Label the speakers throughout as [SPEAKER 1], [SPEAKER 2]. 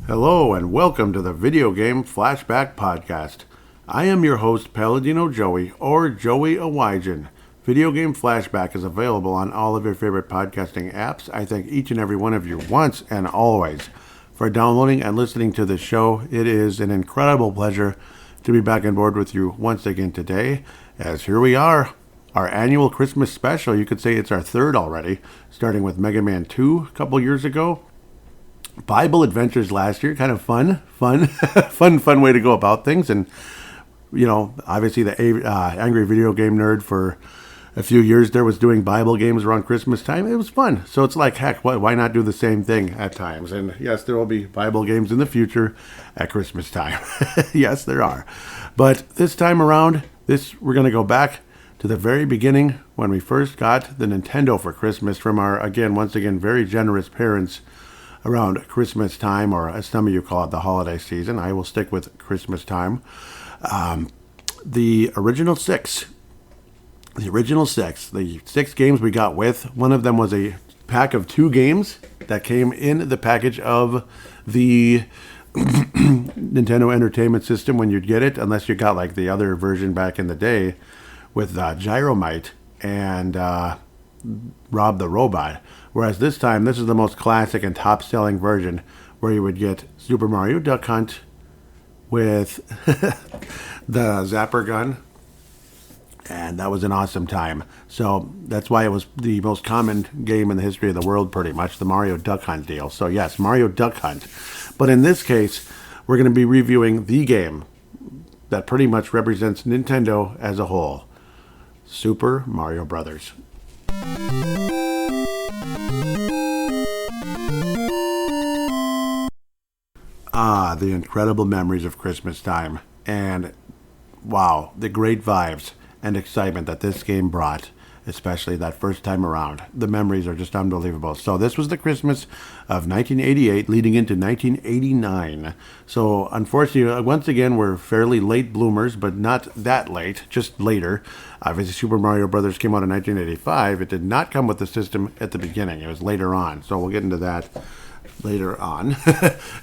[SPEAKER 1] Hello and welcome to the Video Game Flashback Podcast. I am your host, Paladino Joey, or Joey Awajan. Video Game Flashback is available on all of your favorite podcasting apps. I thank each and every one of you once and always for downloading and listening to the show. It is an incredible pleasure to be back on board with you once again today, as here we are, our annual Christmas special. You could say it's our third already, starting with Mega Man 2 a couple years ago. Bible Adventures last year, kind of fun way to go about things. And, obviously the Angry Video Game Nerd for a few years there was doing Bible games around Christmas time. It was fun. So it's like, heck, why not do the same thing at times? And yes, there will be Bible games in the future at Christmas time. Yes, there are. But this time around, we're going to go back to the very beginning when we first got the Nintendo for Christmas from our, once again, very generous parents around Christmas time, or as some of you call it, the holiday season. I will stick with Christmas time. The original six, the six games we got with, one of them was a pack of 2 games that came in the package of the Nintendo Entertainment System when you'd get it, unless you got like the other version back in the day with Gyromite and Rob the Robot. Whereas this time, this is the most classic and top-selling version, where you would get Super Mario Duck Hunt with the Zapper gun, and that was an awesome time. So that's why it was the most common game in the history of the world, pretty much, the Mario Duck Hunt deal. So yes, Mario Duck Hunt. But in this case, we're going to be reviewing the game that pretty much represents Nintendo as a whole, Super Mario Brothers. The incredible memories of Christmas time, and wow, the great vibes and excitement that this game brought, especially that first time around. The memories are just unbelievable. So this was the Christmas of 1988 leading into 1989. So unfortunately, once again, we're fairly late bloomers, but not that late, just later. Obviously, Super Mario Brothers came out in 1985. It did not come with the system at the beginning. It was later on. So we'll get into that later on.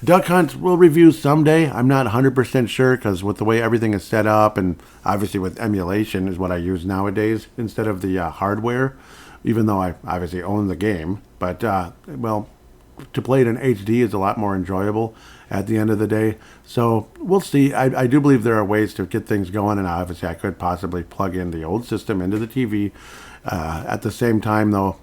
[SPEAKER 1] Duck Hunt we'll review someday. I'm not 100% sure, because with the way everything is set up, and obviously with emulation is what I use nowadays instead of the hardware, even though I obviously own the game. But, to play it in HD is a lot more enjoyable at the end of the day. So we'll see. I do believe there are ways to get things going, and obviously I could possibly plug in the old system into the TV. At the same time, though,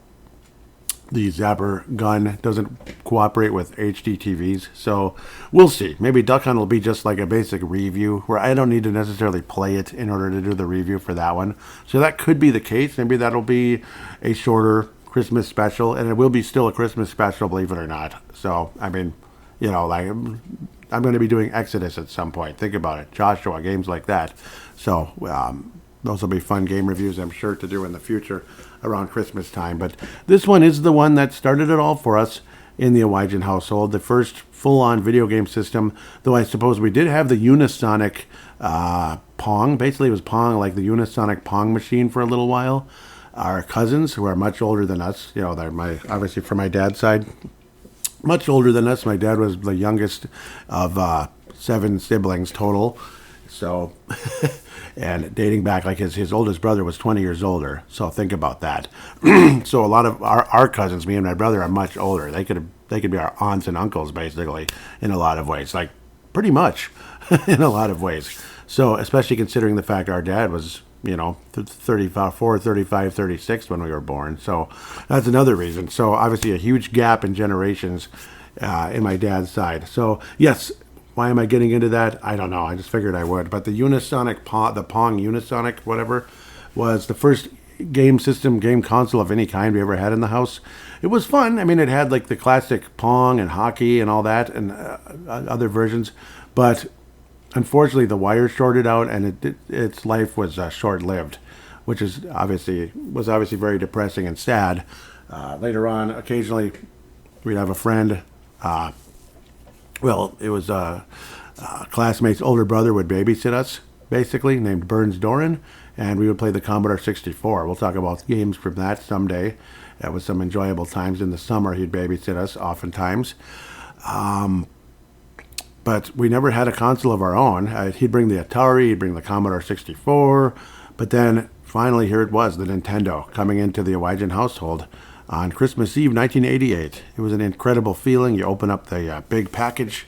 [SPEAKER 1] the Zapper gun doesn't cooperate with HD TVs, so we'll see. Maybe Duck Hunt will be just like a basic review, where I don't need to necessarily play it in order to do the review for that one. So that could be the case. Maybe that'll be a shorter Christmas special, and it will be still a Christmas special, believe it or not. So, I'm going to be doing Exodus at some point. Think about it. Joshua, games like that. So, those will be fun game reviews, I'm sure, to do in the future around Christmas time. But this one is the one that started it all for us in the Awajan household. The first full-on video game system, though I suppose we did have the Unisonic Pong. Basically, it was Pong, like the Unisonic Pong machine for a little while. Our cousins, who are much older than us, they're obviously from my dad's side, much older than us. My dad was the youngest of 7 siblings total. So, and dating back, like his oldest brother was 20 years older. So think about that. So a lot of our cousins, me and my brother, are much older. They could be our aunts and uncles, basically, in a lot of ways. Like, pretty much, in a lot of ways. So, especially considering the fact our dad was, 34, 35, 36 when we were born. So that's another reason. So obviously a huge gap in generations in my dad's side. So yes. Why am I getting into that? I don't know. I just figured I would. But the Unisonic Pong, the Pong Unisonic, whatever, was the first game console of any kind we ever had in the house. It was fun. It had like the classic Pong and hockey and all that, and other versions. But unfortunately, the wire shorted out, and its life was short-lived, which is obviously very depressing and sad. Later on, occasionally, we'd have a friend. It was a classmate's older brother would babysit us, basically, named Burns Doran, and we would play the Commodore 64. We'll talk about games from that someday. That was some enjoyable times in the summer. He'd babysit us oftentimes. But we never had a console of our own. He'd bring the Atari, he'd bring the Commodore 64, but then finally here it was, the Nintendo coming into the Owygen household on Christmas Eve 1988. It was an incredible feeling. You open up the big package,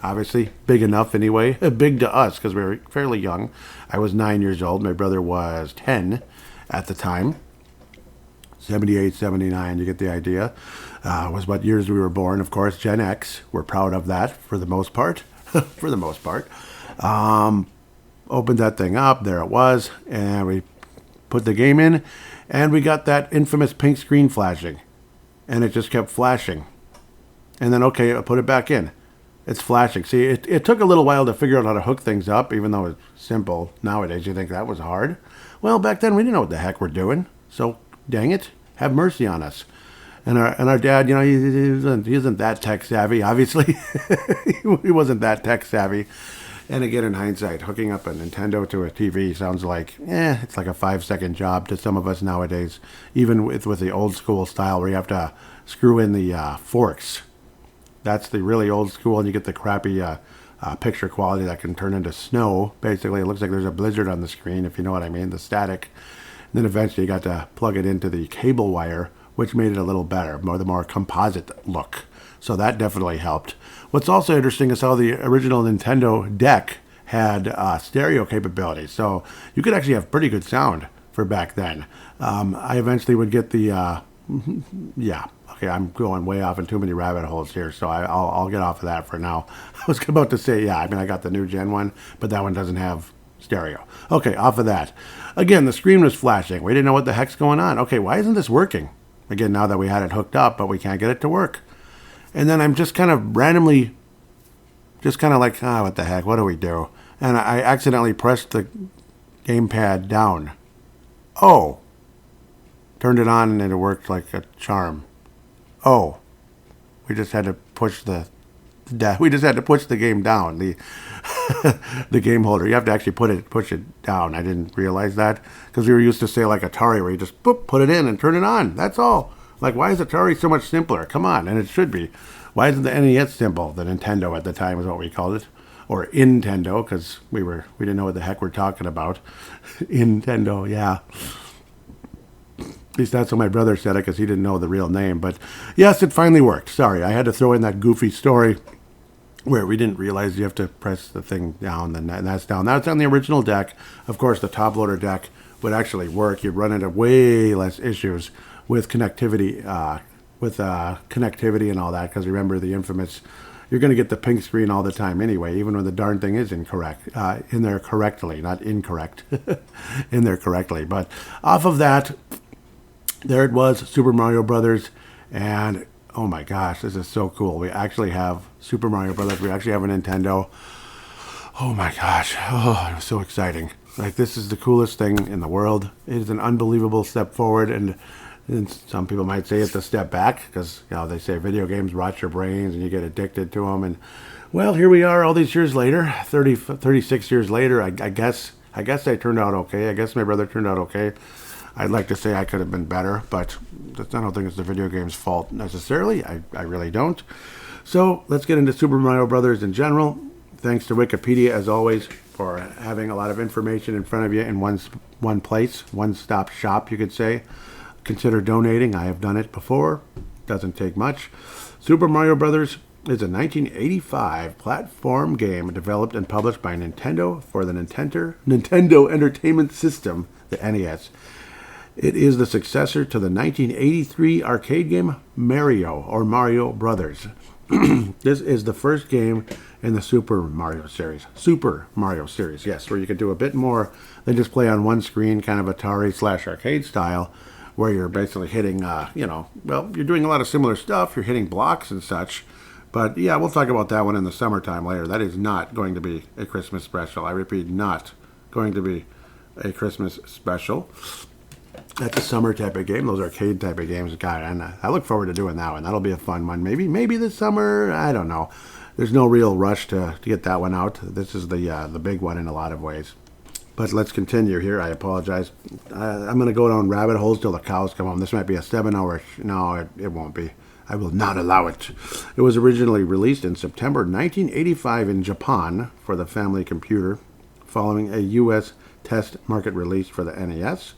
[SPEAKER 1] obviously big enough anyway, big to us because we were fairly young. I was 9 years old. My brother was 10 at the time. 78, 79, you get the idea. Was what years we were born, of course, Gen X. We're proud of that for the most part. For the most part. Opened that thing up, there it was, and we put the game in, and we got that infamous pink screen flashing. And it just kept flashing. And then, okay, I put it back in. It's flashing. See, it took a little while to figure out how to hook things up, even though it's simple. Nowadays, you think that was hard. Well, back then, we didn't know what the heck we're doing. So, dang it, have mercy on us. And our dad, he isn't that tech savvy, obviously. He wasn't that tech savvy. And again, in hindsight, hooking up a Nintendo to a TV sounds like, it's like a 5-second job to some of us nowadays, even with the old school style where you have to screw in the forks. That's the really old school, and you get the crappy picture quality that can turn into snow. Basically, it looks like there's a blizzard on the screen, if you know what I mean, the static. And then eventually you got to plug it into the cable wire, which made it a little better, the more composite look. So that definitely helped. What's also interesting is how the original Nintendo deck had stereo capabilities. So you could actually have pretty good sound for back then. I eventually would get the, okay, I'm going way off in too many rabbit holes here, so I'll get off of that for now. I was about to say, I got the new Gen 1, but that one doesn't have stereo. Okay, off of that. Again, the screen was flashing. We didn't know what the heck's going on. Okay, why isn't this working? Again, now that we had it hooked up, but we can't get it to work. And then I'm just kind of randomly, like, what the heck, what do we do? And I accidentally pressed the gamepad down. Oh. Turned it on and it worked like a charm. Oh. We just had to push the game down, the game holder. You have to actually push it down. I didn't realize that because we were used to say like Atari where you just put it in and turn it on. That's all. Like, why is Atari so much simpler? Come on, and it should be. Why isn't the NES simple? The Nintendo at the time is what we called it, or Nintendo, because we didn't know what the heck we're talking about. Nintendo, yeah. At least that's what my brother said it, because he didn't know the real name. But yes, it finally worked. Sorry, I had to throw in that goofy story where we didn't realize you have to press the thing down, and that's down. That's on the original deck. Of course, the top loader deck would actually work. You'd run into way less issues with connectivity, and all that. Because remember the infamous, you're going to get the pink screen all the time anyway, even when the darn thing is incorrect, in there correctly, not incorrect, in there correctly. But off of that, there it was, Super Mario Brothers, and oh my gosh, this is so cool. We actually have Super Mario Brothers. We actually have a Nintendo. Oh my gosh. Oh, it was so exciting. Like, this is the coolest thing in the world. It is an unbelievable step forward, and some people might say it's a step back because, they say video games rot your brains and you get addicted to them. And, well, here we are all these years later, 36 years later. I guess they turned out okay. I guess my brother turned out okay. I'd like to say I could have been better, but I don't think it's the video game's fault necessarily. I really don't. So let's get into Super Mario Brothers in general. Thanks to Wikipedia, as always, for having a lot of information in front of you in one place, one-stop shop, you could say. Consider donating. I have done it before. Doesn't take much. Super Mario Brothers is a 1985 platform game developed and published by Nintendo for the Nintendo Entertainment System, the NES. It is the successor to the 1983 arcade game Mario, or Mario Brothers. This is the first game in the Super Mario series. Super Mario series, yes, where you could do a bit more than just play on one screen, kind of Atari/arcade style, where you're basically hitting, you're doing a lot of similar stuff. You're hitting blocks and such. But yeah, we'll talk about that one in the summertime later. That is not going to be a Christmas special. I repeat, not going to be a Christmas special. That's a summer type of game. Those arcade type of games, God, and I look forward to doing that one. That'll be a fun one. Maybe this summer. I don't know. There's no real rush to get that one out. This is the big one in a lot of ways. But let's continue here. I apologize. I'm going to go down rabbit holes till the cows come home. This might be a 7-hour. No, it won't be. I will not allow it. It was originally released in September 1985 in Japan for the family computer, following a U.S. test market release for the NES.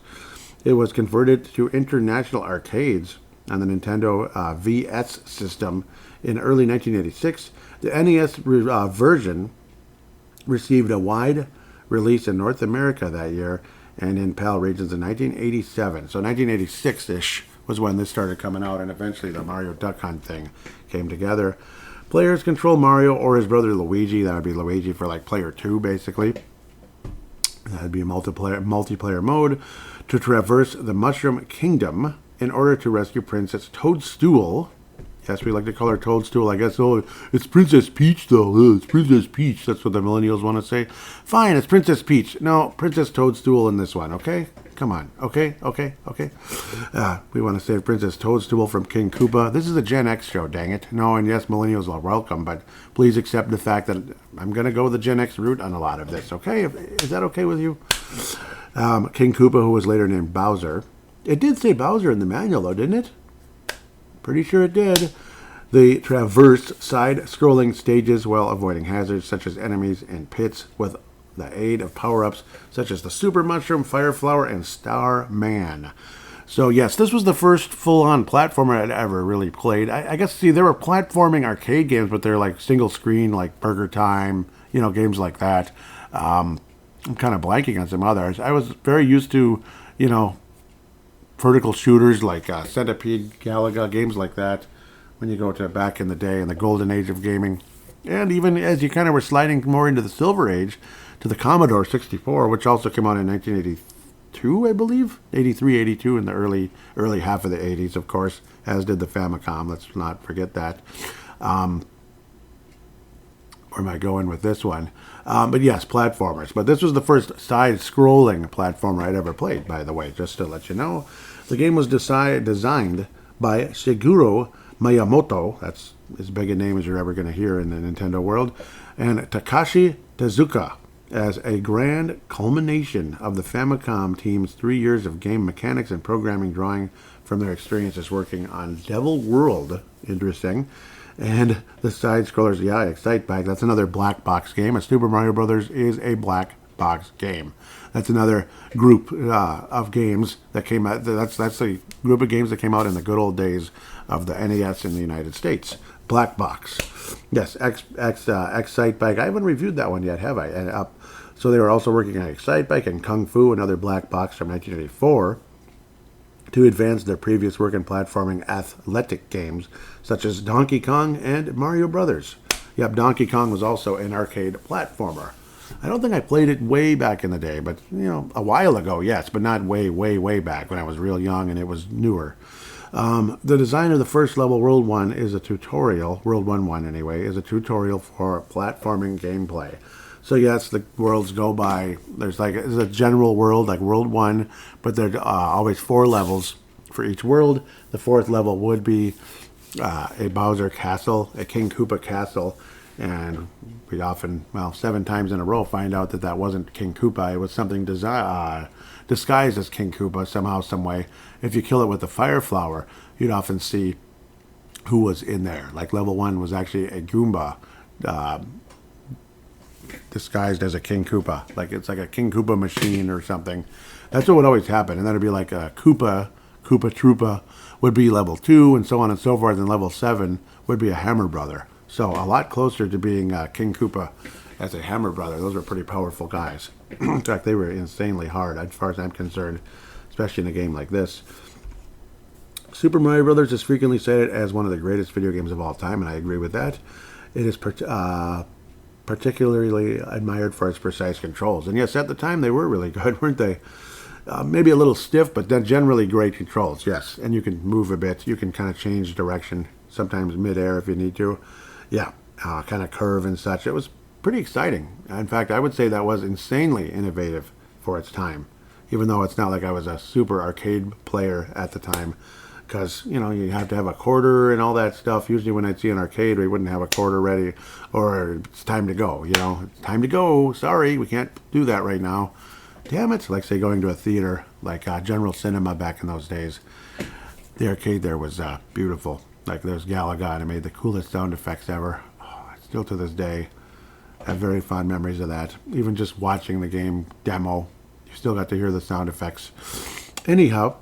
[SPEAKER 1] It was converted to international arcades on the Nintendo VS system in early 1986. The NES version received a wide release in North America that year and in PAL regions in 1987. So 1986-ish was when this started coming out, and eventually the Mario Duck Hunt thing came together. Players control Mario or his brother Luigi. That would be Luigi for like player 2, basically. That would be a multiplayer mode to traverse the Mushroom Kingdom in order to rescue Princess Toadstool. Yes, we like to call her Toadstool, I guess. Oh, it's Princess Peach, though. It's Princess Peach. That's what the millennials want to say. Fine, it's Princess Peach. No, Princess Toadstool in this one, okay? Come on. Okay. We want to save Princess Toadstool from King Koopa. This is a Gen X show, dang it. No, and yes, millennials are welcome, but please accept the fact that I'm going to go the Gen X route on a lot of this, okay? Is that okay with you? King Koopa, who was later named Bowser. It did say Bowser in the manual, though, didn't it? Pretty sure it did. They traversed side-scrolling stages while avoiding hazards such as enemies and pits with the aid of power-ups such as the Super Mushroom, Fire Flower, and Star Man. So yes, this was the first full-on platformer I'd ever really played. I guess, see, there were platforming arcade games, but they're like single-screen, like Burger Time, games like that. I'm kind of blanking on some others. I was very used to, vertical shooters like Centipede, Galaga, games like that, when you go to back in the day in the golden age of gaming. And even as you kind of were sliding more into the silver age, to the Commodore 64, which also came out in 1982, I believe. 83, 82, in the early half of the 80s, of course, as did the Famicom. Let's not forget that. Where am I going with this one? But yes, platformers. But this was the first side-scrolling platformer I'd ever played, by the way, just to let you know. The game was designed by Shigeru Miyamoto. That's as big a name as you're ever going to hear in the Nintendo world. And Takashi Tezuka, as a grand culmination of the Famicom team's 3 years of game mechanics and programming, drawing from their experiences working on Devil World. Interesting. And the side-scrollers, Excite Bike. That's another black box game. And Super Mario Brothers is a black box game. That's another group of games that came out. That's a group of games that came out in the good old days of the NES in the United States. Black box. Yes, Excite Bike. I haven't reviewed that one yet, have I? So they were also working on Excite Bike and Kung Fu, another black box from 1984. To advance their previous work in platforming athletic games such as Donkey Kong and Mario Brothers. Yep, Donkey Kong was also an arcade platformer. I don't think I played it way back in the day, but, a while ago, yes, but not way, way, way back when I was real young and it was newer. The design of the first level, World 1, is a tutorial, World 1 anyway, is a tutorial for platforming gameplay. So yes, the worlds go by, there's a general world, like World 1, but there are always 4 levels for each world. The 4th level would be a Bowser castle, a King Koopa castle, and we'd often, 7 times in a row, find out that wasn't King Koopa. It was something disguised as King Koopa somehow, some way. If you kill it with the Fire Flower, you'd often see who was in there. Like level 1 was actually a Goomba, disguised as a King Koopa. Like it's like a King Koopa machine or something. That's what would always happen. And then it'd be like a Koopa Troopa would be level 2 and so on and so forth. And level 7 would be a Hammer Brother. So a lot closer to being King Koopa as a Hammer Brother. Those were pretty powerful guys. In fact, they were insanely hard as far as I'm concerned, especially in a game like this. Super Mario Brothers is frequently cited as one of the greatest video games of all time, and I agree with that. It is particularly admired for its precise controls. And yes, at the time they were really good, weren't they? Maybe a little stiff, but then generally great controls, yes. And you can move a bit. You can kind of change direction, sometimes mid-air if you need to. Yeah, kind of curve and such. It was pretty exciting. In fact, I would say that was insanely innovative for its time, even though it's not like I was a super arcade player at the time. Because, you have to have a quarter and all that stuff. Usually when I'd see an arcade, we wouldn't have a quarter ready. Or it's time to go, It's time to go. Sorry, we can't do that right now. Damn it. Like, say, going to a theater, like General Cinema back in those days. The arcade there was beautiful. Like there's Galaga, and it made the coolest sound effects ever. Oh, still to this day, I have very fond memories of that. Even just watching the game demo, you still got to hear the sound effects. Anyhow,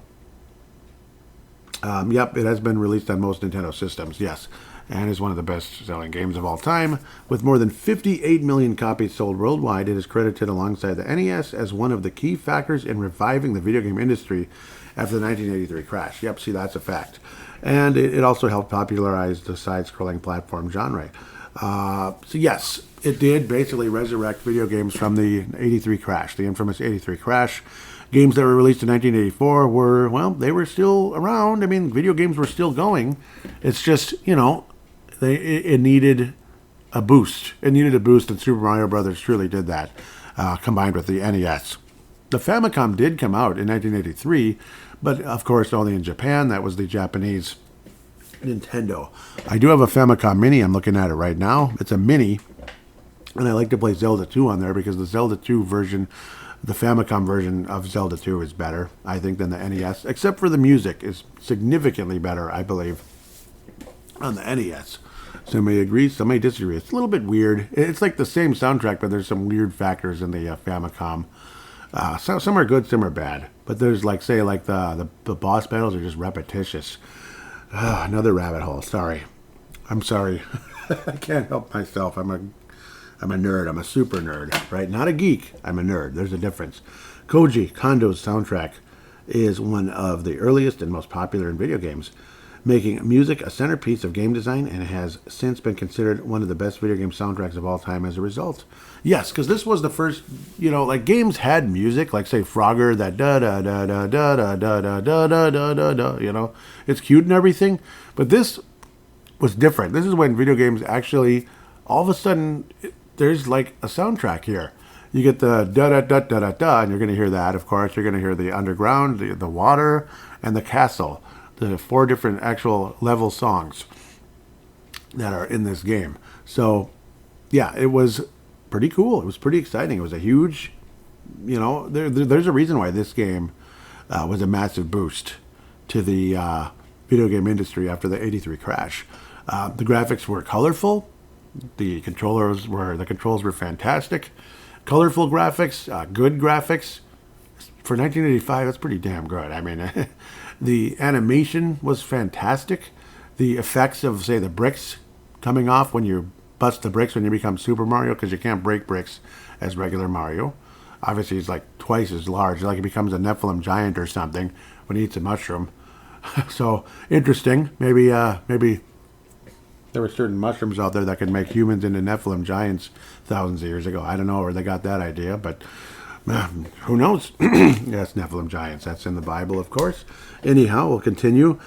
[SPEAKER 1] yep, it has been released on most Nintendo systems, yes, and is one of the best-selling games of all time. With more than 58 million copies sold worldwide, it is credited alongside the NES as one of the key factors in reviving the video game industry after the 1983 crash. Yep, see, that's a fact. And it also helped popularize the side-scrolling platform genre. So yes, it did basically resurrect video games from the 83 crash, the infamous 83 crash. Games that were released in 1984 were, well, they were still around. I mean, video games were still going. It's just, it needed a boost. It needed a boost, and Super Mario Brothers truly did that, combined with the NES. The Famicom did come out in 1983, but of course only in Japan. That was the Japanese Nintendo. I do have a Famicom Mini. I'm looking at it right now. It's a Mini, and I like to play Zelda 2 on there because the Zelda 2 version, the Famicom version of Zelda 2 is better, I think, than the NES, except for the music is significantly better, I believe, on the NES. Some may agree, some may disagree. It's a little bit weird. It's like the same soundtrack, but there's some weird factors in the Famicom. Some are good, some are bad. But there's the boss battles are just repetitious. Another rabbit hole. Sorry. I'm sorry. I can't help myself. I'm a nerd. I'm a super nerd, right? Not a geek. I'm a nerd. There's a difference. Koji Kondo's soundtrack is one of the earliest and most popular in video games, making music a centerpiece of game design, and has since been considered one of the best video game soundtracks of all time as a result. Yes, because this was the first, games had music, like say Frogger, that da da da da da da da da da da da da, it's cute and everything, but this was different. This is when video games actually, all of a sudden, there's like a soundtrack here. You get the da da da da da da, and you're going to hear that, of course. You're going to hear the underground, the water, and the castle. The 4 different actual level songs that are in this game. So, yeah, it was pretty cool. It was pretty exciting. It was a huge, there's a reason why this game was a massive boost to the video game industry after the 83 crash. The graphics were colorful. The controls were fantastic. Colorful graphics, good graphics. For 1985, that's pretty damn good. I mean, the animation was fantastic. The effects of, say, the bricks coming off when you bust the bricks when you become Super Mario, because you can't break bricks as regular Mario. Obviously, he's like twice as large. Like he becomes a Nephilim giant or something when he eats a mushroom. So, interesting. Maybe there were certain mushrooms out there that could make humans into Nephilim giants thousands of years ago. I don't know where they got that idea, but who knows? Yes, Nephilim giants. That's in the Bible, of course. Anyhow, we'll continue.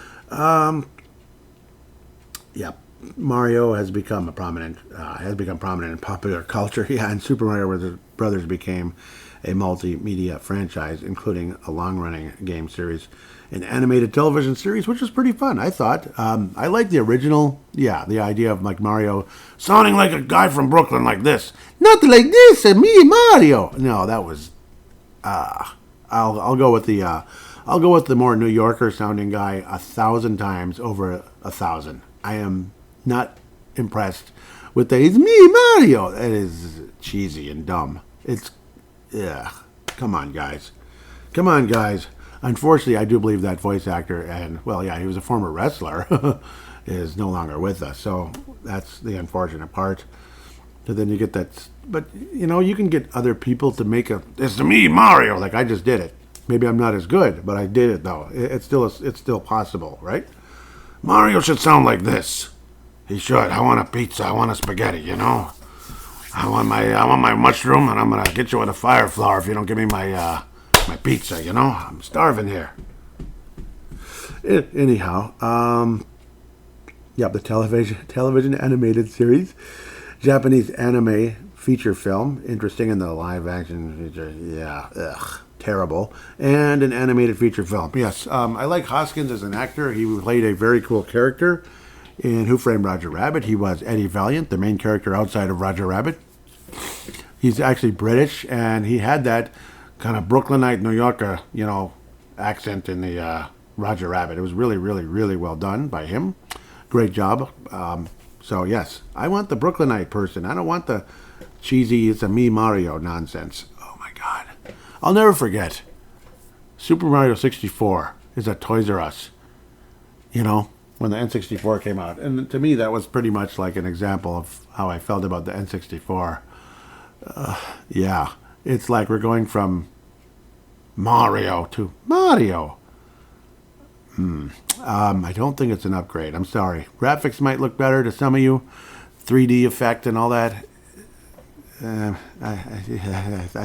[SPEAKER 1] Mario has become prominent in popular culture. Yeah, and Super Mario Brothers became a multimedia franchise, including a long-running game series, an animated television series, which was pretty fun, I thought. I like the original, the idea of like Mario sounding like a guy from Brooklyn like this. Not like this, me Mario. No, that was, I'll go with the more New Yorker sounding guy 1,000 times over 1,000. I am not impressed with it's me Mario. It is cheesy and dumb. Come on, guys. Unfortunately, I do believe that voice actor, and, he was a former wrestler, is no longer with us. So that's the unfortunate part. So then you get that. But, you can get other people to make it's me, Mario, like I just did it. Maybe I'm not as good, but I did it, though. It's still possible, right? Mario should sound like this. He should. I want a pizza. I want a spaghetti, I want my mushroom, and I'm going to get you with a fire flower if you don't give me my pizza, I'm starving here. Anyhow, the television animated series, Japanese anime feature film, interesting in the live action feature, terrible, and an animated feature film. Yes, I like Hoskins as an actor. He played a very cool character in Who Framed Roger Rabbit. He was Eddie Valiant, the main character outside of Roger Rabbit. He's actually British, and he had that kind of Brooklynite, New Yorker, accent in the Roger Rabbit. It was really, really, really well done by him. great job. So yes, I want the Brooklynite person. I don't want the cheesy "it's a me Mario" nonsense. Oh my God, I'll never forget. Super Mario 64 is at Toys R Us. You know, when the N64 came out, and to me that was pretty much like an example of how I felt about the N64. Yeah, it's like we're going from Mario to Mario. I don't think it's an upgrade. I'm sorry. Graphics might look better to some of you, 3D effect and all that. I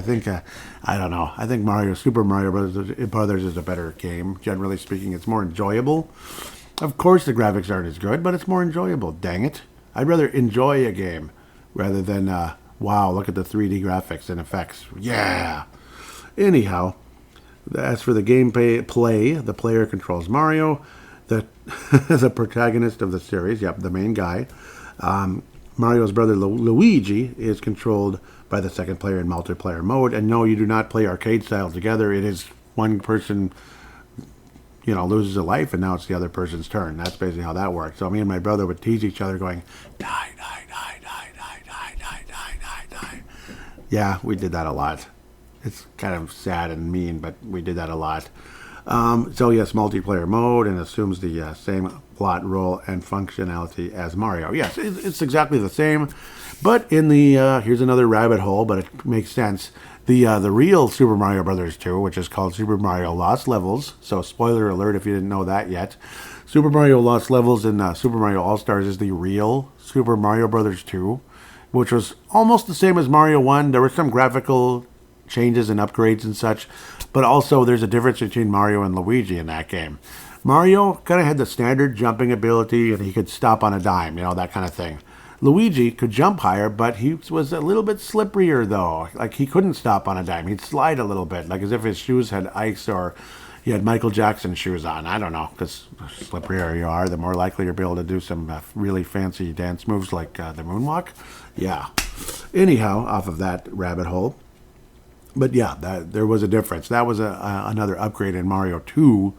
[SPEAKER 1] think I don't know. I think Super Mario Brothers is a better game. Generally speaking, it's more enjoyable. Of course, the graphics aren't as good, but it's more enjoyable. Dang it! I'd rather enjoy a game rather than wow, look at the 3D graphics and effects. Yeah. Anyhow, as for the gameplay, the player controls Mario, the the protagonist of the series. Yep, the main guy. Mario's brother Luigi is controlled by the second player in multiplayer mode. And no, you do not play arcade style together. It is one person, loses a life, and now it's the other person's turn. That's basically how that works. So me and my brother would tease each other going, die, die, die, die, die, die, die, die, die, die. Yeah, we did that a lot. It's kind of sad and mean, but we did that a lot. So yes, multiplayer mode, and assumes the same plot, role, and functionality as Mario. Yes, it's exactly the same, but in the here's another rabbit hole, but it makes sense. The real Super Mario Brothers 2, which is called Super Mario Lost Levels. So spoiler alert if you didn't know that yet. Super Mario Lost Levels and Super Mario All Stars is the real Super Mario Brothers 2, which was almost the same as Mario 1. There were some graphical changes and upgrades and such, but also there's a difference between Mario and Luigi in that game. Mario kind of had the standard jumping ability, and he could stop on a dime, that kind of thing. Luigi could jump higher, but he was a little bit slipperier, though. Like, he couldn't stop on a dime. He'd slide a little bit, like as if his shoes had ice or he had Michael Jackson shoes on. I don't know, because the slipperier you are, the more likely you'll be able to do some really fancy dance moves like the moonwalk. Yeah. Anyhow, off of that rabbit hole. But yeah, there was a difference. That was another upgrade in Mario 2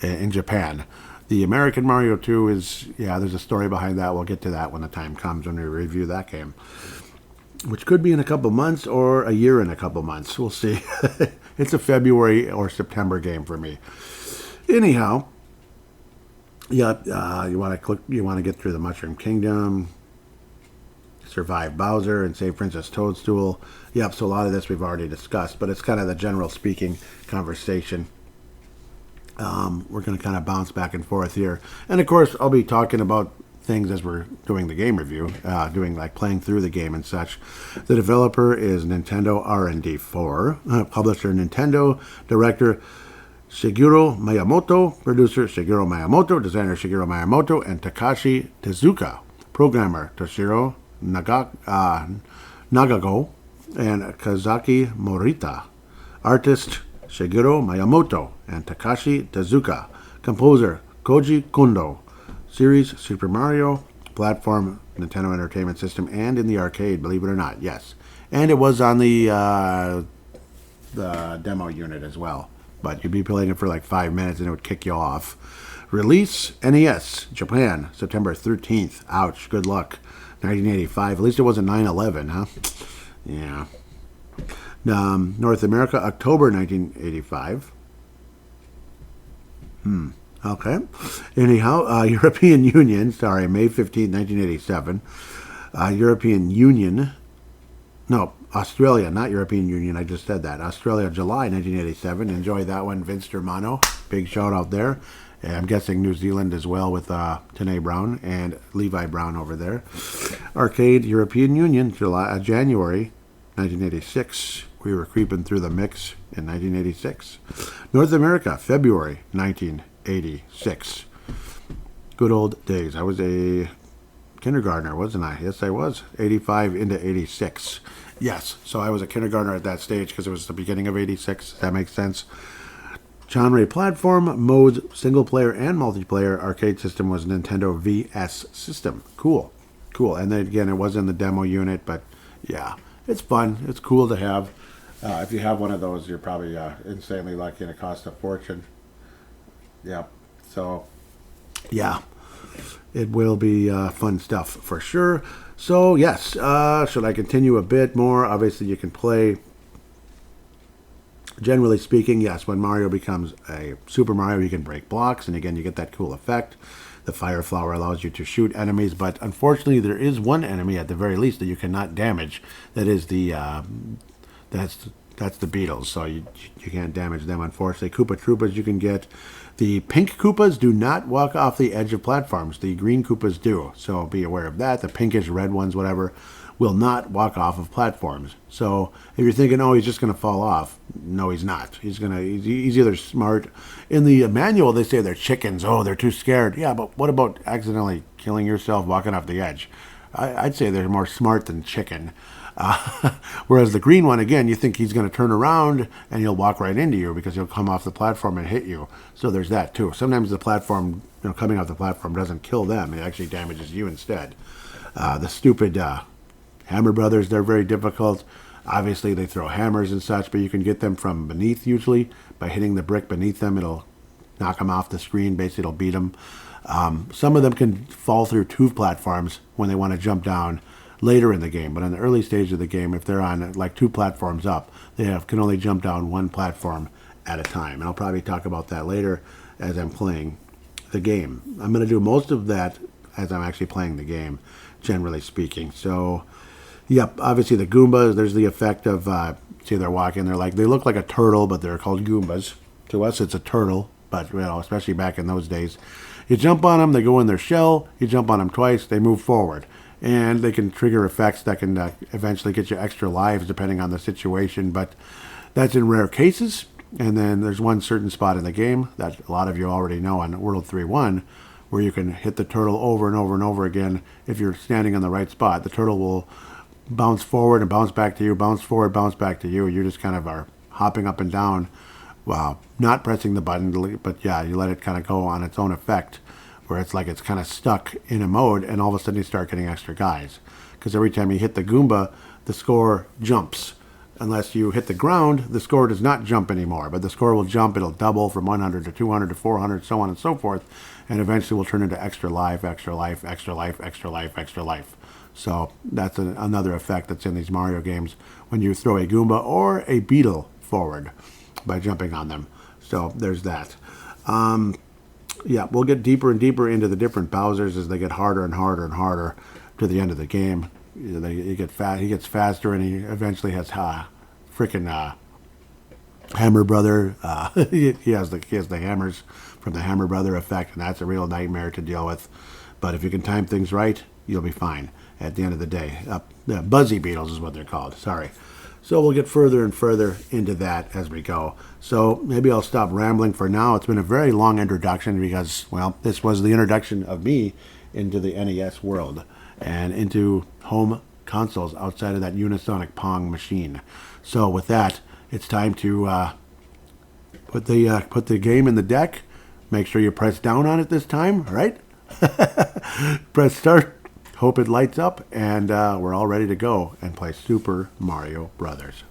[SPEAKER 1] in Japan. The American Mario 2 is, there's a story behind that. We'll get to that when the time comes when we review that game, which could be in a couple months or a year in a couple months. We'll see. It's a February or September game for me. Anyhow, you want to get through the Mushroom Kingdom, survive Bowser, and save Princess Toadstool. Yep, so a lot of this we've already discussed, but it's kind of the general speaking conversation. We're going to kind of bounce back and forth here. And of course, I'll be talking about things as we're doing the game review, playing through the game and such. The developer is Nintendo R&D 4, publisher Nintendo, director Shigeru Miyamoto, producer Shigeru Miyamoto, designer Shigeru Miyamoto, and Takashi Tezuka, programmer Toshiro Nagago, and Kazaki Morita, artist Shigeru Miyamoto and Takashi Tezuka, composer Koji Kondo, series Super Mario, platform Nintendo Entertainment System, and in the arcade, believe it or not, yes. And it was on the demo unit as well, but you'd be playing it for like 5 minutes and it would kick you off. Release NES, Japan, September 13th. Ouch, good luck. 1985. At least it wasn't 9/11, huh? Yeah. North America, October 1985. Okay. Anyhow, European Union, May 15, 1987. European Union. No, Australia, not European Union. I just said that. Australia, July 1987. Enjoy that one, Vince Germano. Big shout out there. And I'm guessing New Zealand as well with Tanae Brown and Levi Brown over there. Arcade, European Union, January 1986. We were creeping through the mix in 1986. North America, February 1986. Good old days. I was a kindergartner, wasn't I? Yes, I was. 85 into 86. Yes, so I was a kindergartner at that stage because it was the beginning of 86. Does that make sense? Genre platform, modes, single player and multiplayer. Arcade system was Nintendo VS system. Cool. And then again, it was in the demo unit, but yeah, it's fun. It's cool to have. If you have one of those, you're probably insanely lucky, and it costs a fortune. Yeah. So, yeah. it will be fun stuff for sure. So yes, should I continue a bit more? Obviously, you can play. Generally speaking, yes, when Mario becomes a Super Mario, you can break blocks, and again, you get that cool effect. The fire flower allows you to shoot enemies, but unfortunately, there is one enemy at the very least that you cannot damage. That is the that's the beetles, so you can't damage them. Unfortunately, Koopa Troopas you can get. The pink Koopas do not walk off the edge of platforms. The green Koopas do, so be aware of that. The pinkish red ones, whatever, will not walk off of platforms. So if you're thinking, oh, he's just going to fall off, no, he's not. He's either smart. In the manual, they say they're chickens. Oh, they're too scared. Yeah, but what about accidentally killing yourself walking off the edge? I'd say they're more smart than chicken. Whereas the green one, again, you think he's going to turn around and he'll walk right into you because he'll come off the platform and hit you. So there's that too. Sometimes the platform, coming off the platform doesn't kill them. It actually damages you instead. The stupid Hammer Brothers, they're very difficult. Obviously, they throw hammers and such, but you can get them from beneath usually. By hitting the brick beneath them, it'll knock them off the screen. Basically, it'll beat them. Some of them can fall through two platforms when they want to jump down later in the game. But in the early stage of the game, if they're on like two platforms up, they can only jump down one platform at a time. And I'll probably talk about that later as I'm playing the game. I'm going to do most of that as I'm actually playing the game, generally speaking. So, yep, obviously the Goombas, there's the effect of, see, they're walking, they look like a turtle, but they're called Goombas. To us, it's a turtle, but, especially back in those days. You jump on them, they go in their shell, you jump on them twice, they move forward. And they can trigger effects that can eventually get you extra lives depending on the situation, but that's in rare cases. And then there's one certain spot in the game that a lot of you already know on World 3-1 where you can hit the turtle over and over and over again. If you're standing in the right spot, the turtle will bounce forward and bounce back to you, bounce forward, bounce back to you. You just kind of are hopping up and down while not pressing the button, but yeah, you let it kind of go on its own effect, where it's like it's kind of stuck in a mode, and all of a sudden you start getting extra guys. Because every time you hit the Goomba, the score jumps. Unless you hit the ground, the score does not jump anymore, but the score will jump. It'll double from 100 to 200 to 400, so on and so forth, and eventually will turn into extra life, extra life, extra life, extra life, extra life. So that's another effect that's in these Mario games when you throw a Goomba or a beetle forward by jumping on them. So there's that. Yeah, we'll get deeper and deeper into the different Bowsers as they get harder and harder and harder to the end of the game. He gets faster, and he eventually has freaking Hammer Brother. He has the hammers from the Hammer Brother effect, and that's a real nightmare to deal with. But if you can time things right, you'll be fine at the end of the day. Buzzy beetles is what they're called. Sorry. So we'll get further and further into that as we go. So maybe I'll stop rambling for now. It's been a very long introduction because, well, this was the introduction of me into the NES world and into home consoles outside of that Unisonic Pong machine. So with that, it's time to put the game in the deck. Make sure you press down on it this time, all right? Press start. Hope it lights up, and we're all ready to go and play Super Mario Brothers.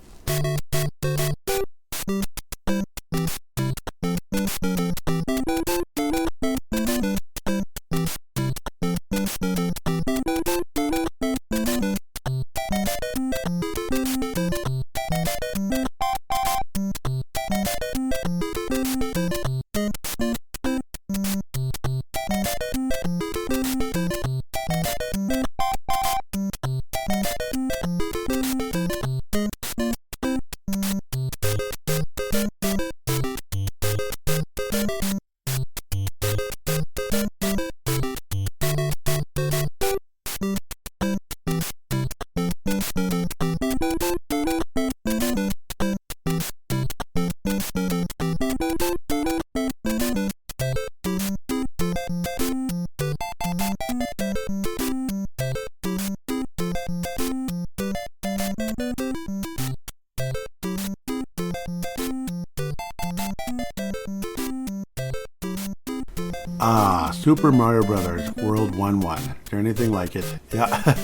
[SPEAKER 1] Super Mario Brothers World 1-1. Is there anything like it? Yeah.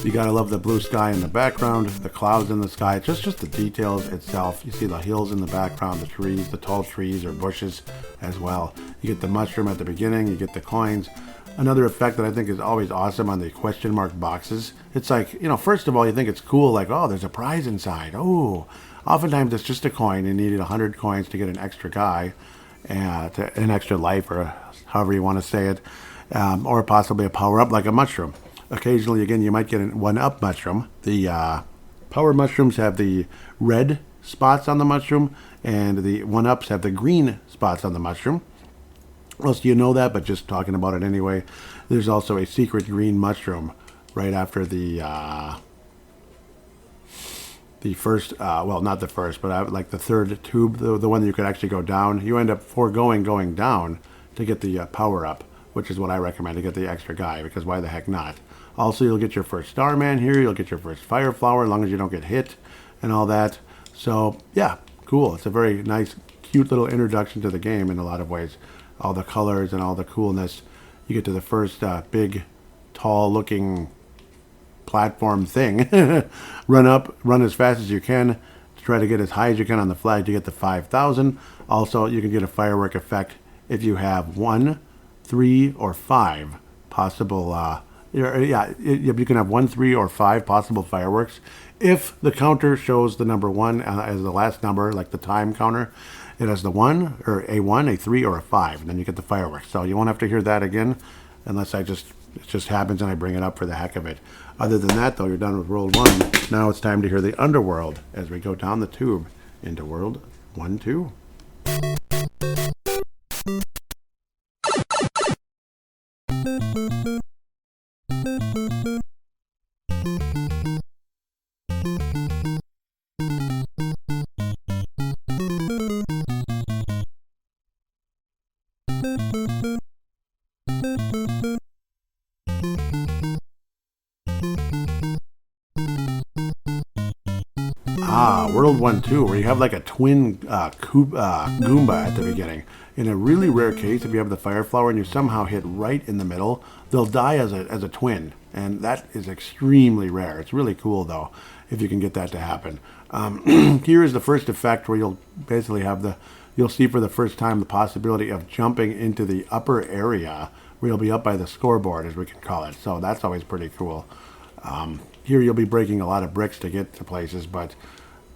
[SPEAKER 1] You gotta love the blue sky in the background, the clouds in the sky, just the details itself. You see the hills in the background, the trees, the tall trees or bushes as well. You get the mushroom at the beginning, you get the coins. Another effect that I think is always awesome on the question mark boxes. It's like, first of all, you think it's cool, like, oh, there's a prize inside. Oh, oftentimes it's just a coin. You needed 100 coins to get an extra guy, an extra life, or however you want to say it, or possibly a power up like a mushroom. Occasionally, again, you might get a 1-up mushroom. The power mushrooms have the red spots on the mushroom, and the 1-ups have the green spots on the mushroom. Most of you know that, but just talking about it anyway. There's also a secret green mushroom right after the first, well, not the first, but like the third tube, the one that you could actually go down. You end up foregoing going down to get the power up, which is what I recommend, to get the extra guy, because why the heck not? Also, you'll get your first Starman here, you'll get your first Fire Flower, as long as you don't get hit and all that. So, yeah, cool. It's a very nice, cute little introduction to the game in a lot of ways. All the colors and all the coolness. You get to the first big, tall-looking platform thing. Run up, run as fast as you can to try to get as high as you can on the flag to get the 5,000. Also, you can get a firework effect if you have 1, 3, or 5 possible. You can have 1, 3, or 5 possible fireworks. If the counter shows the number 1 as the last number, like the time counter, it has the 1, or a 1, a 3, or a 5, and then you get the fireworks. So you won't have to hear that again, unless it just happens and I bring it up for the heck of it. Other than that, though, you're done with World 1. Now it's time to hear the Underworld as we go down the tube into World 1, 2. World 1, 2, where you have like a twin Goomba at the beginning. In a really rare case, if you have the Fire Flower and you somehow hit right in the middle, they'll die as a twin, and that is extremely rare. It's really cool, though, if you can get that to happen. Here is the first effect where you'll basically have you'll see for the first time the possibility of jumping into the upper area, where you'll be up by the scoreboard, as we can call it. So that's always pretty cool. Here you'll be breaking a lot of bricks to get to places, but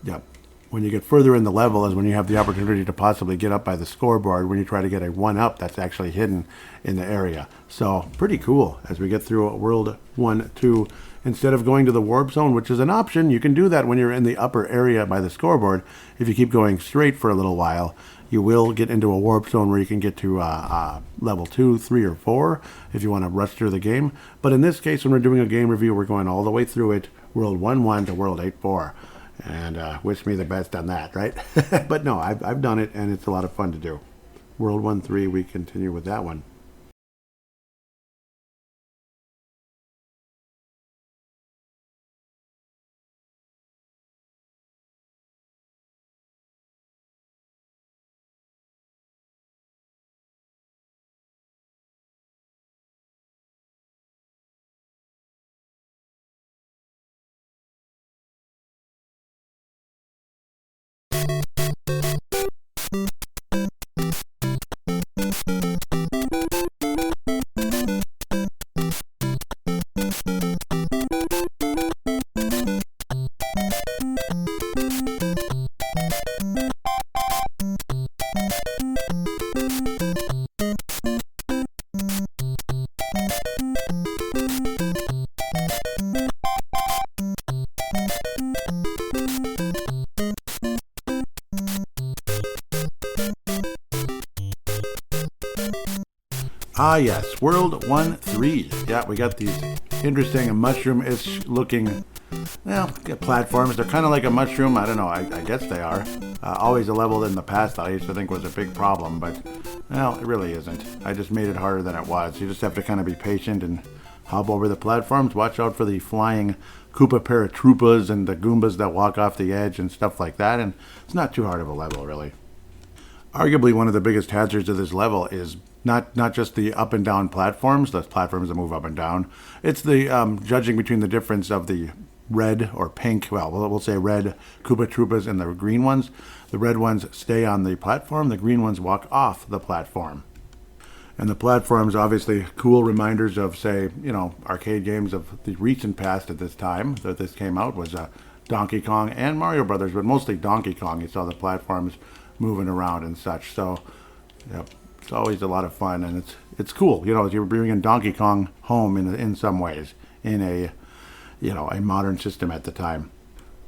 [SPEAKER 1] yep. When you get further in the level is when you have the opportunity to possibly get up by the scoreboard when you try to get a 1-up that's actually hidden in the area. So pretty cool as we get through World 1, 2. Instead of going to the warp zone, which is an option, you can do that when you're in the upper area by the scoreboard. If you keep going straight for a little while, you will get into a warp zone where you can get to level 2, 3, or 4 if you want to rush through the game. But in this case, when we're doing a game review, we're going all the way through it, World 1, 1 to World 8, 4. And wish me the best on that, right? But no, I've done it, and it's a lot of fun to do. World 1, 3, we continue with that one. Ah, yes, World 1, 3. Yeah, we got these interesting mushroom-ish looking, platforms. They're kind of like a mushroom. I don't know. I guess they are. Always a level in the past that I used to think was a big problem, but, well, it really isn't. I just made it harder than it was. You just have to kind of be patient and hop over the platforms. Watch out for the flying Koopa Paratroopas and the Goombas that walk off the edge and stuff like that, and it's not too hard of a level, really. Arguably, one of the biggest hazards of this level is not just the up and down platforms, the platforms that move up and down. It's the judging between the difference of the red or pink, we'll say red Koopa Troopas and the green ones. The red ones stay on the platform, the green ones walk off the platform. And the platforms, obviously, cool reminders of, say, arcade games of the recent past at this time that this came out was Donkey Kong and Mario Brothers, but mostly Donkey Kong. You saw the platforms moving around and such. So, yep, it's always a lot of fun, and it's cool. You're bringing Donkey Kong home in some ways in a modern system at the time.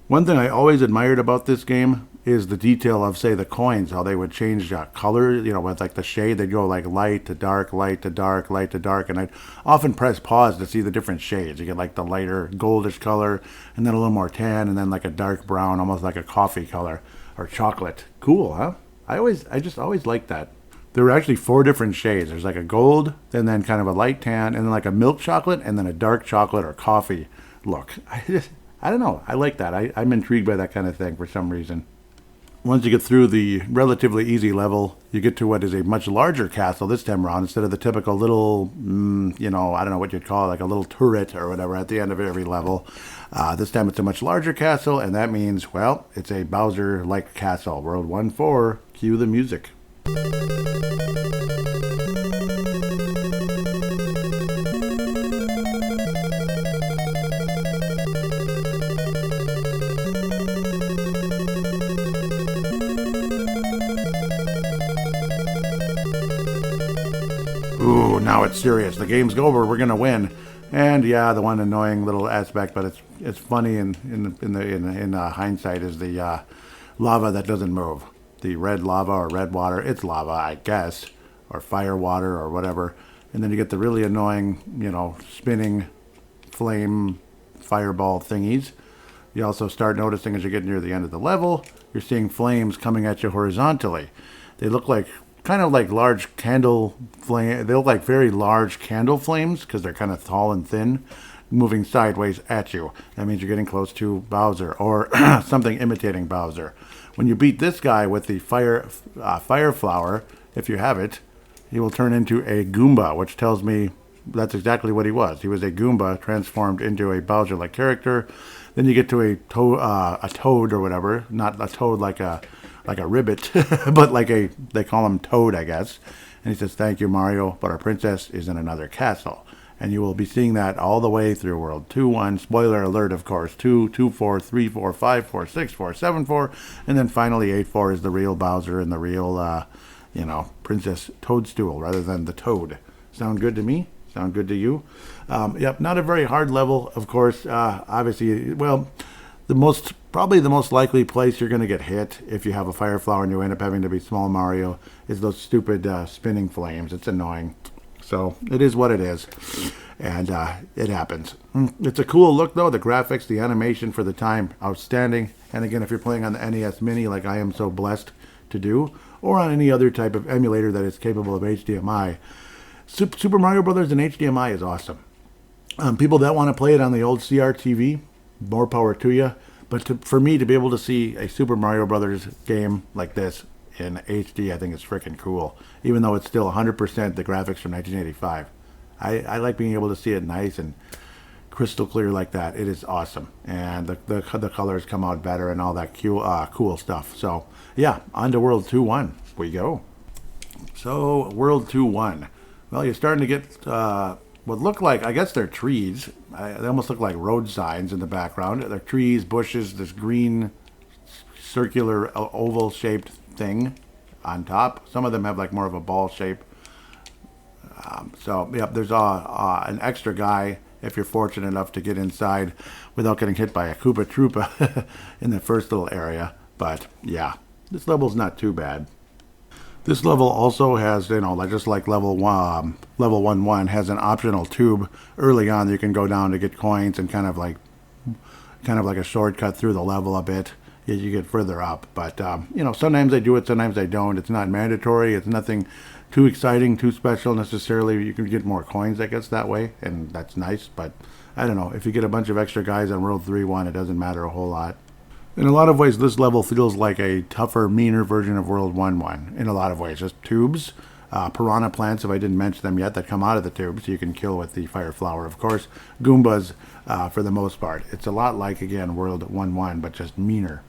[SPEAKER 1] One thing I always admired about this game is the detail of, say, the coins, how they would change color, with like the shade. They'd go like light to dark, light to dark, light to dark, and I'd often press pause to see the different shades. You get like the lighter goldish color, and then a little more tan, and then like a dark brown, almost like a coffee color or chocolate. Cool, huh? I just always liked that. There were actually 4 different shades. There's like a gold, and then kind of a light tan, and then like a milk chocolate, and then a dark chocolate or coffee look. I don't know. I like that. I'm intrigued by that kind of thing for some reason. Once you get through the relatively easy level, you get to what is a much larger castle this time around instead of the typical little, I don't know what you'd call it, like a little turret or whatever at the end of every level. This time it's a much larger castle, and that means, well, it's a Bowser-like castle. World 1-4, cue the music. Ooh, now it's serious. The game's over. We're gonna win. And yeah, the one annoying little aspect, but it's funny in hindsight is the lava that doesn't move. The red lava or red water. It's lava, I guess, or fire water or whatever. And then you get the really annoying, spinning flame fireball thingies. You also start noticing as you get near the end of the level, you're seeing flames coming at you horizontally. They look like kind of like large candle flame. They look like very large candle flames because they're kind of tall and thin, moving sideways at you. That means you're getting close to Bowser or something imitating Bowser. When you beat this guy with the fire flower, if you have it, he will turn into a Goomba, which tells me that's exactly what he was. He was a Goomba transformed into a Bowser-like character. Then you get to a toad or whatever, not a toad like a ribbit, but they call him Toad, I guess. And he says, "Thank you, Mario, but our princess is in another castle." And you will be seeing that all the way through World 2-1. Spoiler alert, of course. 2, 2-4, 3-4, 5-4, 6-4, 7-4. And then finally 8-4 is the real Bowser and the real, Princess Toadstool rather than the Toad. Sound good to me? Sound good to you? Yep, not a very hard level, of course. Obviously, well, probably the most likely place you're going to get hit if you have a fire flower and you end up having to be small Mario is those stupid spinning flames. It's annoying. So it is what it is, and it happens. It's a cool look, though. The graphics, the animation for the time, outstanding. And again, if you're playing on the NES Mini, like I am so blessed to do, or on any other type of emulator that is capable of HDMI, Super Mario Brothers in HDMI is awesome. People that want to play it on the old CRTV, more power to you. But for me to be able to see a Super Mario Brothers game like this in HD, I think it's freaking cool. Even though it's still 100% the graphics from 1985. I like being able to see it nice and crystal clear like that. It is awesome. And the colors come out better and all that cool stuff. So, yeah, on to World 2-1. We go. So, World 2-1. Well, you're starting to get what look like, I guess they're trees. They almost look like road signs in the background. They're trees, bushes, this green circular oval-shaped thing on top. Some of them have like more of a ball shape. So, yep, there's an extra guy if you're fortunate enough to get inside without getting hit by a Koopa Troopa in the first little area. But, yeah, this level's not too bad. This level also has, just like level 1-1 has an optional tube early on that you can go down to get coins and kind of like a shortcut through the level a bit as you get further up. But, sometimes they do it, sometimes they don't. It's not mandatory. It's nothing too exciting, too special necessarily. You can get more coins, I guess, that way, and that's nice. But, I don't know. If you get a bunch of extra guys on World 3-1, it doesn't matter a whole lot. In a lot of ways, this level feels like a tougher, meaner version of World 1-1. In a lot of ways, just tubes, piranha plants, if I didn't mention them yet, that come out of the tubes, you can kill with the fire flower, of course. Goombas, for the most part. It's a lot like, again, World 1-1, but just meaner.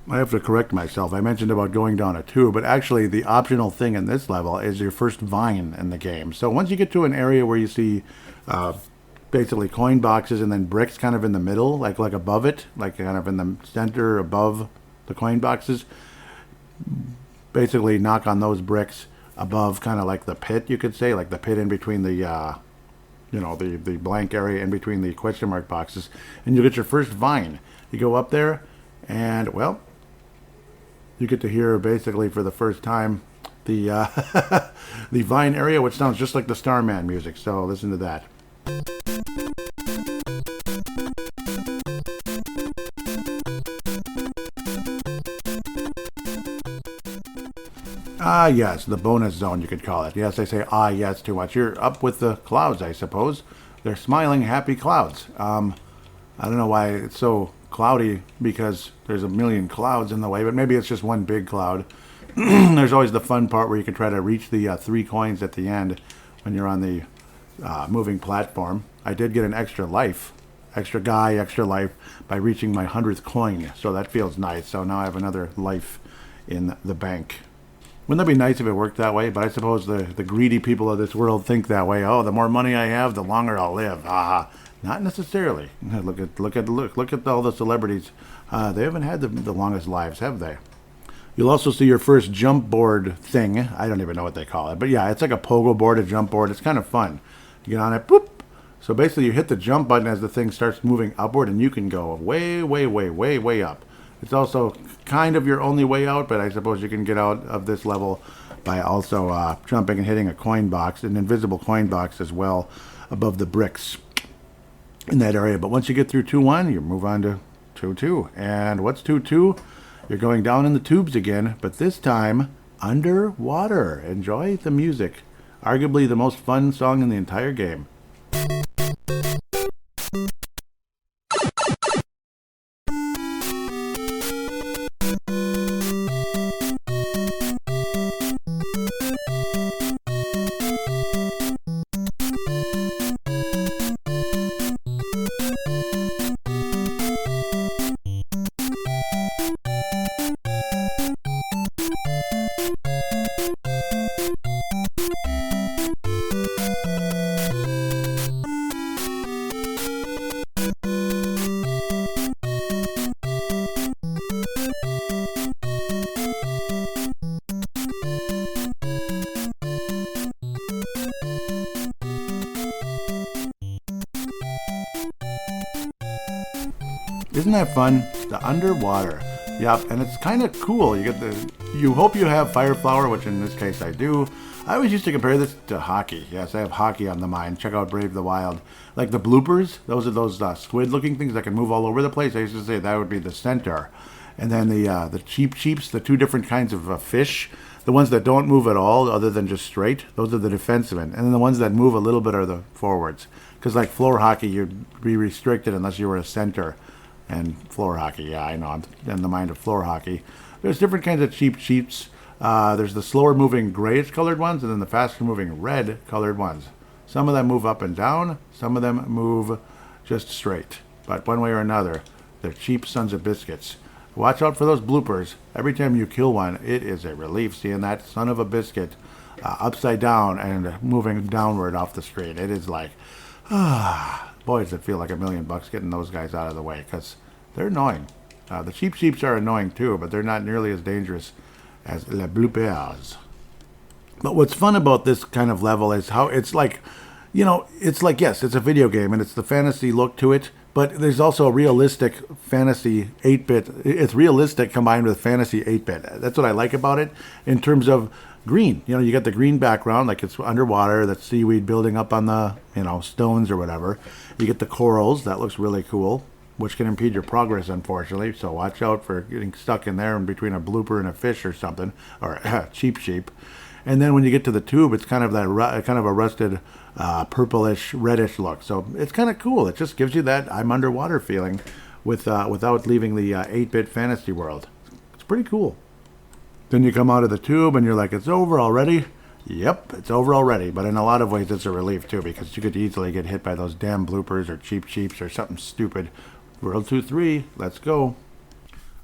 [SPEAKER 1] I have to correct myself. I mentioned about going down a tube, but actually the optional thing in this level is your first vine in the game. So once you get to an area where you see basically coin boxes and then bricks kind of in the middle, like above it, like kind of in the center above the coin boxes, basically knock on those bricks above, kind of like the pit, you could say, like the pit in between the the blank area in between the question mark boxes, and you get your first vine. You go up there, and well, you get to hear basically for the first time the the vine area, which sounds just like the Starman music. So listen to that. Ah, yes, the bonus zone, you could call it. Yes, I say ah, yes, too much. You're up with the clouds, I suppose. They're smiling, happy clouds. I don't know why it's so cloudy, because there's a million clouds in the way, but maybe it's just one big cloud. There's always the fun part where you can try to reach the 3 coins at the end when you're on the moving platform. I did get an extra life, extra life by reaching my 100th coin, so that feels nice. So now I have another life in the bank. Wouldn't that be nice if it worked that way? But I suppose the greedy people of this world think that way. Oh, the more money I have, the longer I'll live. Not necessarily. Look at all the celebrities. They haven't had the longest lives, have they? You'll also see your first jump board thing. I don't even know what they call it, but yeah, it's like a pogo board, a jump board. It's kind of fun. You get on it, boop. So basically, you hit the jump button as the thing starts moving upward, and you can go way, way, way, way, way up. It's also kind of your only way out, but I suppose you can get out of this level by also jumping and hitting a coin box, an invisible coin box as well, above the bricks in that area. But once you get through 2-1, you move on to 2-2. And what's 2-2? You're going down in the tubes again, but this time underwater. Enjoy the music. Arguably the most fun song in the entire game. Isn't that fun? The underwater. Yep, and it's kind of cool. You hope you have fire flower, which in this case I do. I always used to compare this to hockey. Yes, I have hockey on the mind. Check out Brave the Wild. Like the bloopers, those are those squid-looking things that can move all over the place. I used to say that would be the center. And then the cheeps, the 2 different kinds of fish. The ones that don't move at all, other than just straight, those are the defensemen. And then the ones that move a little bit are the forwards. Because like floor hockey, you'd be restricted unless you were a center. And floor hockey, yeah, I know, I'm in the mind of floor hockey. There's different kinds of cheeps. There's the slower moving grayish colored ones, and then the faster moving red colored ones. Some of them move up and down, some of them move just straight. But one way or another, they're cheap sons of biscuits. Watch out for those bloopers. Every time you kill one, it is a relief seeing that son of a biscuit upside down and moving downward off the screen. It is like, boy, does it feel like $1 million getting those guys out of the way, because they're annoying. The cheeps are annoying too, but they're not nearly as dangerous as les bloopers. But what's fun about this kind of level is how it's like, yes, it's a video game and it's the fantasy look to it, but there's also a realistic fantasy 8-bit. It's realistic combined with fantasy 8-bit. That's what I like about it in terms of green. You got the green background, like it's underwater, that seaweed building up on the, stones or whatever. You get the corals, that looks really cool, which can impede your progress, unfortunately. So watch out for getting stuck in there in between a blooper and a fish or something, or cheap sheep. And then when you get to the tube, it's kind of that kind of a rusted, purplish, reddish look. So it's kind of cool. It just gives you that I'm underwater feeling without leaving the 8-bit fantasy world. It's pretty cool. Then you come out of the tube and you're like, it's over already? Yep, it's over already. But in a lot of ways, it's a relief too, because you could easily get hit by those damn bloopers or cheeps or something stupid. World 2-3, let's go.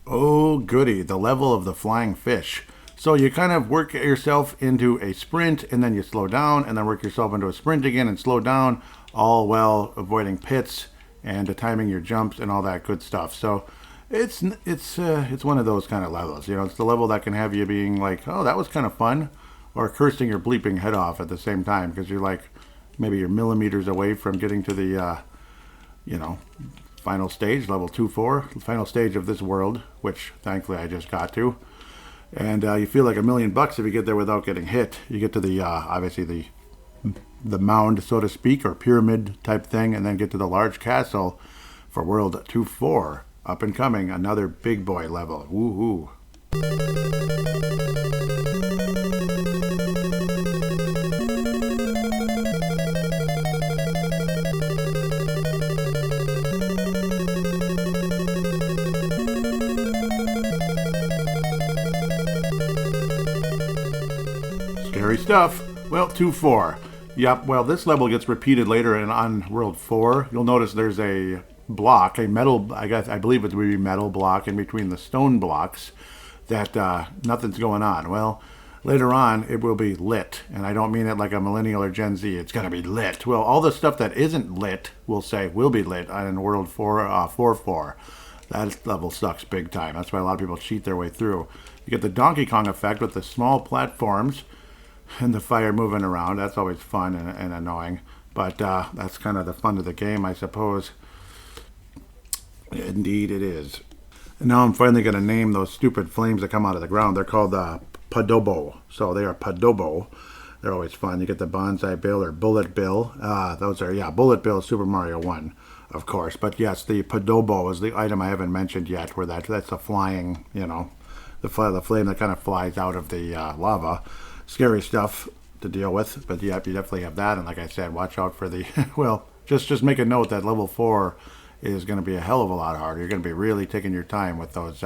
[SPEAKER 1] Oh, goody, the level of the flying fish. So you kind of work yourself into a sprint and then you slow down and then work yourself into a sprint again and slow down, all while avoiding pits and timing your jumps and all that good stuff. So it's one of those kind of levels. You know, it's the level that can have you being like, oh, that was kind of fun, or cursing your bleeping head off at the same time because you're like maybe you're millimeters away from getting to the you know, final stage, level 2-4, final stage of this world, which thankfully I just got to. And you feel like $1,000,000 if you get there without getting hit. You get to the obviously the mound, so to speak, or pyramid type thing, and then get to the large castle for World 2-4. Up and coming, another big boy level. Woohoo! Scary stuff. Well, 2-4. Yep, well, this level gets repeated later on World 4. You'll notice there's a block, a metal, I believe it would be metal block in between the stone blocks that nothing's going on. Well, later on, it will be lit. And I don't mean it like a millennial or Gen Z. It's going to be lit. Well, all the stuff that isn't lit, we'll say, will be lit in World 4. That level sucks big time. That's why a lot of people cheat their way through. You get the Donkey Kong effect with the small platforms and the fire moving around. That's always fun and annoying. But that's kind of the fun of the game, I suppose. Indeed it is. And now I'm finally going to name those stupid flames that come out of the ground. They're called Padobo. So they are Padobo. They're always fun. You get the Bonsai Bill or Bullet Bill. Those are, Bullet Bill is Super Mario 1, of course. But yes, the Padobo is the item I haven't mentioned yet, where that's a flying, the flame that kind of flies out of the lava. Scary stuff to deal with, but yeah, you definitely have that. And like I said, watch out for the, well, just make a note that level 4 is going to be a hell of a lot harder. You're going to be really taking your time with those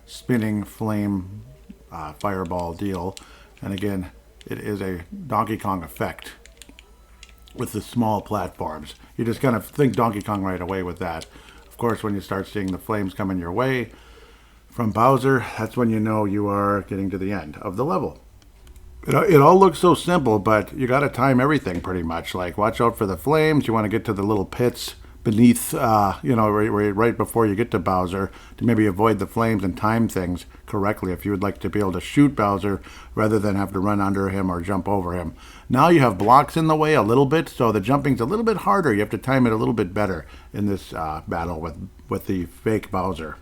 [SPEAKER 1] spinning flame fireball deal. And again, it is a Donkey Kong effect with the small platforms. You just kind of think Donkey Kong right away with that. Of course, when you start seeing the flames coming your way from Bowser, that's when you know you are getting to the end of the level. It all looks so simple, but you got to time everything pretty much. Like, watch out for the flames. You want to get to the little pits beneath, right before you get to Bowser to maybe avoid the flames and time things correctly if you would like to be able to shoot Bowser rather than have to run under him or jump over him. Now you have blocks in the way a little bit, so the jumping's a little bit harder. You have to time it a little bit better in this battle with the fake Bowser.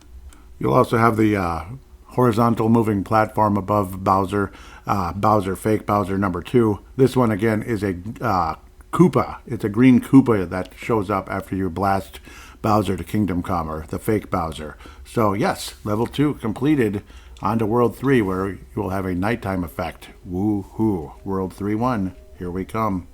[SPEAKER 1] You'll also have the horizontal moving platform above Bowser, fake Bowser number 2. This one again is a Koopa. It's a green Koopa that shows up after you blast Bowser to Kingdom Come, or the fake Bowser. So yes, level 2 completed. On to World 3, where you will have a nighttime effect. Woo-hoo. World 3-1. Here we come.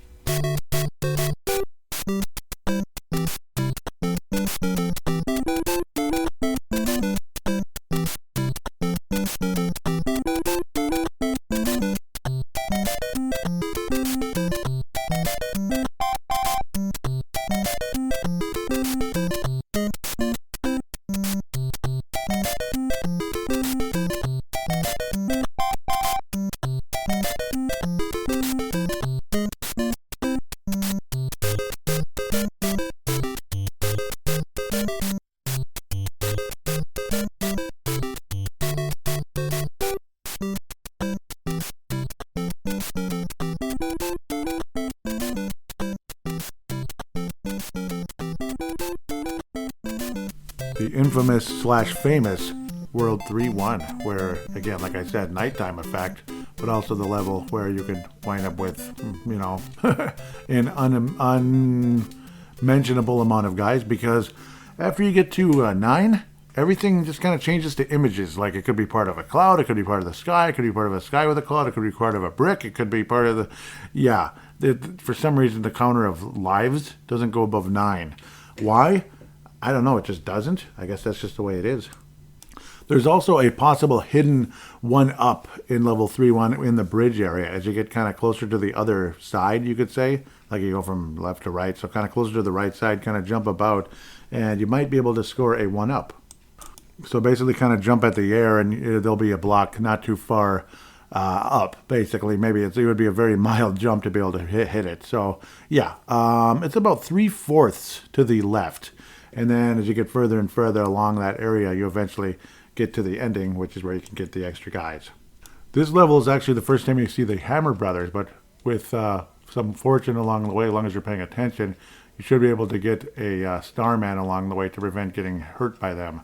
[SPEAKER 1] The infamous / famous World 3-1, where, again, like I said, nighttime effect, but also the level where you can wind up with, an unmentionable amount of guys, because after you get to 9, everything just kind of changes to images. Like, it could be part of a cloud, it could be part of the sky, it could be part of a sky with a cloud, it could be part of a brick, it could be part of for some reason the counter of lives doesn't go above 9. Why? I don't know, it just doesn't. I guess that's just the way it is. There's also a possible hidden 1-up in level 3-1 in the bridge area as you get kind of closer to the other side, you could say. Like you go from left to right, so kind of closer to the right side, kind of jump about, and you might be able to score a 1-up. So basically kind of jump at the air and there'll be a block not too far up, basically. Maybe it would be a very mild jump to be able to hit it. So yeah, it's about 3/4 to the left. And then as you get further and further along that area, you eventually get to the ending, which is where you can get the extra guys. This level is actually the first time you see the Hammer Brothers, but with some fortune along the way, as long as you're paying attention, you should be able to get a Starman along the way to prevent getting hurt by them.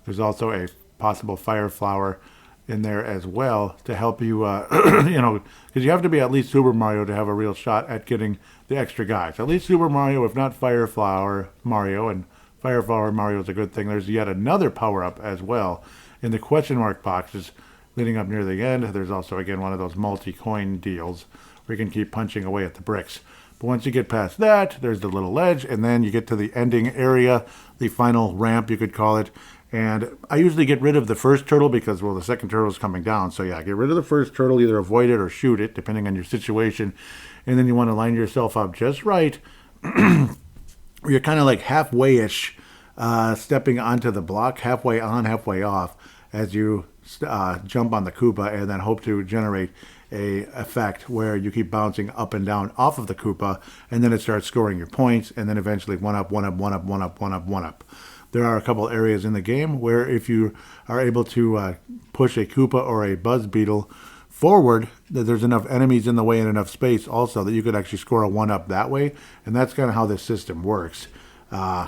[SPEAKER 1] There's also a possible Fire Flower in there as well to help you, because you have to be at least Super Mario to have a real shot at getting the extra guys. At least Super Mario, if not Fire Flower Mario, and Fire Flower Mario is a good thing. There's yet another power-up as well in the question mark boxes leading up near the end. There's also, again, one of those multi-coin deals where you can keep punching away at the bricks. But once you get past that, there's the little ledge, and then you get to the ending area, the final ramp, you could call it. And I usually get rid of the first turtle because, well, the second turtle is coming down. So yeah, get rid of the first turtle, either avoid it or shoot it, depending on your situation. And then you want to line yourself up just right. You're kind of like halfway-ish stepping onto the block, halfway on, halfway off, as you jump on the Koopa and then hope to generate a effect where you keep bouncing up and down off of the Koopa, and then it starts scoring your points, and then eventually one up, one up, one up, one up, one up, one up. There are a couple areas in the game where if you are able to push a Koopa or a Buzz Beetle forward, that there's enough enemies in the way and enough space also that you could actually score a one-up that way, and that's kind of how this system works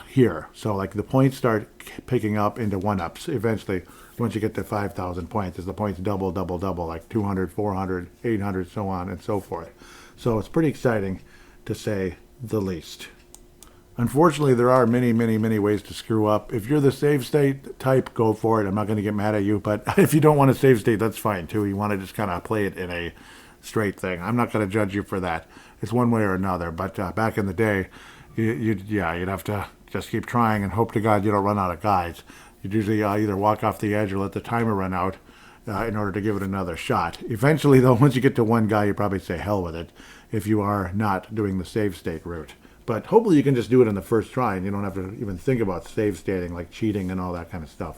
[SPEAKER 1] here. So like the points start picking up into one-ups eventually once you get to 5,000 points, as the points double, double, double, like 200, 400, 800, so on and so forth. So it's pretty exciting, to say the least. Unfortunately, there are many, many, many ways to screw up. If you're the save state type, go for it. I'm not going to get mad at you, but if you don't want to save state, that's fine too. You want to just kind of play it in a straight thing. I'm not going to judge you for that. It's one way or another. But back in the day, you'd have to just keep trying and hope to God you don't run out of guys. You'd usually either walk off the edge or let the timer run out in order to give it another shot. Eventually, though, once you get to one guy, you probably say hell with it if you are not doing the save state route. But hopefully you can just do it on the first try and you don't have to even think about save stating, like cheating and all that kind of stuff.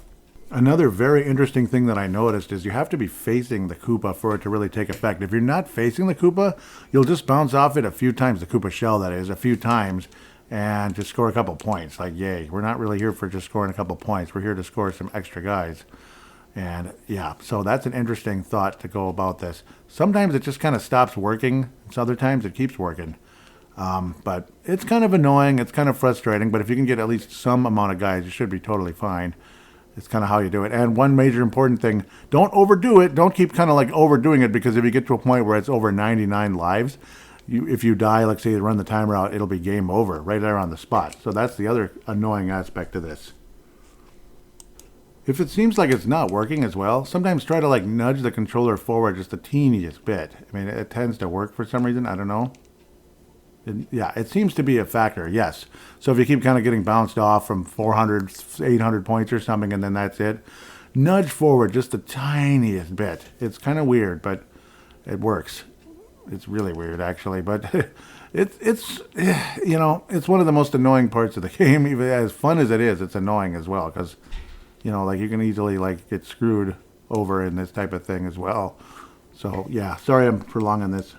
[SPEAKER 1] Another very interesting thing that I noticed is you have to be facing the Koopa for it to really take effect. If you're not facing the Koopa, you'll just bounce off it a few times, the Koopa shell that is, a few times, and just score a couple points. Like, yay, we're not really here for just scoring a couple points. We're here to score some extra guys. And yeah, so that's an interesting thought to go about this. Sometimes it just kind of stops working. Some other times it keeps working. But it's kind of annoying. It's kind of frustrating. But if you can get at least some amount of guys, you should be totally fine. It's kind of how you do it. And one major important thing, don't overdo it. Don't keep kind of like overdoing it, because if you get to a point where it's over 99 lives, if you die, like say you run the timer out, it'll be game over right there on the spot. So that's the other annoying aspect of this. If it seems like it's not working as well, sometimes try to like nudge the controller forward just the teeniest bit. I mean, it tends to work for some reason. I don't know. Yeah, it seems to be a factor, yes. So if you keep kind of getting bounced off from 400, 800 points or something, and then that's it, nudge forward just the tiniest bit. It's kind of weird, but it works. It's really weird, actually, but it's one of the most annoying parts of the game. Even as fun as it is, it's annoying as well, because, like you can easily like get screwed over in this type of thing as well. So yeah, sorry I'm prolonging this.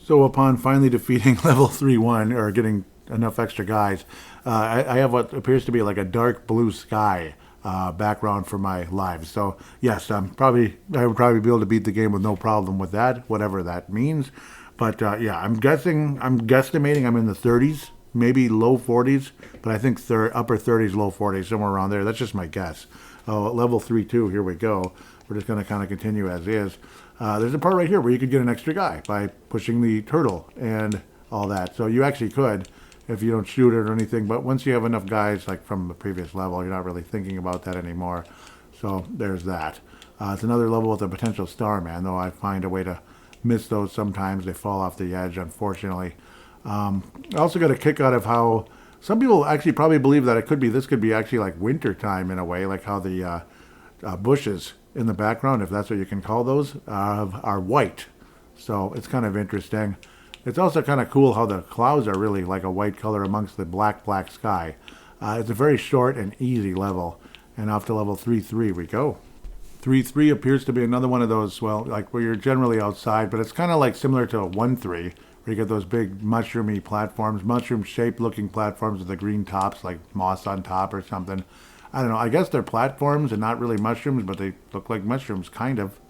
[SPEAKER 1] So upon finally defeating level 3-1, or getting enough extra guys, I have what appears to be like a dark blue sky background for my lives. So yes, I would probably be able to beat the game with no problem with that, whatever that means. But yeah, I'm guesstimating I'm in the 30s, maybe low 40s, but I think upper 30s, low 40s, somewhere around there. That's just my guess. Level 3-2, here we go. We're just going to kind of continue as is. There's a part right here where you could get an extra guy by pushing the turtle and all that. So you actually could, if you don't shoot it or anything. But once you have enough guys, like from the previous level, you're not really thinking about that anymore. So there's that. It's another level with a potential Starman, though I find a way to miss those sometimes. They fall off the edge, unfortunately. I also got a kick out of how some people actually probably believe that this could be actually like winter time in a way, like how the bushes in the background, if that's what you can call those, are white. So it's kind of interesting. It's also kind of cool how the clouds are really like a white color amongst the black sky. It's a very short and easy level, And off to level 3-3 we go. 3-3 appears to be another one of those, well, like where you're generally outside, but it's kind of like similar to 1-3, where you get those big mushroomy platforms, mushroom-shaped looking platforms with the green tops, like moss on top or something. I don't know. I guess they're platforms and not really mushrooms, but they look like mushrooms, kind of.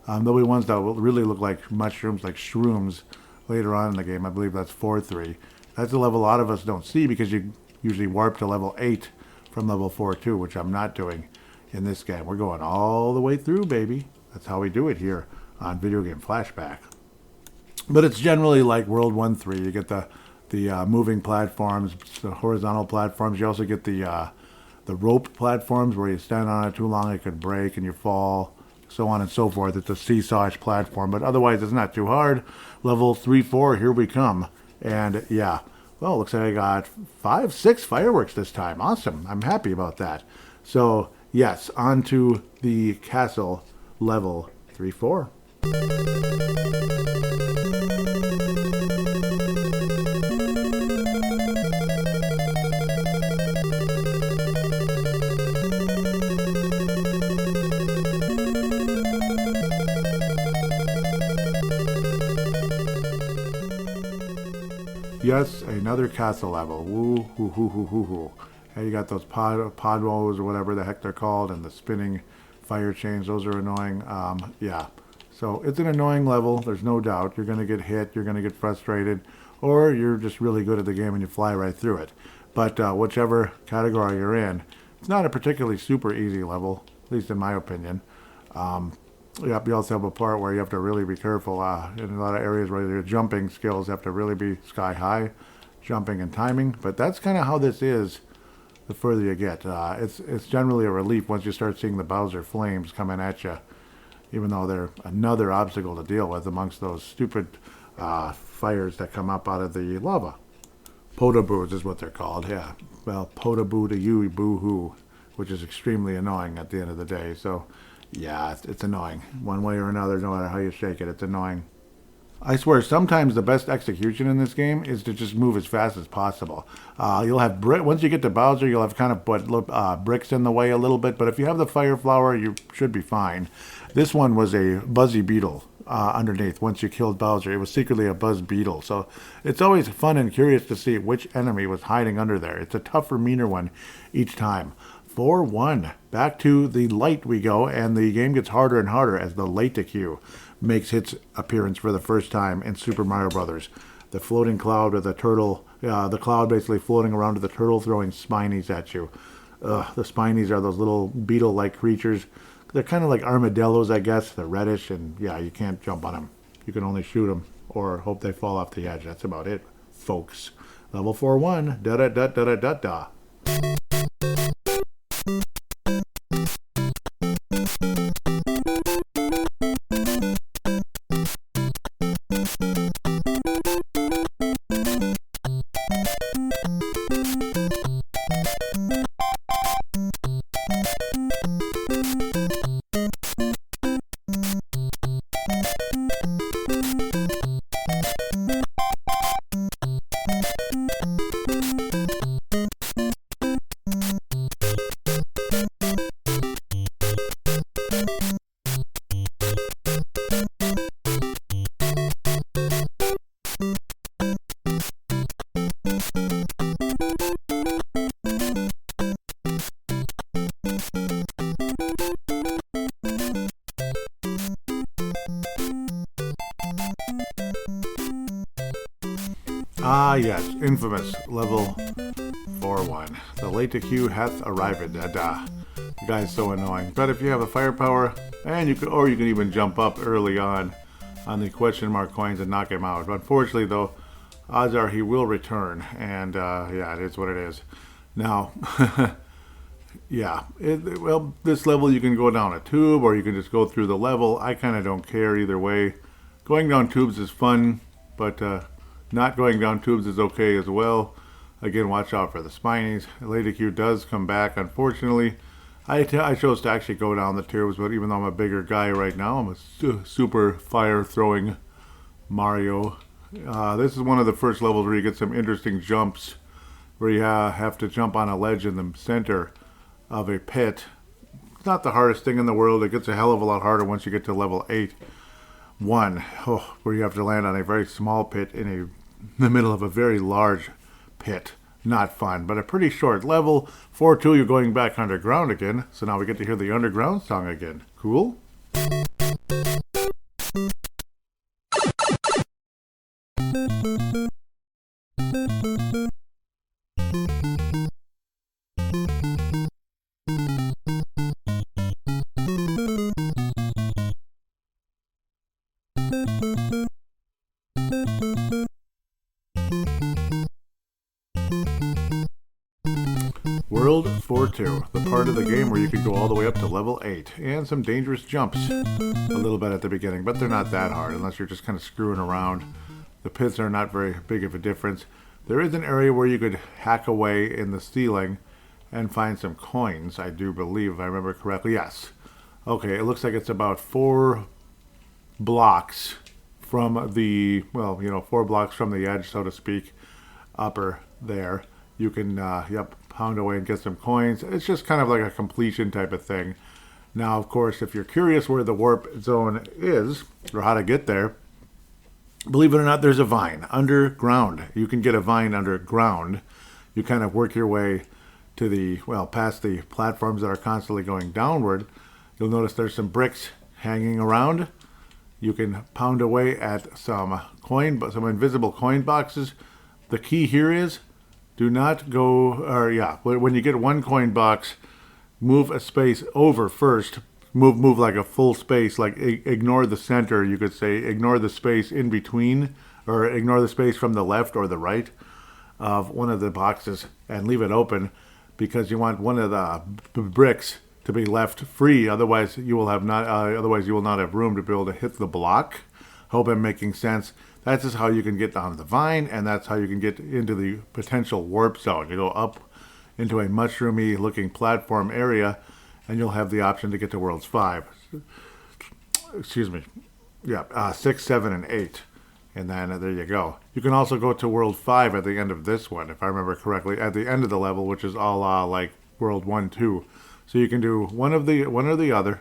[SPEAKER 1] There'll be ones that will really look like mushrooms, like shrooms, later on in the game. I believe that's 4-3. That's a level a lot of us don't see because you usually warp to level 8 from level 4-2, which I'm not doing in this game. We're going all the way through, baby. That's how we do it here on Video Game Flashback. But it's generally like World 1-3. You get the moving platforms, the horizontal platforms. You also get the rope platforms where you stand on it too long, it could break and you fall, so on and so forth. It's a seesawish platform, but otherwise it's not too hard. Level 3-4, here we come. And yeah, well, looks like I got 5-6 fireworks this time. Awesome. I'm happy about that. So yes, on to the castle level 3-4. Yes, another castle level. Woo, hoo, hoo, hoo, hoo, hoo. And you got those podwos or whatever the heck they're called, and the spinning fire chains. Those are annoying. Yeah. So it's an annoying level. There's no doubt. You're going to get hit. You're going to get frustrated. Or you're just really good at the game and you fly right through it. But whichever category you're in, it's not a particularly super easy level, at least in my opinion. Yeah, you also have a part where you have to really be careful. In a lot of areas where your jumping skills have to really be sky high, jumping and timing. But that's kind of how this is the further you get. It's generally a relief once you start seeing the Bowser flames coming at you, even though they're another obstacle to deal with amongst those stupid fires that come up out of the lava. Potaboos is what they're called, yeah. Well, potaboo to you, boo-hoo, which is extremely annoying at the end of the day. So yeah, it's annoying. One way or another, no matter how you shake it, it's annoying. I swear, sometimes the best execution in this game is to just move as fast as possible. You'll have once you get to Bowser, you'll have kind of put bricks in the way a little bit, but if you have the fire flower, you should be fine. This one was a buzzy beetle underneath. Once you killed Bowser, it was secretly a buzz beetle. So it's always fun and curious to see which enemy was hiding under there. It's a tougher, meaner one each time. 4-1. Back to the light we go, and the game gets harder and harder as the Laticue makes its appearance for the first time in Super Mario Brothers. The floating cloud with the turtle, the cloud basically floating around with the turtle throwing spinies at you. The spinies are those little beetle-like creatures. They're kind of like armadillos, I guess. They're reddish, and yeah, you can't jump on them. You can only shoot them or hope they fall off the edge. That's about it, folks. Level 4-1. Da-da-da-da-da-da-da. Ah, yes, infamous level 4-1. The Laticue hath arrived. The guy's so annoying. But if you have a firepower, and you can even jump up early on the question mark coins and knock him out. But unfortunately, though, odds are he will return, and yeah, it is what it is. Now, yeah, well, this level you can go down a tube, or you can just go through the level. I kind of don't care either way. Going down tubes is fun, but not going down tubes is okay as well. Again, watch out for the spinies. Laticue does come back, unfortunately. I chose to actually go down the tubes, but even though I'm a bigger guy right now, I'm a super fire-throwing Mario. This is one of the first levels where you get some interesting jumps, where you have to jump on a ledge in the center of a pit
[SPEAKER 2] It's not the hardest thing in the world. It gets a hell of a lot harder once you get to level 8. 1, where you have to land on a very small pit in the middle of a very large pit. Not fun, but a pretty short level. 4-2, you're going back underground again. So now we get to hear the underground song again. Cool? World 4-2, the part of the game where you could go all the way up to level 8, and some dangerous jumps a little bit at the beginning, but they're not that hard unless you're just kind of screwing around. The pits are not very big of a difference. There is an area where you could hack away in the ceiling and find some coins, I do believe, if I remember correctly. Yes. Okay, it looks like it's about 4 blocks from the, 4 blocks from the edge, so to speak, upper there. You can, pound away and get some coins. It's just kind of like a completion type of thing. Now, of course, if you're curious where the warp zone is, or how to get there, believe it or not, there's a vine underground. You can get a vine underground. You kind of work your way to past the platforms that are constantly going downward. You'll notice there's some bricks hanging around. You can pound away at some invisible coin boxes. The key here is do not go, when you get one coin box, move a space over first. Move like a full space, like ignore the center, you could say. Ignore the space in between, or ignore the space from the left or the right of one of the boxes and leave it open, because you want one of the bricks to be left free. Otherwise, you will not have room to be able to hit the block. Hope I'm making sense. That's just how you can get down the vine, and that's how you can get into the potential warp zone. You go up into a mushroomy looking platform area, and you'll have the option to get to Worlds 5. Excuse me. 6, 7, and 8. And then there you go. You can also go to World 5 at the end of this one, if I remember correctly, at the end of the level, which is a la like World 1, 2. So you can do one or the other.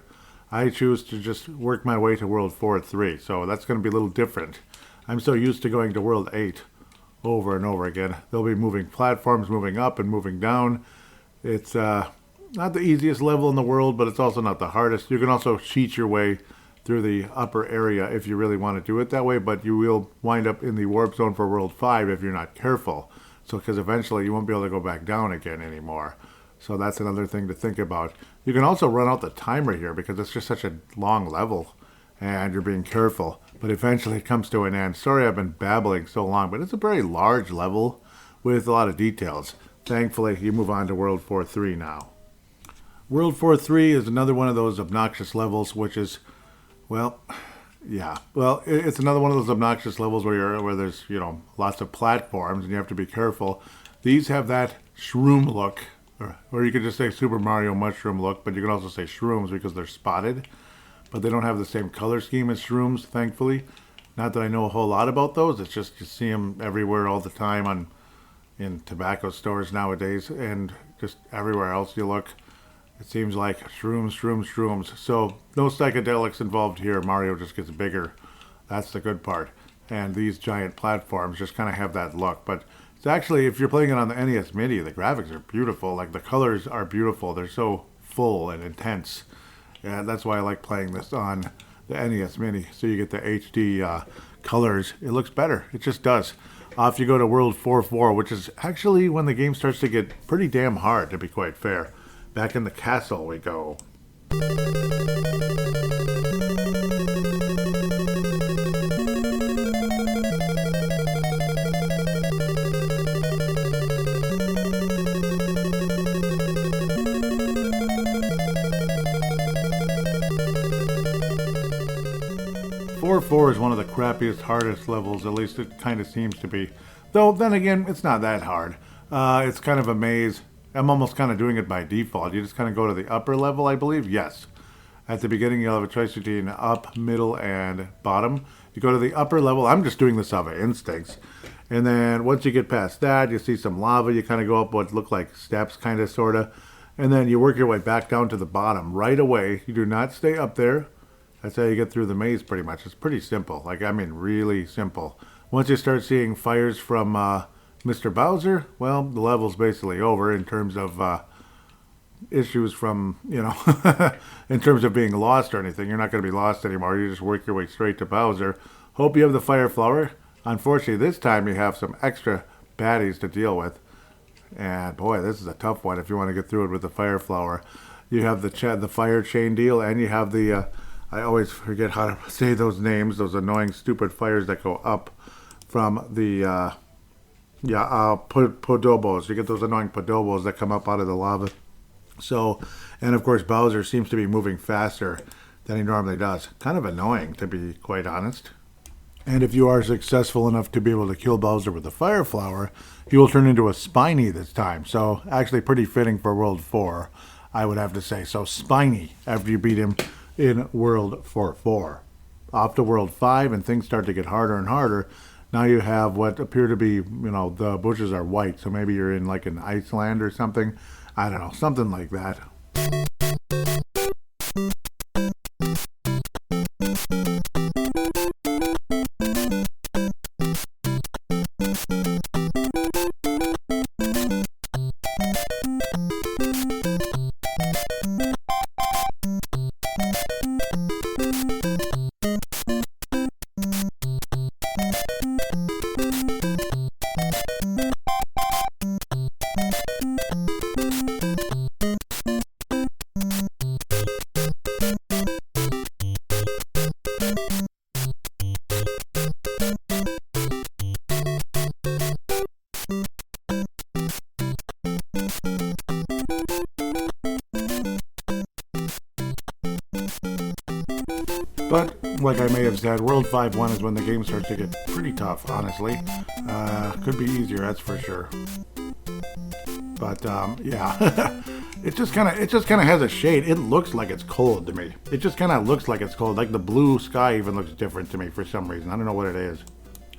[SPEAKER 2] I choose to just work my way to World 4, 3. So that's going to be a little different. I'm so used to going to World 8 over and over again. They'll be moving platforms, moving up and moving down. It's not the easiest level in the world, but it's also not the hardest. You can also cheat your way through the upper area if you really want to do it that way, but you will wind up in the warp zone for World 5 if you're not careful. So, because eventually you won't be able to go back down again anymore. So that's another thing to think about. You can also run out the timer here because it's just such a long level and you're being careful. But eventually it comes to an end. Sorry I've been babbling so long, but it's a very large level with a lot of details. Thankfully, you move on to World 4-3 now. World 4-3 is another one of those obnoxious levels, which is, it's another one of those obnoxious levels where there's, lots of platforms and you have to be careful. These have that shroom look, or you could just say Super Mario mushroom look, but you can also say shrooms because they're spotted. But they don't have the same color scheme as shrooms, thankfully. Not that I know a whole lot about those. It's just you see them everywhere all the time in tobacco stores nowadays, and just everywhere else you look. It seems like shrooms. So no psychedelics involved here. Mario just gets bigger. That's the good part. And these giant platforms just kind of have that look. But it's actually, if you're playing it on the NES Mini, the graphics are beautiful. Like the colors are beautiful. They're so full and intense. And that's why I like playing this on the NES Mini. So you get the HD colors. It looks better. It just does. Off you go to World 4-4, which is actually when the game starts to get pretty damn hard, to be quite fair. Back in the castle we go. 4-4 is one of the crappiest, hardest levels, at least it kind of seems to be. Though, then again, it's not that hard. It's kind of a maze. I'm almost kind of doing it by default. You just kind of go to the upper level, I believe. Yes. At the beginning, you'll have a choice between up, middle, and bottom. You go to the upper level. I'm just doing this off of instincts. And then once you get past that, you see some lava. You kind of go up what look like steps, kind of, sort of. And then you work your way back down to the bottom right away. You do not stay up there. That's how you get through the maze pretty much. It's pretty simple. Like, I mean, really simple. Once you start seeing fires from Mr. Bowser, well, the level's basically over in terms of issues from, you know, in terms of being lost or anything. You're not going to be lost anymore. You just work your way straight to Bowser. Hope you have the fire flower. Unfortunately, this time you have some extra baddies to deal with. And boy, this is a tough one if you want to get through it with the fire flower. You have the fire chain deal, and you have the, I always forget how to say those names, those annoying stupid fires that go up from the, podobos. You get those annoying podobos that come up out of the lava. So, and of course Bowser seems to be moving faster than he normally does. Kind of annoying, to be quite honest. And if you are successful enough to be able to kill Bowser with the fire flower, he will turn into a Spiny this time. So actually pretty fitting for World 4, I would have to say. So Spiny after you beat him in World 4. Off to World 5 and things start to get harder and harder. Now you have what appear to be, you know, the bushes are white. So maybe you're in like an Iceland or something. I don't know, something like that. But, like I may have said, World 5-1 is when the game starts to get pretty tough, honestly. Could be easier, that's for sure. But, yeah. It just kind of has a shade. It looks like it's cold to me. It just kind of looks like it's cold. Like the blue sky even looks different to me for some reason. I don't know what it is.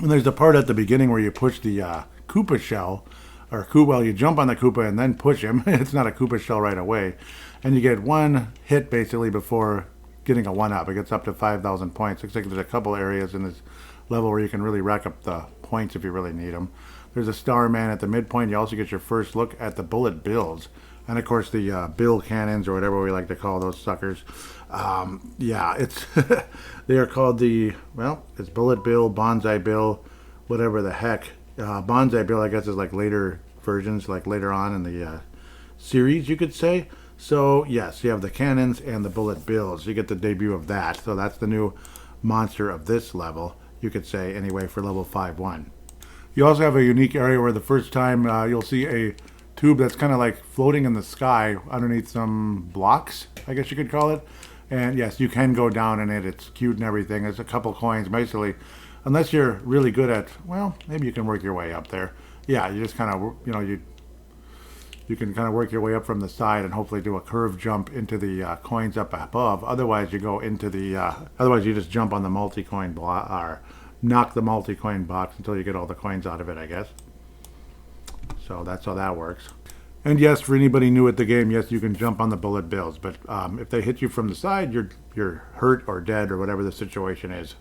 [SPEAKER 2] And there's the part at the beginning where you push the Koopa shell. Well, you jump on the Koopa and then push him. It's not a Koopa shell right away. And you get one hit basically before getting a 1-up. It gets up to 5,000 points. Looks like there's a couple areas in this level where you can really rack up the points if you really need them. There's a Starman at the midpoint. You also get your first look at the bullet bills. And of course the bill cannons, or whatever we like to call those suckers. Yeah, it's they are called it's Bullet Bill, Bonsai Bill, whatever the heck. Bonsai Bill, I guess, is like later versions, like later on in the series, you could say. So, yes, you have the cannons and the bullet bills. You get the debut of that. So that's the new monster of this level, you could say, anyway, for level 5-1. You also have a unique area where the first time you'll see a tube that's kind of like floating in the sky underneath some blocks, I guess you could call it. And, yes, you can go down in it. It's cute and everything. There's a couple coins, basically. Unless you're really good at, well, maybe you can work your way up there. Yeah, you just kind of, you know, you can kind of work your way up from the side and hopefully do a curve jump into the coins up above. Otherwise, you go into the, otherwise you just jump on the multi-coin block, or knock the multi-coin box until you get all the coins out of it, I guess. So that's how that works. And yes, for anybody new at the game, yes, you can jump on the bullet bills. But if they hit you from the side, you're hurt or dead or whatever the situation is.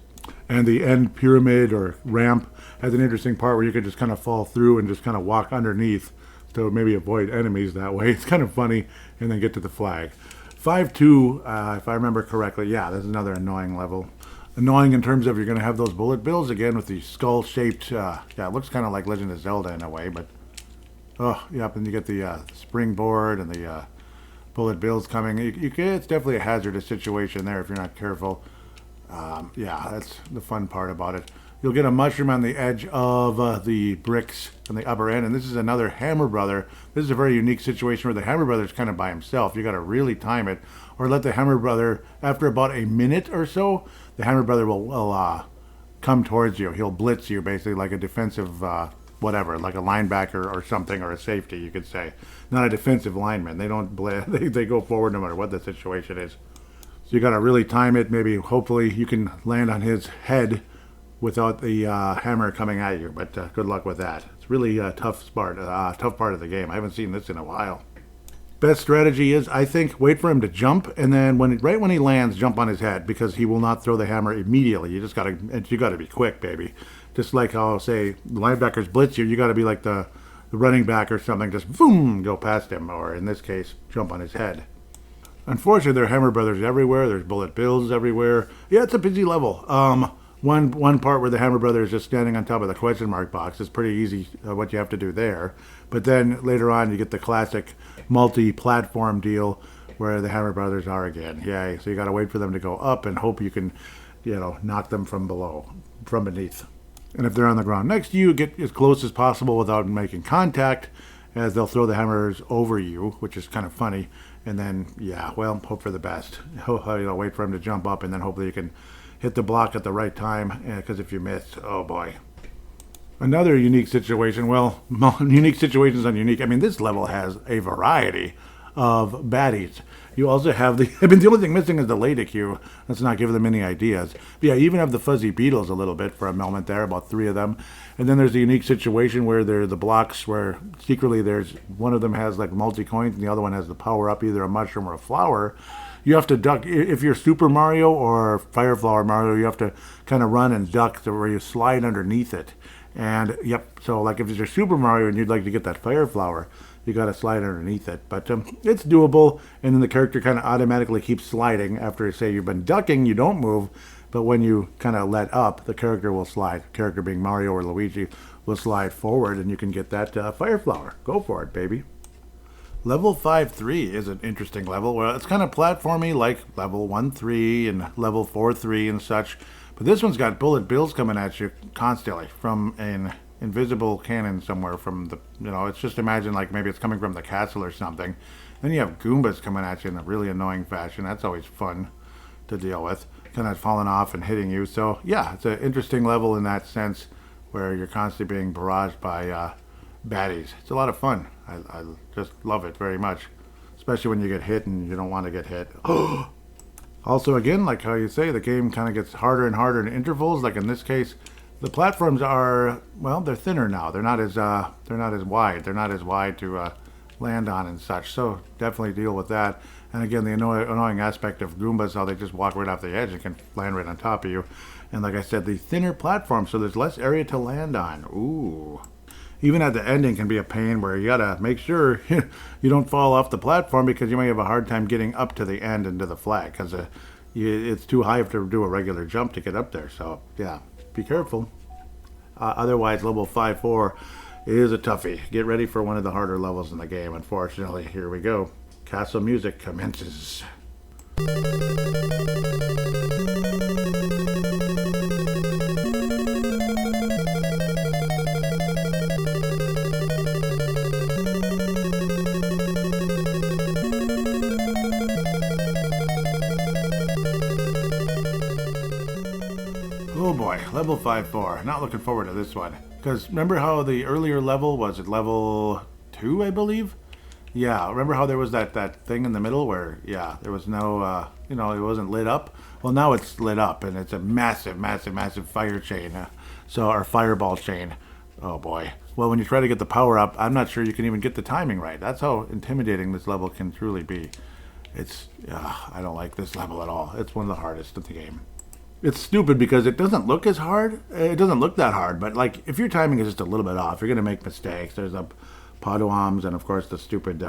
[SPEAKER 2] And the end pyramid or ramp has an interesting part where you can just kind of fall through and just kind of walk underneath to maybe avoid enemies that way. It's kind of funny, and then get to the flag. 5-2, if I remember correctly, yeah, that's another annoying level. Annoying in terms of you're going to have those bullet bills again with the skull-shaped, yeah, it looks kind of like Legend of Zelda in a way, but, oh, yep, and you get the springboard and the bullet bills coming. It's definitely a hazardous situation there if you're not careful. Yeah, that's the fun part about it. You'll get a mushroom on the edge of the bricks on the upper end, and this is another Hammer Brother. This is a very unique situation where the Hammer Brother is kind of by himself. You got to really time it, or let the Hammer Brother, after about a minute or so, the Hammer Brother will come towards you. He'll blitz you, basically, like a defensive, whatever, like a linebacker or something, or a safety, you could say. Not a defensive lineman. They don't they go forward no matter what the situation is. So you got to really time it. Maybe, hopefully, you can land on his head without the hammer coming at you, but good luck with that. It's really a tough part of the game. I haven't seen this in a while. Best strategy is, I think, wait for him to jump, and then right when he lands, jump on his head, because he will not throw the hammer immediately. You gotta be quick, baby. Just like how, say, linebackers blitz you, you gotta be like the running back or something, just boom, go past him, or in this case, jump on his head. Unfortunately, there are Hammer Brothers everywhere. There's bullet bills everywhere. Yeah, it's a busy level. One part where the Hammer Brother is just standing on top of the question mark box is pretty easy, what you have to do there. But then later on, you get the classic multi-platform deal where the Hammer Brothers are again. Yeah, so you got to wait for them to go up and hope you can, knock them from beneath. And if they're on the ground next to you, get as close as possible without making contact, as they'll throw the hammers over you, which is kind of funny. And then, hope for the best. Wait for him to jump up, and then hopefully you can hit the block at the right time, because if you miss, oh boy. Another unique situation, unique situations on unique. I mean, this level has a variety of baddies. You also have the only thing missing is the Laticue. Let's not give them any ideas. But yeah, you even have the fuzzy beetles a little bit for a moment there, about 3 of them. And then there's a unique situation where they're the blocks where secretly there's one of them has like multi-coins and the other one has the power up, either a mushroom or a flower. You have to duck. If you're Super Mario or Fire Flower Mario, you have to kind of run and duck to where you slide underneath it. And so like if you're Super Mario and you'd like to get that Fire Flower, you got to slide underneath it. But it's doable, and then the character kind of automatically keeps sliding. After, say, you've been ducking, you don't move, but when you kind of let up, the character will slide. The character being Mario or Luigi will slide forward, and you can get that Fire Flower. Go for it, baby. Level 5-3 is an interesting level. Well, it's kind of platformy like level 1-3 and level 4-3 and such. But this one's got bullet bills coming at you constantly from an invisible cannon somewhere from the, it's just imagine like maybe it's coming from the castle or something. Then you have Goombas coming at you in a really annoying fashion. That's always fun to deal with. Kind of falling off and hitting you. So, yeah, it's an interesting level in that sense where you're constantly being barraged by baddies. It's a lot of fun. I just love it very much, especially when you get hit and you don't want to get hit. Also, again, like how you say, the game kind of gets harder and harder in intervals. Like in this case, the platforms are, they're thinner now. They're not as wide. They're not as wide to land on and such. So definitely deal with that. And again, the annoying aspect of Goombas, how they just walk right off the edge and can land right on top of you. And like I said, the thinner platform, so there's less area to land on. Ooh. Even at the ending can be a pain where you gotta make sure you don't fall off the platform, because you may have a hard time getting up to the end and to the flag, because it's too high to do a regular jump to get up there. So yeah, be careful. Otherwise, level 5-4 is a toughie. Get ready for one of the harder levels in the game. Unfortunately, here we go. Castle music commences. Oh boy, level 5-4. Not looking forward to this one. Because remember how the earlier level was at level 2, I believe? Yeah, remember how there was that thing in the middle where, there was no, it wasn't lit up? Well, now it's lit up, and it's a massive, massive, massive fire chain. Or fireball chain. Oh boy. Well, when you try to get the power up, I'm not sure you can even get the timing right. That's how intimidating this level can truly be. I don't like this level at all. It's one of the hardest of the game. It's stupid because it doesn't look as hard. It doesn't look that hard, but like if your timing is just a little bit off, you're going to make mistakes. There's a Podoms and of course the stupid,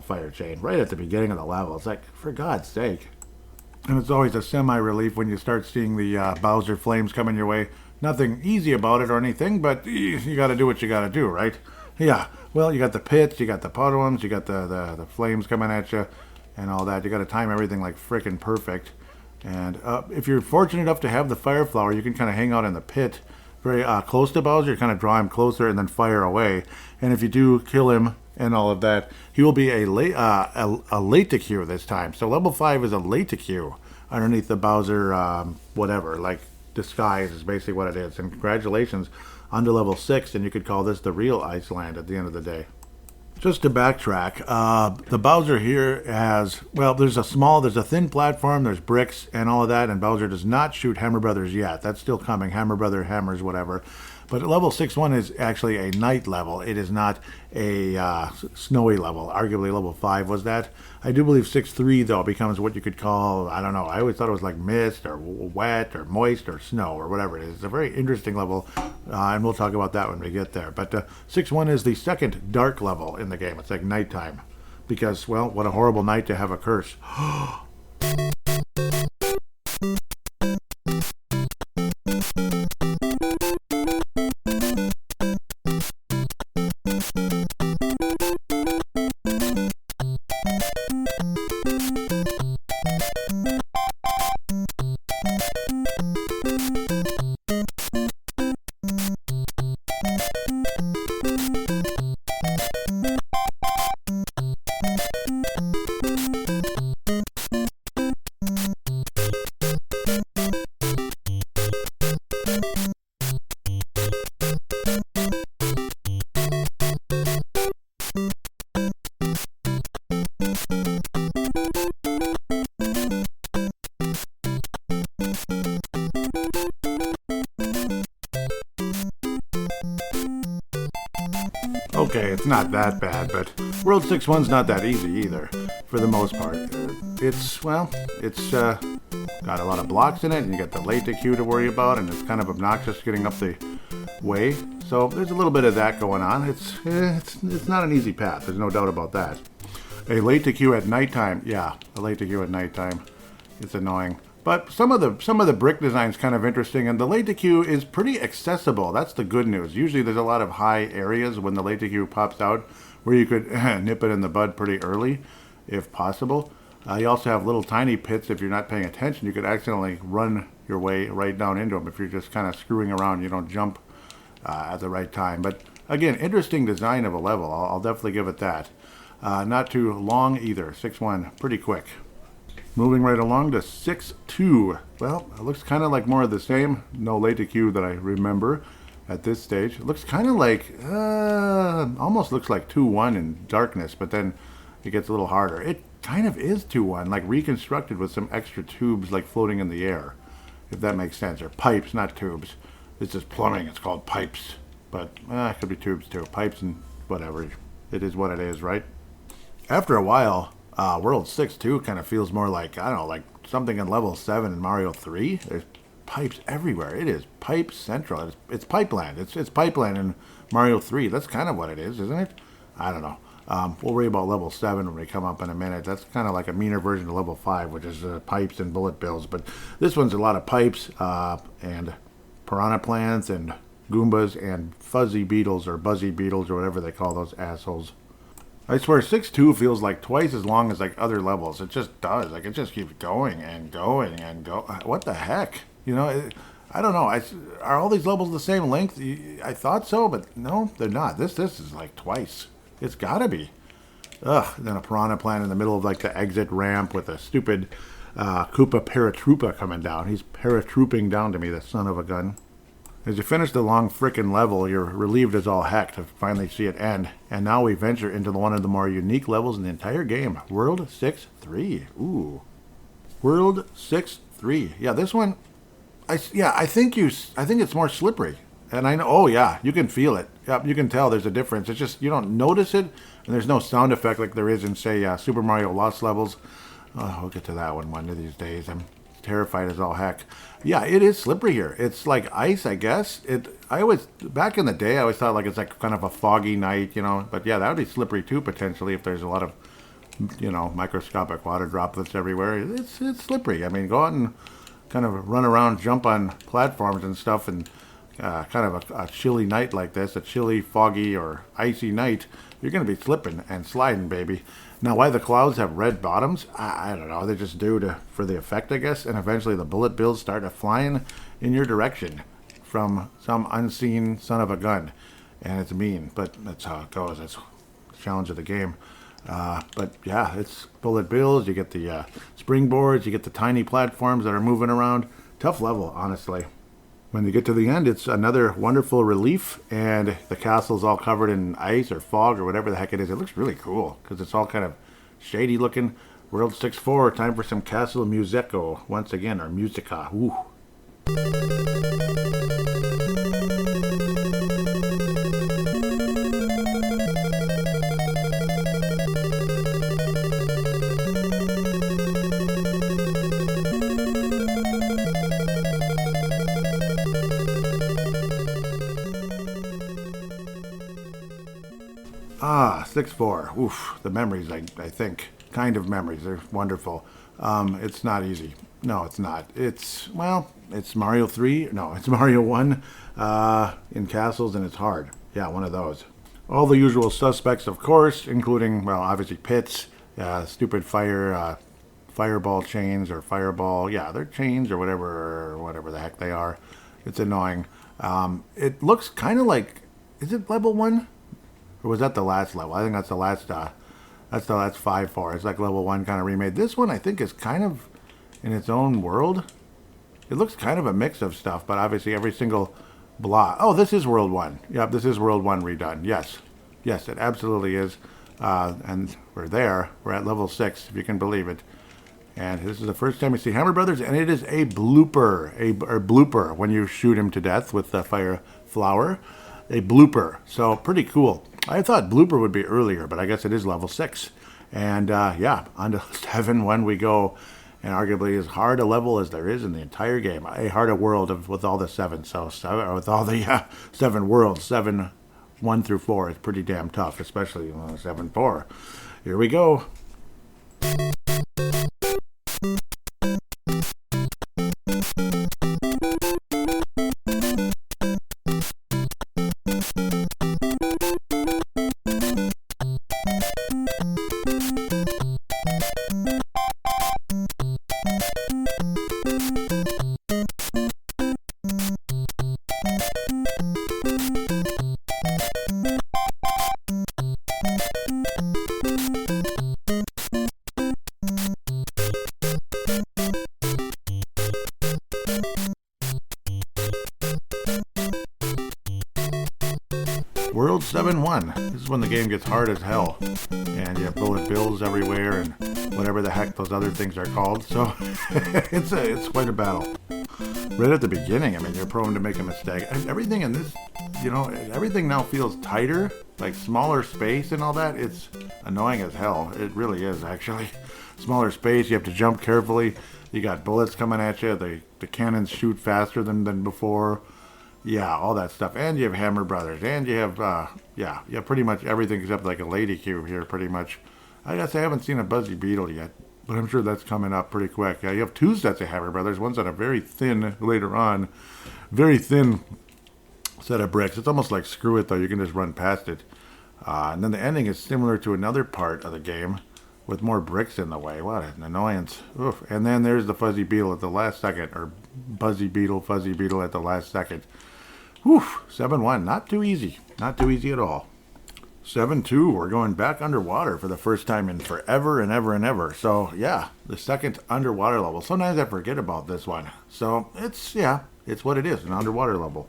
[SPEAKER 2] fire chain right at the beginning of the level. It's like, for God's sake. And it's always a semi-relief when you start seeing the Bowser flames coming your way. Nothing easy about it or anything, but you got to do what you got to do, right? Yeah. Well, you got the pits, you got the Podoms, you got the flames coming at you, and all that. You got to time everything like frickin' perfect. And if you're fortunate enough to have the Fire Flower, you can kind of hang out in the pit very close to Bowser, kind of draw him closer and then fire away. And if you do kill him and all of that, he will be a Laticue this time. So level 5 is a Laticue underneath the Bowser whatever, like disguise is basically what it is. And congratulations on to level 6, and you could call this the real Iceland at the end of the day. Just to backtrack, the Bowser here has, there's a thin platform, there's bricks and all of that, and Bowser does not shoot Hammer Brothers yet. That's still coming, Hammer Brother hammers, whatever. But level 6-1 is actually a night level. It is not a snowy level. Arguably level 5 was that. I do believe 6-3, though, becomes what you could call, I don't know, I always thought it was like mist or wet or moist or snow or whatever it is. It's a very interesting level, and we'll talk about that when we get there. But 6-1 is the second dark level in the game. It's like nighttime. Because, well, what a horrible night to have a curse. Okay, it's not that bad, but World 6-1's not that easy either, for the most part. It's got a lot of blocks in it, and you got the later queue to worry about, and it's kind of obnoxious getting up the way. So there's a little bit of that going on. It's not an easy path, there's no doubt about that. A later queue at nighttime, yeah, a later queue at nighttime. It's annoying. But some of the brick design's kind of interesting, and the later queue is pretty accessible. That's the good news. Usually there's a lot of high areas when the later queue pops out where you could nip it in the bud pretty early, if possible. You also have little tiny pits. If you're not paying attention, you could accidentally run your way right down into them if you're just kind of screwing around. You don't jump at the right time. But again, interesting design of a level. I'll definitely give it that. Not too long either. 6-1, pretty quick. Moving right along to 6-2. Well, it looks kind of like more of the same. No later queue that I remember at this stage. It looks kind of like, almost looks like 2-1 in darkness, but then it gets a little harder. It kind of is 2-1, like reconstructed with some extra tubes like floating in the air, if that makes sense. Or pipes, not tubes. It's just plumbing. It's called pipes. But it could be tubes too. Pipes and whatever. It is what it is, right? After a while, World 6-2 kind of feels more like, I don't know, like something in level 7 in Mario 3. There's pipes everywhere. It is pipe central. It's pipeland. It's pipeland in Mario 3. That's kind of what it is, isn't it? I don't know. We'll worry about level 7 when we come up in a minute. That's kind of like a meaner version of level 5, which is pipes and bullet bills. But this one's a lot of pipes and piranha plants and Goombas and fuzzy beetles or buzzy beetles or whatever they call those assholes. I swear 6-2 feels like twice as long as like other levels. It just does. Like it just keeps going and going and go. What the heck? You know, I don't know. Are all these levels the same length? I thought so, but no, they're not. This is like twice. It's gotta be. Ugh. Then a piranha plant in the middle of like the exit ramp with a stupid Koopa paratroopa coming down. He's paratrooping down to me, the son of a gun. As you finish the long frickin' level, you're relieved as all heck to finally see it end. And now we venture into one of the more unique levels in the entire game. World 6-3. Ooh. World 6-3. Yeah, this one, I think it's more slippery. And I know, oh yeah, you can feel it. Yep, you can tell there's a difference. It's just, you don't notice it, and there's no sound effect like there is in, say, Super Mario Lost levels. Oh, we'll get to that one of these days. I'm terrified as all heck. Yeah, it is slippery here. It's like ice, I guess. Back in the day, I always thought like it's like kind of a foggy night, you know. But yeah, that would be slippery too, potentially, if there's a lot of, you know, microscopic water droplets everywhere. It's slippery. I mean, go out and kind of run around, jump on platforms and stuff, and kind of a chilly night like this, a chilly, foggy, or icy night, you're going to be slipping and sliding, baby. Now, why the clouds have red bottoms, I don't know. They just do for the effect, I guess. And eventually the bullet bills start flying in your direction from some unseen son of a gun. And it's mean, but that's how it goes. That's the challenge of the game. But yeah, it's bullet bills. You get the springboards. You get the tiny platforms that are moving around. Tough level, honestly. When you get to the end, it's another wonderful relief, and the castle's all covered in ice or fog or whatever the heck it is. It looks really cool because it's all kind of shady looking. World 6-4, time for some castle musico once again, or musica. Ooh.
[SPEAKER 1] 6-4. Oof, the memories, I think, kind of memories, they're wonderful. It's not easy. No, it's not. It's Mario 3. No, it's Mario 1 in castles, and it's hard. Yeah, one of those. All the usual suspects, of course, including, well, obviously pits, stupid fireball chains or fireball. Yeah, they're chains or whatever the heck they are. It's annoying. It looks kind of like, is it level 1? Or was that the last level? I think that's the last, that's 5-4. It's like level 1 kind of remade. This one, I think, is kind of in its own world. It looks kind of a mix of stuff, but obviously every single block. Oh, this is World 1. Yep, this is World 1 redone. Yes. Yes, it absolutely is. And we're there. We're at level 6, if you can believe it. And this is the first time we see Hammer Brothers, and it is a blooper. A blooper when you shoot him to death with the fire flower. A blooper. So, pretty cool. I thought blooper would be earlier, but I guess it is level 6. And, yeah, on to 7 we go. And arguably as hard a level as there is in the entire game. A harder world with all the 7. So, with all the 7 worlds, 7, 1 through 4 is pretty damn tough, especially 7-4. Here we go. World 7-1. This is when the game gets hard as hell. And you have bullet bills everywhere and whatever the heck those other things are called. So it's quite a battle. Right at the beginning, I mean, you're prone to make a mistake. Everything in this, everything now feels tighter, like smaller space and all that. It's annoying as hell. It really is, actually. Smaller space, you have to jump carefully. You got bullets coming at you. The cannons shoot faster than before. Yeah, all that stuff. And you have Hammer Brothers. And you have, you have pretty much everything except like a lady cube here, pretty much. I guess I haven't seen a Buzzy Beetle yet, but I'm sure that's coming up pretty quick. Yeah, you have 2 sets of Hammer Brothers. One's on a very thin, later on, very thin set of bricks. It's almost like Screw It, though. You can just run past it. And then the ending is similar to another part of the game with more bricks in the way. What an annoyance. Oof. And then there's the Fuzzy Beetle at the last second, or Buzzy Beetle, Fuzzy Beetle at the last second. Whew, 7-1, not too easy. Not too easy at all. 7-2, we're going back underwater for the first time in forever and ever and ever. So, yeah, the second underwater level. Sometimes I forget about this one. So, it's what it is, an underwater level.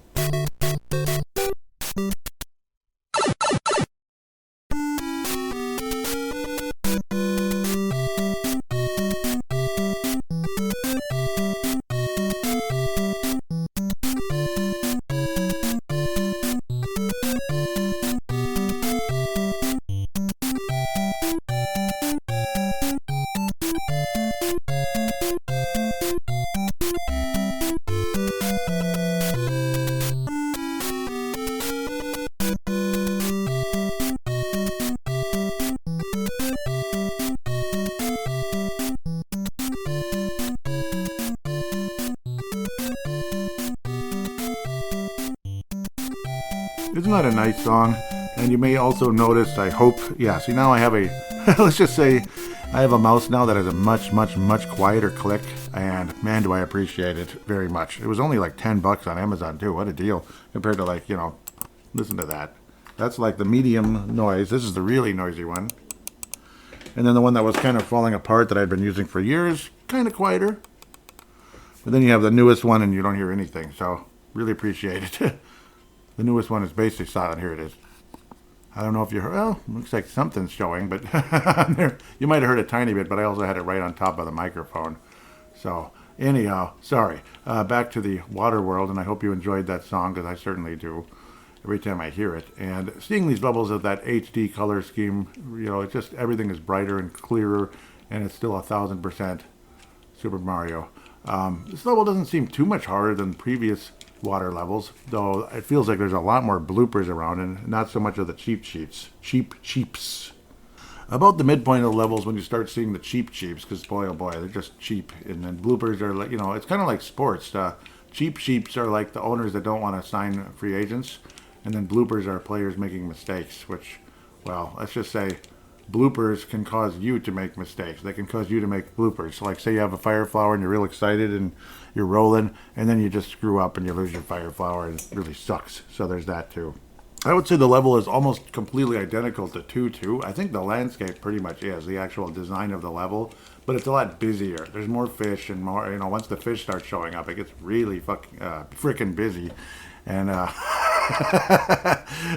[SPEAKER 1] Isn't that a nice song? And you may also notice, I hope, see now I have a, let's just say, I have a mouse now that has a much, much, much quieter click, and man, do I appreciate it very much. It was only like $10 on Amazon too. What a deal compared to like, listen to that. That's like the medium noise. This is the really noisy one. And then the one that was kind of falling apart that I'd been using for years, kind of quieter. But then you have the newest one and you don't hear anything, so really appreciate it. The newest one is basically silent. Here it is. I don't know if you heard, well, looks like something's showing, but you might have heard a tiny bit, but I also had it right on top of the microphone. So, anyhow, sorry. Back to the water world, and I hope you enjoyed that song, because I certainly do every time I hear it. And seeing these levels of that HD color scheme, it's just everything is brighter and clearer, and it's still 1000% Super Mario. This level doesn't seem too much harder than previous
[SPEAKER 2] water levels, though it feels like there's a lot more bloopers around and not so much of the cheaps. About the midpoint of the levels when you start seeing the cheaps, because boy oh boy, they're just cheap. And then bloopers are like, it's kind of like sports. Cheaps are like the owners that don't want to sign free agents, and then bloopers are players making mistakes, which, well, let's just say bloopers can cause you to make mistakes. They can cause you to make bloopers. So like say you have a fire flower and you're real excited and you're rolling, and then you just screw up and you lose your fire flower and it really sucks. So there's that too. I would say the level is almost completely identical to 2-2. I think the landscape pretty much is the actual design of the level, but it's a lot busier. There's more fish and more, once the fish start showing up, it gets really freaking busy. And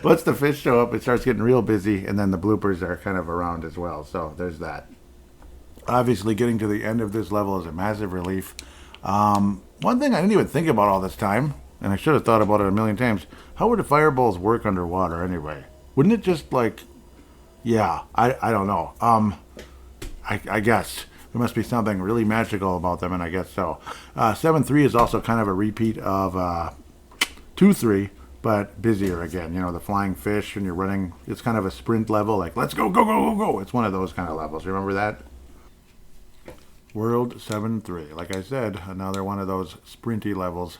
[SPEAKER 2] once the fish show up, it starts getting real busy, and then the bloopers are kind of around as well. So there's that. Obviously, getting to the end of this level is a massive relief. One thing I didn't even think about all this time, and I should have thought about it a million times, how would the fireballs work underwater anyway? Wouldn't it just I don't know. I guess there must be something really magical about them, and I guess so. 7-3 is also kind of a repeat of 2-3, but busier again. The flying fish, and you're running. It's kind of a sprint level, like let's go, go, go, go, go. It's one of those kind of levels. Remember that? World 7-3. Like I said, another one of those sprinty levels.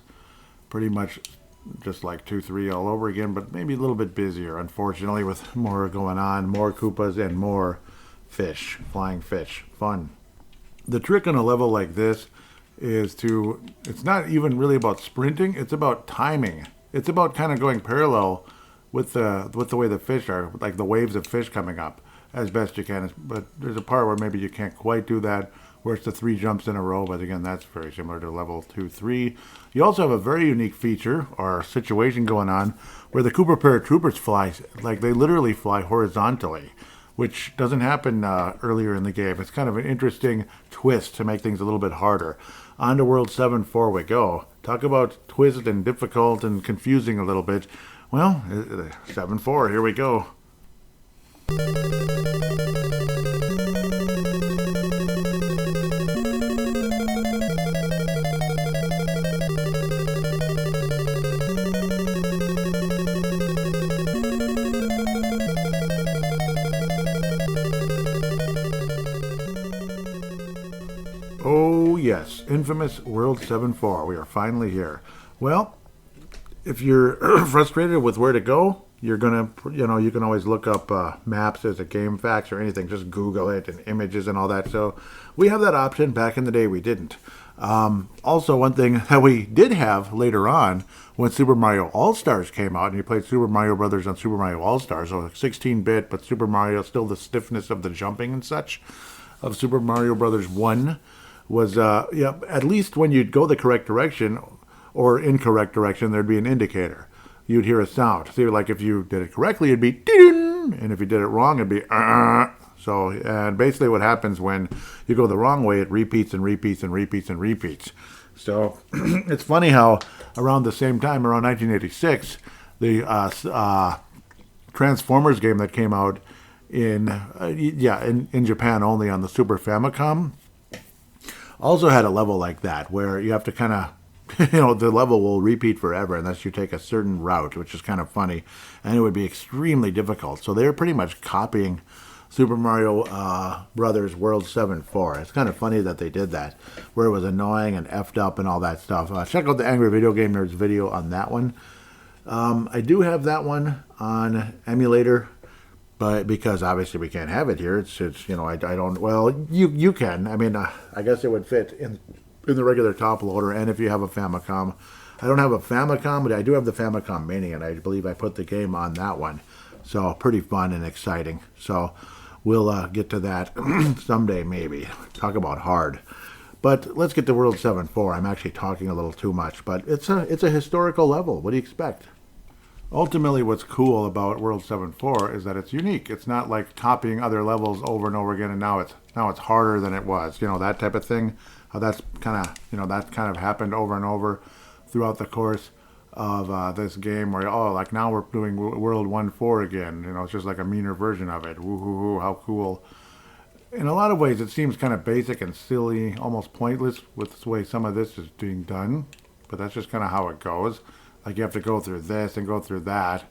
[SPEAKER 2] Pretty much just like 2-3 all over again, but maybe a little bit busier, unfortunately, with more going on, more Koopas and more fish, flying fish. Fun. The trick on a level like this is it's not even really about sprinting, it's about timing. It's about kind of going parallel with the way the fish are, like the waves of fish coming up as best you can. But there's a part where maybe you can't quite do that, where it's the 3 jumps in a row, but again, that's very similar to level 2-3. You also have a very unique feature or situation going on where the Koopa paratroopers fly, like they literally fly horizontally, which doesn't happen earlier in the game. It's kind of an interesting twist to make things a little bit harder. On to World 7-4 we go. Talk about twist and difficult and confusing a little bit. Well, 7-4, here we go. Oh yes, infamous World 7-4. We are finally here. Well, if you're frustrated with where to go, you're gonna, you can always look up maps as a game facts or anything. Just Google it and images and all that. So we have that option. Back in the day, we didn't. Also, one thing that we did have later on when Super Mario All-Stars came out, and you played Super Mario Brothers on Super Mario All-Stars, so 16-bit, but Super Mario, still the stiffness of the jumping and such of Super Mario Brothers 1 was, at least when you'd go the correct direction or incorrect direction, there'd be an indicator. You'd hear a sound. So like if you did it correctly, it'd be ding, and if you did it wrong, it'd be So, and basically what happens when you go the wrong way, it repeats and repeats and repeats and repeats. So it's funny how around the same time, around 1986, the Transformers game that came out in Japan only on the Super Famicom also had a level like that where you have to kind of, the level will repeat forever unless you take a certain route, which is kind of funny, and it would be extremely difficult. So they're pretty much copying Super Mario Brothers World 7-4. It's kind of funny that they did that, where it was annoying and effed up and all that stuff. Check out the Angry Video Game Nerds video on that one. I do have that one on emulator, but because obviously we can't have it here, it's I don't. Well, you can. I mean, I guess it would fit in the regular top loader, and if you have a Famicom. I don't have a Famicom, but I do have the Famicom Mini, and I believe I put the game on that one. So pretty fun and exciting. So we'll get to that someday, maybe. Talk about hard. But let's get to World 7-4. I'm actually talking a little too much, but it's a historical level. What do you expect? Ultimately, what's cool about World 7-4 is that it's unique. It's not like copying other levels over and over again, and now it's harder than it was. That type of thing. How that's kind of happened over and over throughout the course of this game, where like now we're doing World 1-4 again. It's just like a meaner version of it. Woo-hoo-hoo, how cool. In a lot of ways, it seems kind of basic and silly, almost pointless with the way some of this is being done. but that's just kind of how it goes. Like you have to go through this and go through that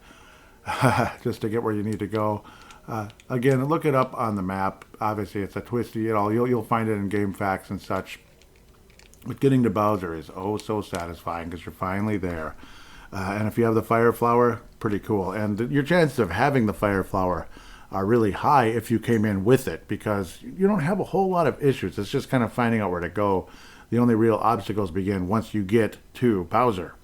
[SPEAKER 2] just to get where you need to go. Again, look it up on the map. Obviously, it's a twisty. You'll find it in game facts and such. But getting to Bowser is oh so satisfying because you're finally there. And if you have the fire flower, pretty cool. And your chances of having the fire flower are really high if you came in with it because you don't have a whole lot of issues. It's just kind of finding out where to go. The only real obstacles begin once you get to Bowser.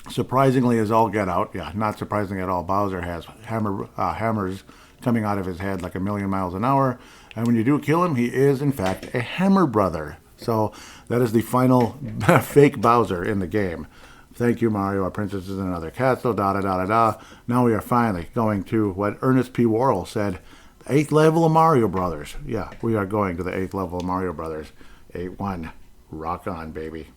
[SPEAKER 2] Surprisingly as all get out, yeah, not surprising at all, Bowser has hammers coming out of his head like a million miles an hour. And when you do kill him, he is, in fact, a hammer brother. So that is the final fake Bowser in the game. Thank you, Mario. Our princess is in another castle, da-da-da-da-da. Now we are finally going to what Ernest P. Worrell said, the 8th level of Mario Brothers. Yeah, we are going to the 8th level of Mario Brothers. 8-1. Rock on, baby.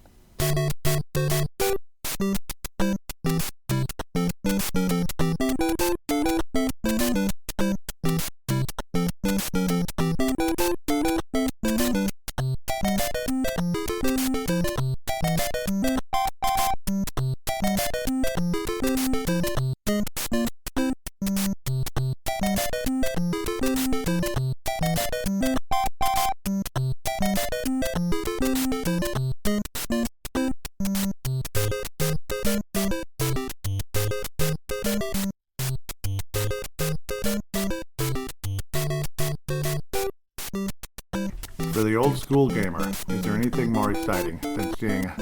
[SPEAKER 2] For the old school gamer, is there anything more exciting than seeing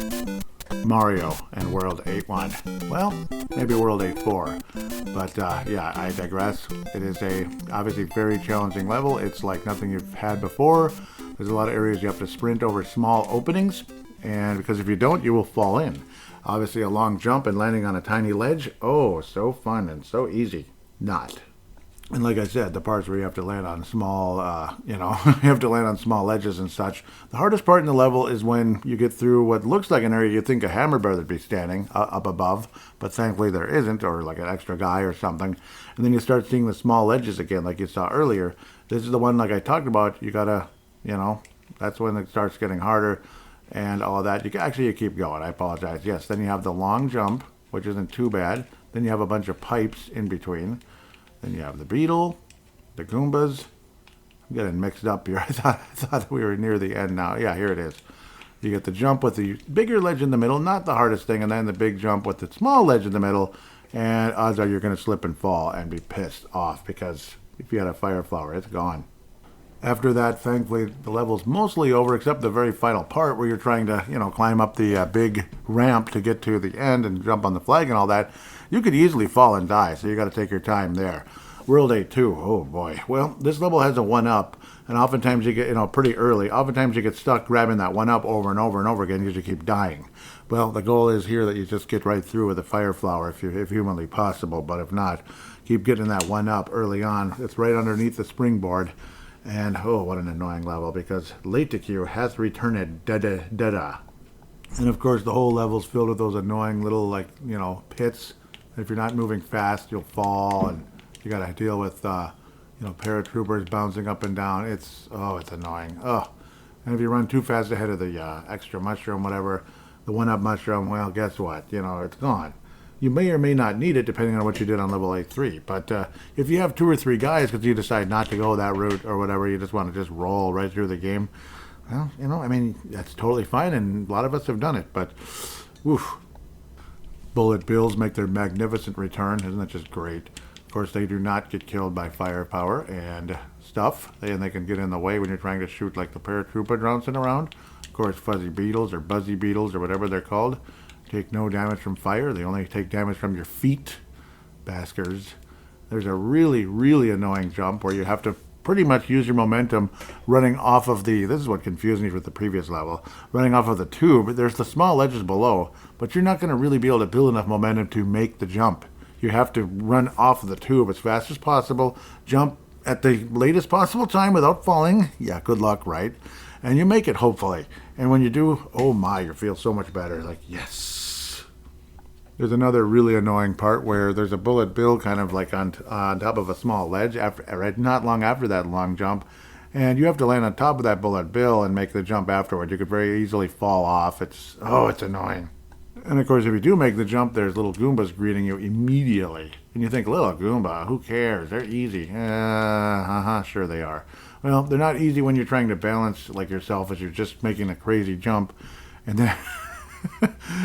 [SPEAKER 2] Mario and World 8-1? Well, maybe World 8-4. But yeah, I digress. It is a obviously very challenging level. It's like nothing you've had before. There's a lot of areas you have to sprint over small openings, and because if you don't, you will fall in. Obviously a long jump and landing on a tiny ledge, oh, so fun and so easy. Not. And like I said, the parts where you have to land on small, you have to land on small ledges and such. The hardest part in the level is when you get through what looks like an area you'd think a hammer brother would be standing up above, but thankfully there isn't, or like an extra guy or something. And then you start seeing the small ledges again, like you saw earlier. This is the one, like I talked about, you gotta, that's when it starts getting harder and all of that. You keep going, I apologize. Yes, then you have the long jump, which isn't too bad. Then you have a bunch of pipes in between. Then you have the beetle, the Goombas. I'm getting mixed up here. I thought we were near the end now. Yeah, here it is. You get the jump with the bigger ledge in the middle, not the hardest thing, and then the big jump with the small ledge in the middle. And odds are you're going to slip and fall and be pissed off because if you had a fire flower, it's gone. After that, thankfully, the level's mostly over except the very final part where you're trying to, climb up the big ramp to get to the end and jump on the flag and all that. You could easily fall and die, so you got to take your time there. World 8-2, oh boy. Well, this level has a 1-up, and oftentimes you get, pretty early, oftentimes you get stuck grabbing that 1-up over and over and over again because you keep dying. Well, the goal is here that you just get right through with a fire flower if humanly possible, but if not, keep getting that 1-up early on. It's right underneath the springboard. And oh, what an annoying level because Laticue hath returned da-da-da-da. And of course the whole level's filled with those annoying little pits. If you're not moving fast, you'll fall and you gotta deal with paratroopers bouncing up and down. It's annoying. And if you run too fast ahead of the extra mushroom, whatever, the 1-up mushroom, well, guess what? It's gone. You may or may not need it depending on what you did on level 8-3. But if you have 2 or 3 guys because you decide not to go that route or whatever, you just want to just roll right through the game, well, that's totally fine, and a lot of us have done it. But, woof. Bullet bills make their magnificent return. Isn't that just great? Of course, they do not get killed by firepower and stuff, and they can get in the way when you're trying to shoot like the paratrooper bouncing around. Of course, fuzzy beetles or buzzy beetles or whatever they're called take no damage from fire. They only take damage from your feet. Baskers. There's a really, really annoying jump where you have to pretty much use your momentum running off of this is what confused me with the previous level, running off of the tube. There's the small ledges below, but you're not going to really be able to build enough momentum to make the jump. You have to run off of the tube as fast as possible, jump at the latest possible time without falling. Yeah, good luck, right? And you make it, hopefully. And when you do, oh my, you feel so much better. Like, yes. There's another really annoying part where there's a bullet bill kind of like on top of a small ledge, not long after that long jump. And you have to land on top of that bullet bill and make the jump afterward. You could very easily fall off. It's annoying. And of course, if you do make the jump, there's little Goombas greeting you immediately. And you think, little Goomba, who cares? They're easy. Sure they are. Well, they're not easy when you're trying to balance like yourself as you're just making a crazy jump. And then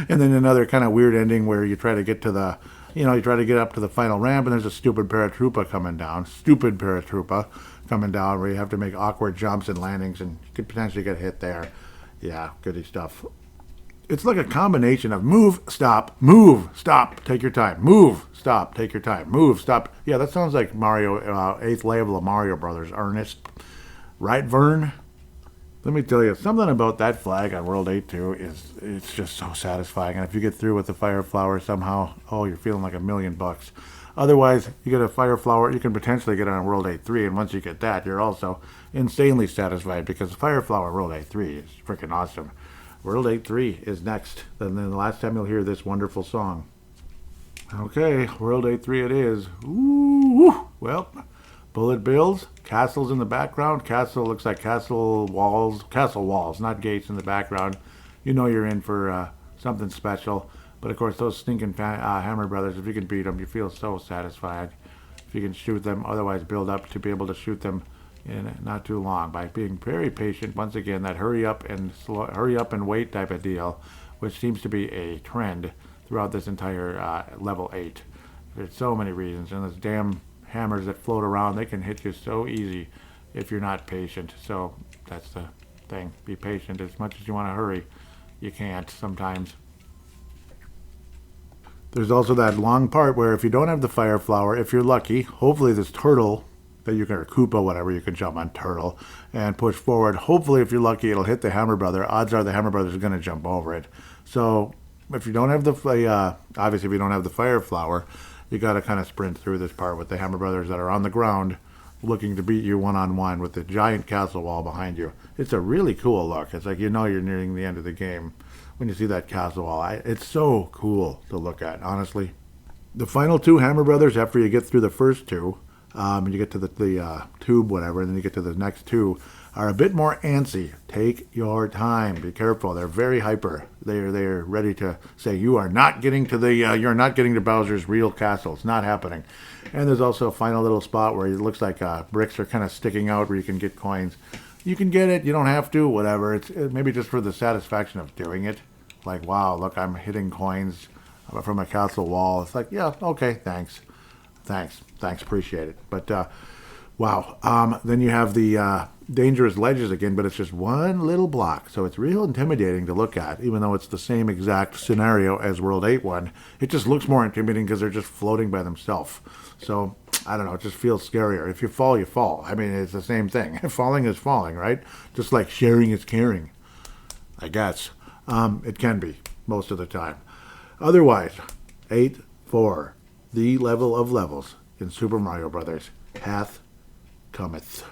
[SPEAKER 2] and then another kind of weird ending where you try to get to the, you try to get up to the final ramp and there's a stupid paratroopa coming down. Stupid paratroopa coming down where you have to make awkward jumps and landings and you could potentially get hit there. Yeah, goody stuff. It's like a combination of move, stop, take your time, move, stop, take your time, move, stop. Yeah, that sounds like Mario, 8th level of Mario Brothers, Ernest. Right, Vern? Let me tell you, something about that flag on World 8 too it's just so satisfying. And if you get through with the fire flower somehow, oh, you're feeling like $1,000,000. Otherwise, you get a fire flower, you can potentially get on World 8-3, and once you get that, you're also insanely satisfied because fire flower World 8-3 is freaking awesome. World 8-3 is next, and then the last time you'll hear this wonderful song. Okay, World 8-3 it is. Ooh, well, bullet bills, castles in the background. Castle looks like castle walls, not gates in the background. You know you're in for something special. But of course, those stinking Hammer Brothers, if you can beat them, you feel so satisfied. If you can shoot them, otherwise build up to be able to shoot them in not too long by being very patient. Once again, that hurry up and wait type of deal, which seems to be a trend throughout this entire level 8. There's so many reasons, and those damn hammers that float around, they can hit you so easy if you're not patient. So that's the thing. Be patient. As much as you want to hurry, you can't sometimes. There's also that long part where if you don't have the fire flower, if you're lucky, hopefully this turtle that you can, or Koopa, whatever, you can jump on turtle and push forward. Hopefully, if you're lucky, it'll hit the Hammer Brother. Odds are the Hammer Brother is going to jump over it. So if you don't have obviously if you don't have the fire flower, you got to kind of sprint through this part with the Hammer Brothers that are on the ground looking to beat you one-on-one with the giant castle wall behind you. It's a really cool look. It's like you're nearing the end of the game when you see that castle wall. It's so cool to look at, honestly. The final two Hammer Brothers, after you get through the first two, and you get to the tube, whatever, and then you get to the next two, are a bit more antsy. Take your time. Be careful. They're very hyper. They're ready to say you are not getting to you're not getting to Bowser's real castle. It's not happening. And there's also a final little spot where it looks like bricks are kind of sticking out where you can get coins. You can get it. You don't have to. Whatever. It's maybe just for the satisfaction of doing it. Like, wow, look, I'm hitting coins from a castle wall. It's like, yeah, okay, thanks, appreciate it. But wow. Then you have the dangerous ledges again, but it's just one little block, so it's real intimidating to look at. Even though it's the same exact scenario as World 8 one, it just looks more intimidating because they're just floating by themselves. So I don't know, it just feels scarier. If you fall, you fall. I mean, it's the same thing. Falling is falling, right? Just like sharing is caring, I guess. It can be most of the time. Otherwise, 8-4, the level of levels in Super Mario Brothers hath cometh.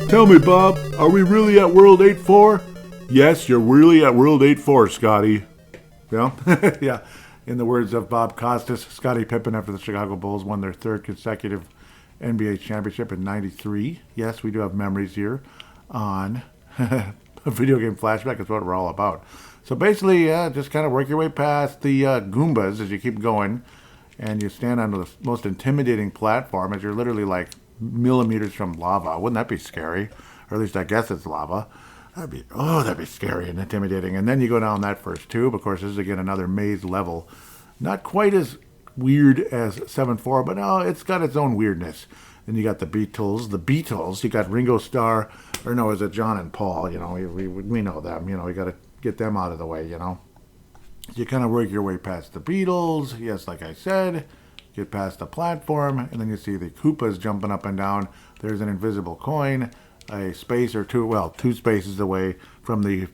[SPEAKER 1] Tell me, Bob, are we really at World 8-4? Yes, you're really at World 8-4, Scotty.
[SPEAKER 2] Well, yeah. In the words of Bob Costas, Scottie Pippen, after the Chicago Bulls won their third consecutive NBA championship in '93. Yes, we do have memories here on a video game flashback. Is what we're all about. So basically, just kind of work your way past the Goombas as you keep going, and you stand on the most intimidating platform as you're literally like millimeters from lava. Wouldn't that be scary? Or at least I guess it's lava. That'd be scary and intimidating. And then you go down that first tube. Of course, this is again another maze level. Not quite as weird as 7-4, but no, it's got its own weirdness. Then you got the Beatles. You got Ringo Starr, or no, is it John and Paul? You know, we know them. You know, you got to get them out of the way. You know, you kind of work your way past the Beatles. Yes, like I said. Get past the platform, and then you see the Koopas jumping up and down. There's an invisible coin, a space or two spaces away from the...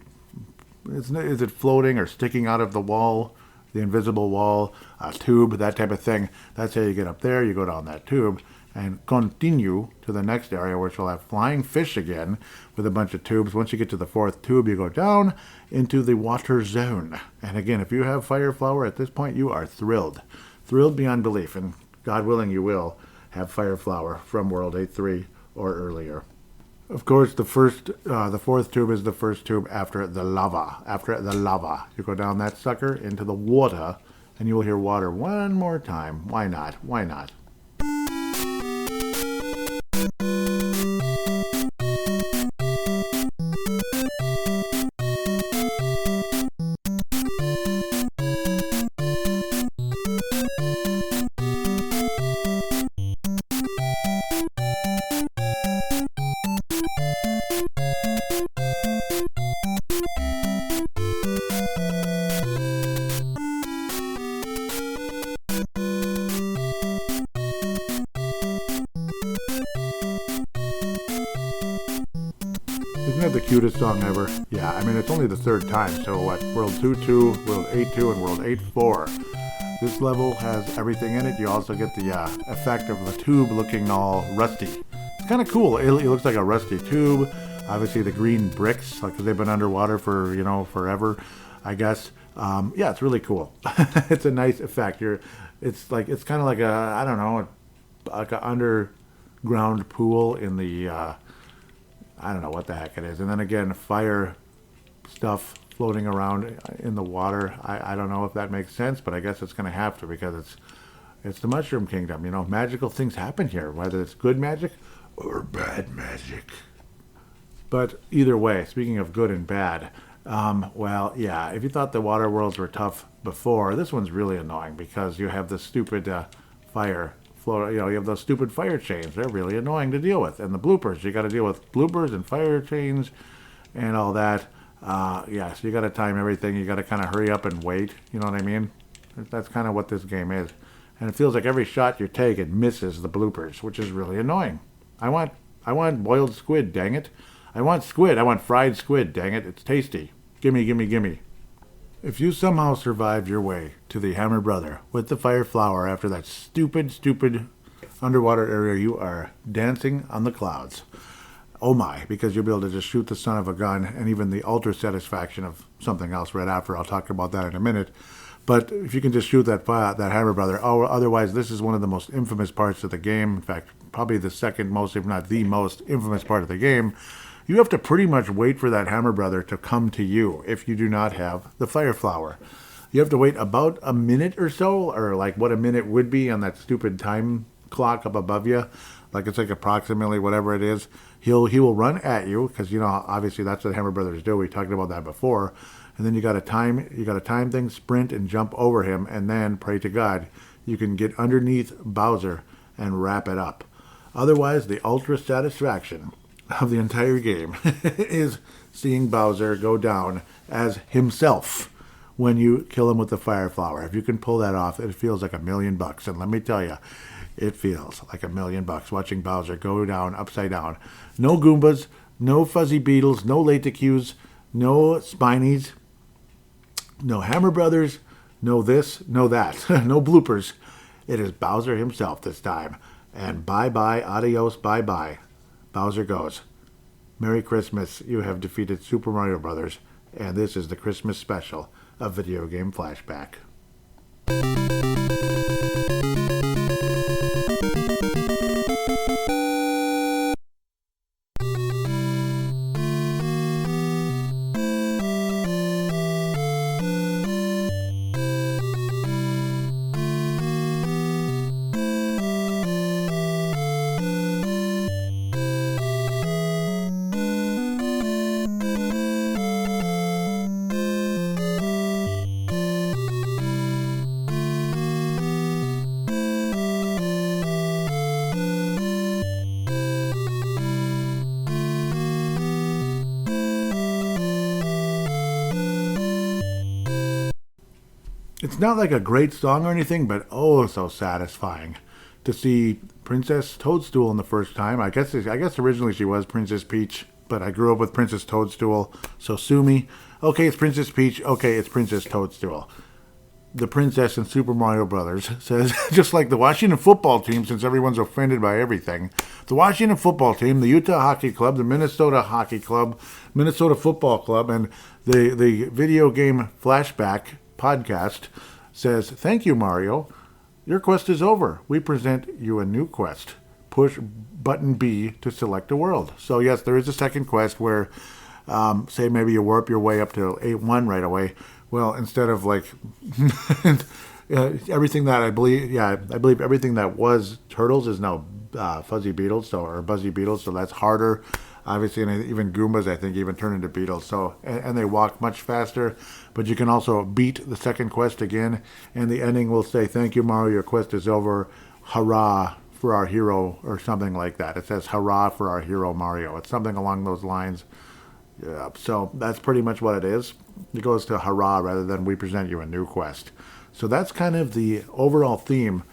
[SPEAKER 2] Is it floating or sticking out of the wall, the invisible wall, a tube, that type of thing. That's how you get up there. You go down that tube, and continue to the next area, which will have flying fish again with a bunch of tubes. Once you get to the fourth tube, you go down into the water zone. And again, if you have Fire Flower at this point, you are thrilled. Thrilled beyond belief. And God willing, you will have Fire Flower from World 8.3 or earlier. Of course, the fourth tube is the first tube after the lava. After the lava, you go down that sucker into the water, and you will hear water one more time. Why not? Why not? Isn't that the cutest song ever? Yeah, I mean, it's only the third time, so what? World 2.2, World 8.2, and World 8.4. This level has everything in it. You also get the effect of the tube looking all rusty. It's kind of cool. It looks like a rusty tube. Obviously, the green bricks, like they've been underwater for, forever, I guess. Yeah, it's really cool. It's a nice effect. It's kind of like like an underground pool in the... I don't know what the heck it is. And then again, fire stuff floating around in the water. I don't know if that makes sense, but I guess it's going to have to because it's the Mushroom Kingdom. Magical things happen here, whether it's good magic or bad magic. But either way, speaking of good and bad, well, yeah, if you thought the water worlds were tough before, this one's really annoying because you have the stupid fire you have those stupid fire chains. They're really annoying to deal with. And the bloopers, you got to deal with bloopers and fire chains and all that. Yeah, so you got to time everything. You got to kind of hurry up and wait. You know what I mean? That's kind of what this game is. And it feels like every shot you take, it misses the bloopers, which is really annoying. I want boiled squid, dang it. I want squid. I want fried squid, dang it. It's tasty. Gimme, gimme, gimme. If you somehow survived your way to the Hammer Brother with the Fire Flower after that stupid underwater area, you are dancing on the clouds. Oh my, because you'll be able to just shoot the son of a gun and even the ultra satisfaction of something else right after. I'll talk about that in a minute. But if you can just shoot that Hammer Brother, otherwise this is one of the most infamous parts of the game. In fact, probably the second most, if not the most infamous part of the game. You have to pretty much wait for that Hammer Brother to come to you if you do not have the Fire Flower. You have to wait about a minute or so, or like what a minute would be on that stupid time clock up above you. Like it's like approximately whatever it is. He will run at you because obviously that's what Hammer Brothers do. We talked about that before. And then you got to time things, sprint and jump over him, and then pray to God you can get underneath Bowser and wrap it up. Otherwise, the ultra satisfaction of the entire game is seeing Bowser go down as himself when you kill him with the Fire Flower. If you can pull that off, it feels like $1 million. And let me tell you, it feels like $1 million watching Bowser go down upside down. No Goombas, no fuzzy beetles, no Laticus, no Spinies, no Hammer Brothers, no this, no that, no bloopers. It is Bowser himself this time. And bye-bye, adios, bye-bye. Bowser goes. Merry Christmas, you have defeated Super Mario Brothers, and this is the Christmas special of Video Game Flashback. It's not like a great song or anything, but oh so satisfying to see Princess Toadstool in the first time. I guess originally she was Princess Peach, but I grew up with Princess Toadstool, so sue me. Okay, it's Princess Peach. Okay, it's Princess Toadstool. the princess in Super Mario Brothers says, just like the Washington football team, since everyone's offended by everything, the Washington football team, the Utah Hockey Club, the Minnesota Hockey Club, Minnesota Football Club, and the Video Game Flashback podcast says, thank you, Mario. Your quest is over. We present you a new quest. Push button B to select a world. So yes, there is a second quest where, say maybe you warp your way up to 8-1 right away. Well, instead of like everything that I believe everything that was turtles is now fuzzy beetles, or buzzy beetles. So that's harder, obviously, and even Goombas I think even turn into beetles. So and they walk much faster. But you can also beat the second quest again, and the ending will say, "Thank you, Mario. Your quest is over. Hurrah for our hero," or something like that. It says, "Hurrah for our hero, Mario." It's something along those lines. Yeah, so that's pretty much what it is. It goes to hurrah rather than we present you a new quest. So that's kind of the overall theme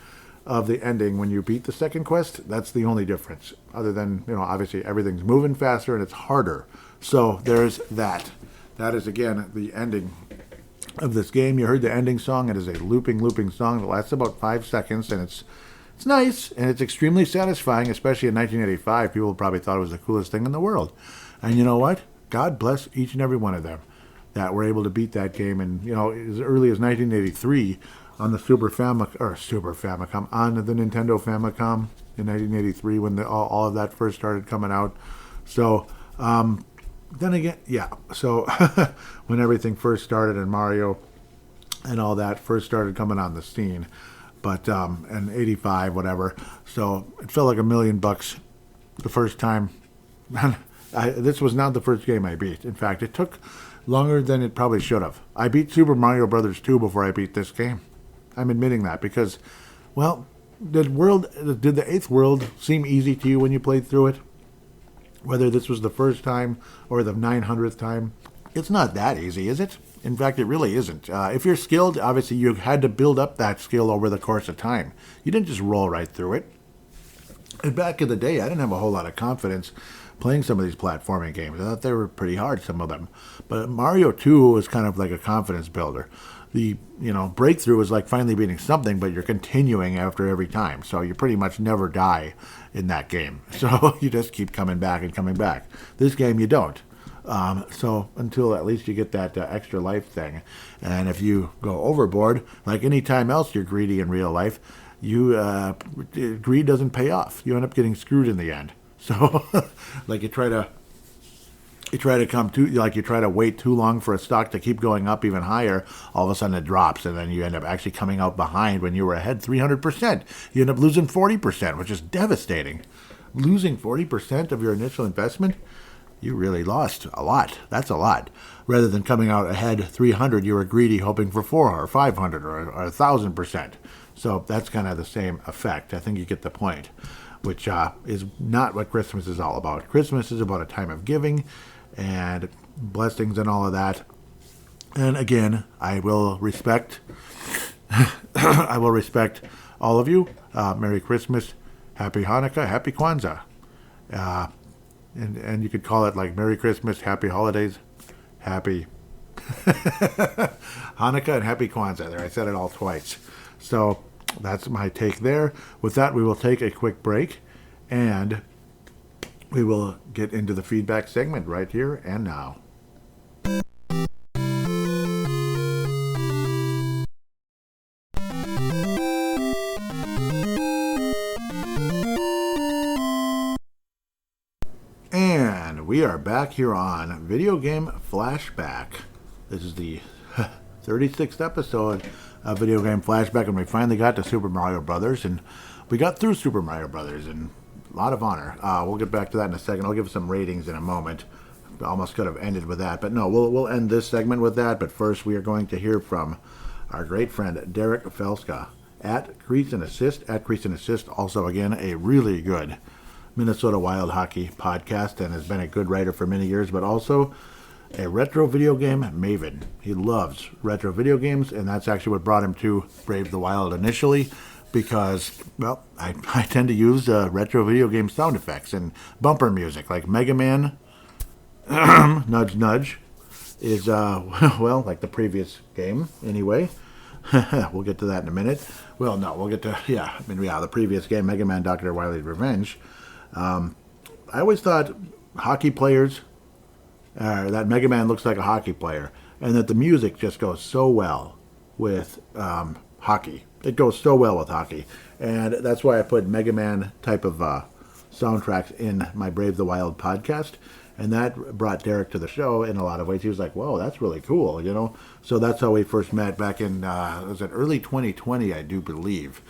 [SPEAKER 2] of the ending. When you beat the second quest, that's the only difference. Other than, obviously everything's moving faster and it's harder. So there's that. That is, again, the ending of this game. You heard the ending song. It is a looping song that lasts about 5 seconds, and it's nice, and it's extremely satisfying, especially in 1985. People probably thought it was the coolest thing in the world. And you know what? God bless each and every one of them that were able to beat that game. And, as early as 1983 on the Super Famicom, on the Nintendo Famicom in 1983 when all of that first started coming out. So, then again, yeah. So when everything first started and Mario and all that first started coming on the scene, but in 85, whatever. So it felt like $1 million the first time. This was not the first game I beat. In fact, it took longer than it probably should have. I beat Super Mario Brothers 2 before I beat this game. I'm admitting that because, well, did the 8th world seem easy to you when you played through it? Whether this was the first time or the 900th time, it's not that easy, is it? In fact, it really isn't. If you're skilled, obviously you had to build up that skill over the course of time. You didn't just roll right through it. And back in the day, I didn't have a whole lot of confidence playing some of these platforming games. I thought they were pretty hard, some of them. But Mario 2 was kind of like a confidence builder. The breakthrough is like finally beating something, but you're continuing after every time. So you pretty much never die in that game. So you just keep coming back and coming back. This game, you don't. So until at least you get that extra life thing. And if you go overboard, like any time else you're greedy in real life, greed doesn't pay off. You end up getting screwed in the end. So like you try to wait too long for a stock to keep going up even higher, all of a sudden it drops, and then you end up actually coming out behind when you were ahead 300%. You end up losing 40%, which is devastating. Losing 40% of your initial investment, you really lost a lot. That's a lot. Rather than coming out ahead 300, you were greedy, hoping for 400 or 500 or 1,000%. So that's kind of the same effect. I think you get the point, which is not what Christmas is all about. Christmas is about a time of giving and blessings and all of that. And again, I will respect all of you. Merry Christmas, Happy Hanukkah, Happy Kwanzaa. And you could call it like Merry Christmas, Happy Holidays, Happy Hanukkah, and Happy Kwanzaa. There, I said it all twice. So that's my take there. With that, we will take a quick break, and we will get into the feedback segment right here and now. And we are back here on Video Game Flashback. This is the 36th episode of Video Game Flashback, and we finally got to Super Mario Brothers, and we got through Super Mario Brothers, and a lot of honor. We'll get back to that in a second. I'll give some ratings in a moment. Almost could have ended with that, but no, we'll end this segment with that. But first, we are going to hear from our great friend Derek Felska at Crease and Assist. Also, again, a really good Minnesota Wild Hockey podcast, and has been a good writer for many years, but also a retro video game maven. He loves retro video games, and that's actually what brought him to Brave the Wild initially, because, well, I tend to use retro video game sound effects and bumper music, like Mega Man, Nudge Nudge, is, well, like the previous game, anyway.
[SPEAKER 1] We'll get to that in a minute. Well, no, we'll get to, the previous game, Mega Man Dr. Wily's Revenge. I always thought hockey players, that Mega Man looks like a hockey player, and that the music just goes so well with hockey. It goes so well with hockey. And that's why I put Mega Man type of soundtracks in my Brave the Wild podcast. And that brought Derek to the show in a lot of ways. He was like, whoa, that's really cool, you know? So that's how we first met back in, was it early 2020, I do believe.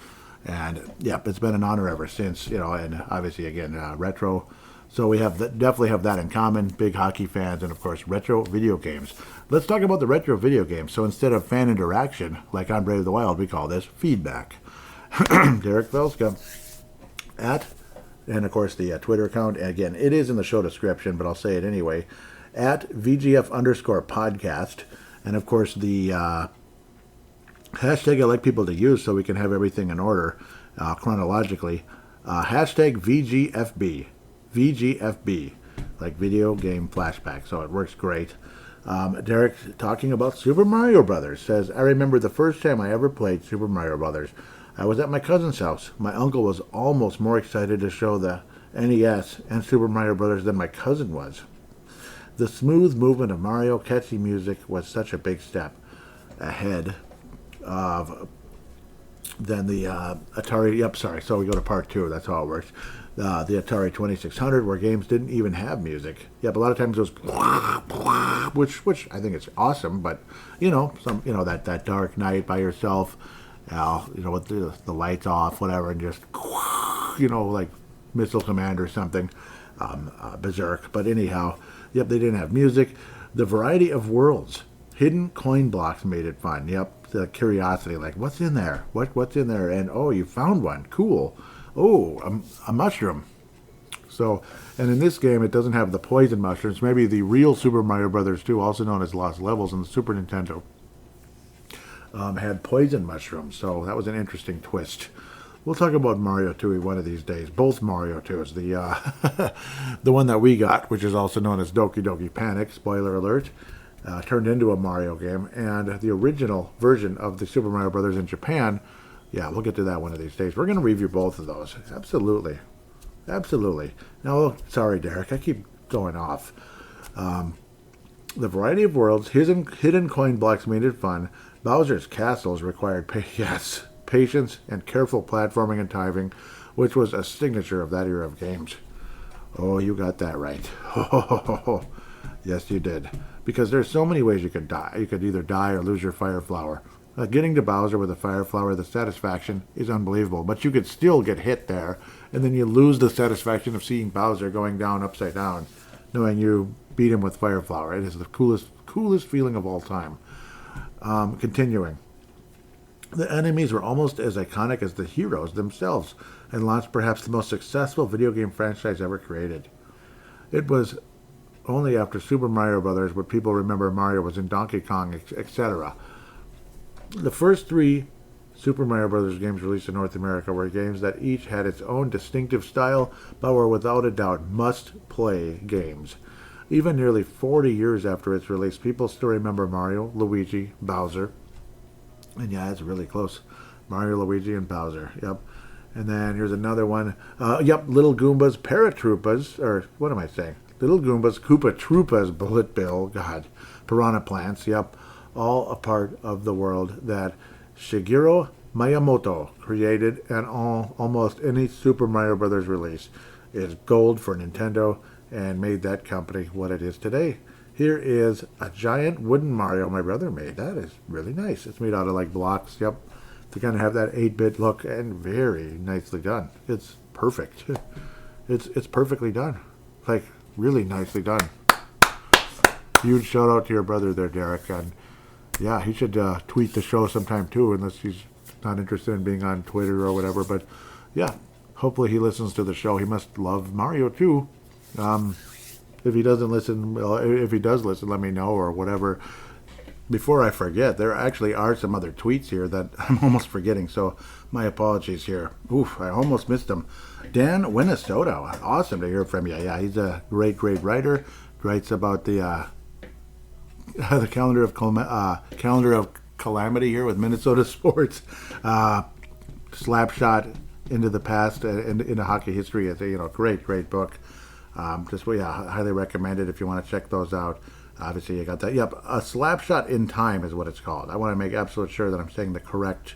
[SPEAKER 1] And, it's been an honor ever since, you know, and obviously, again, retro. So we definitely have that in common, big hockey fans, and, of course, retro video games. Let's talk about the retro video games. So instead of fan interaction, like on Brave the Wild, we call this feedback. Derek Velska and of course the Twitter account. And again, it is in the show description, but I'll say it anyway. At VGF_podcast. And of course the hashtag I like people to use so we can have everything in order chronologically. Hashtag VGFB. VGFB. Like video game flashback. So it works great. Derek, talking about Super Mario Brothers, says, I remember the first time I ever played Super Mario Brothers. I was at my cousin's house. My uncle was almost more excited to show the NES and Super Mario Brothers than my cousin was. The smooth movement of Mario, catchy music was such a big step ahead of than the Atari. So we go to part 2. That's how it works. The Atari 2600, where games didn't even have music. A lot of times it was which I think is awesome, but that dark night by yourself, with the lights off, whatever, and just like Missile Command or something, Berserk. But anyhow, they didn't have music. The variety of worlds, hidden coin blocks made it fun. The curiosity, like what's in there? What's in there? And oh, you found one, cool. Oh, a mushroom. So, and in this game, it doesn't have the poison mushrooms. Maybe the real Super Mario Brothers 2, also known as Lost Levels in the Super Nintendo, had poison mushrooms. So that was an interesting twist. We'll talk about Mario 2 one of these days. Both Mario 2s. The one that we got, which is also known as Doki Doki Panic, spoiler alert, turned into a Mario game. And the original version of the Super Mario Brothers in Japan, we'll get to that one of these days. We're going to review both of those. Absolutely. Now, sorry, Derek, I keep going off. The variety of worlds, hidden coin blocks made it fun. Bowser's castles required patience and careful platforming and timing, which was a signature of that era of games. Oh, you got that right. Yes, you did. Because there's so many ways you could die. You could either die or lose your fire flower. Getting to Bowser with a fire flower, the satisfaction is unbelievable. But you could still get hit there, and then you lose the satisfaction of seeing Bowser going down upside down, knowing you beat him with fire flower. It is the coolest feeling of all time. Continuing. The enemies were almost as iconic as the heroes themselves, and launched perhaps the most successful video game franchise ever created. It was only after Super Mario Brothers would people remember Mario was in Donkey Kong, etc. The first 3 Super Mario Brothers games released in North America were games that each had its own distinctive style, but were without a doubt must-play games. Even nearly 40 years after its release, people still remember Mario, Luigi, Bowser. And it's really close. Mario, Luigi, and Bowser. And then here's another one. Little Goombas, Paratroopas, or what am I saying? Little Goombas, Koopa Troopas, Bullet Bill, God, Piranha Plants, all a part of the world that Shigeru Miyamoto created, and almost any Super Mario Brothers release is gold for Nintendo and made that company what it is today. Here is a giant wooden Mario my brother made. That is really nice. It's made out of like blocks, to kind of have that 8-bit look, and very nicely done. It's perfect. It's perfectly done. Like, really nicely done. Huge shout out to your brother there, Derek. And he should tweet the show sometime too, unless he's not interested in being on Twitter or whatever. But hopefully he listens to the show. He must love Mario too. If he doesn't listen, if he does listen, let me know or whatever. Before I forget, there actually are some other tweets here that I'm almost forgetting, so my apologies here. Oof, I almost missed them. Dan Winnesota, awesome to hear from you. He's a great writer. Writes about the calendar of
[SPEAKER 2] calamity here with Minnesota sports. Slapshot into the past and into hockey history. It's a great book. Highly recommend it if you want to check those out. Obviously, you got that. Yep, A Slapshot in Time is what it's called. I want to make absolute sure that I'm saying the correct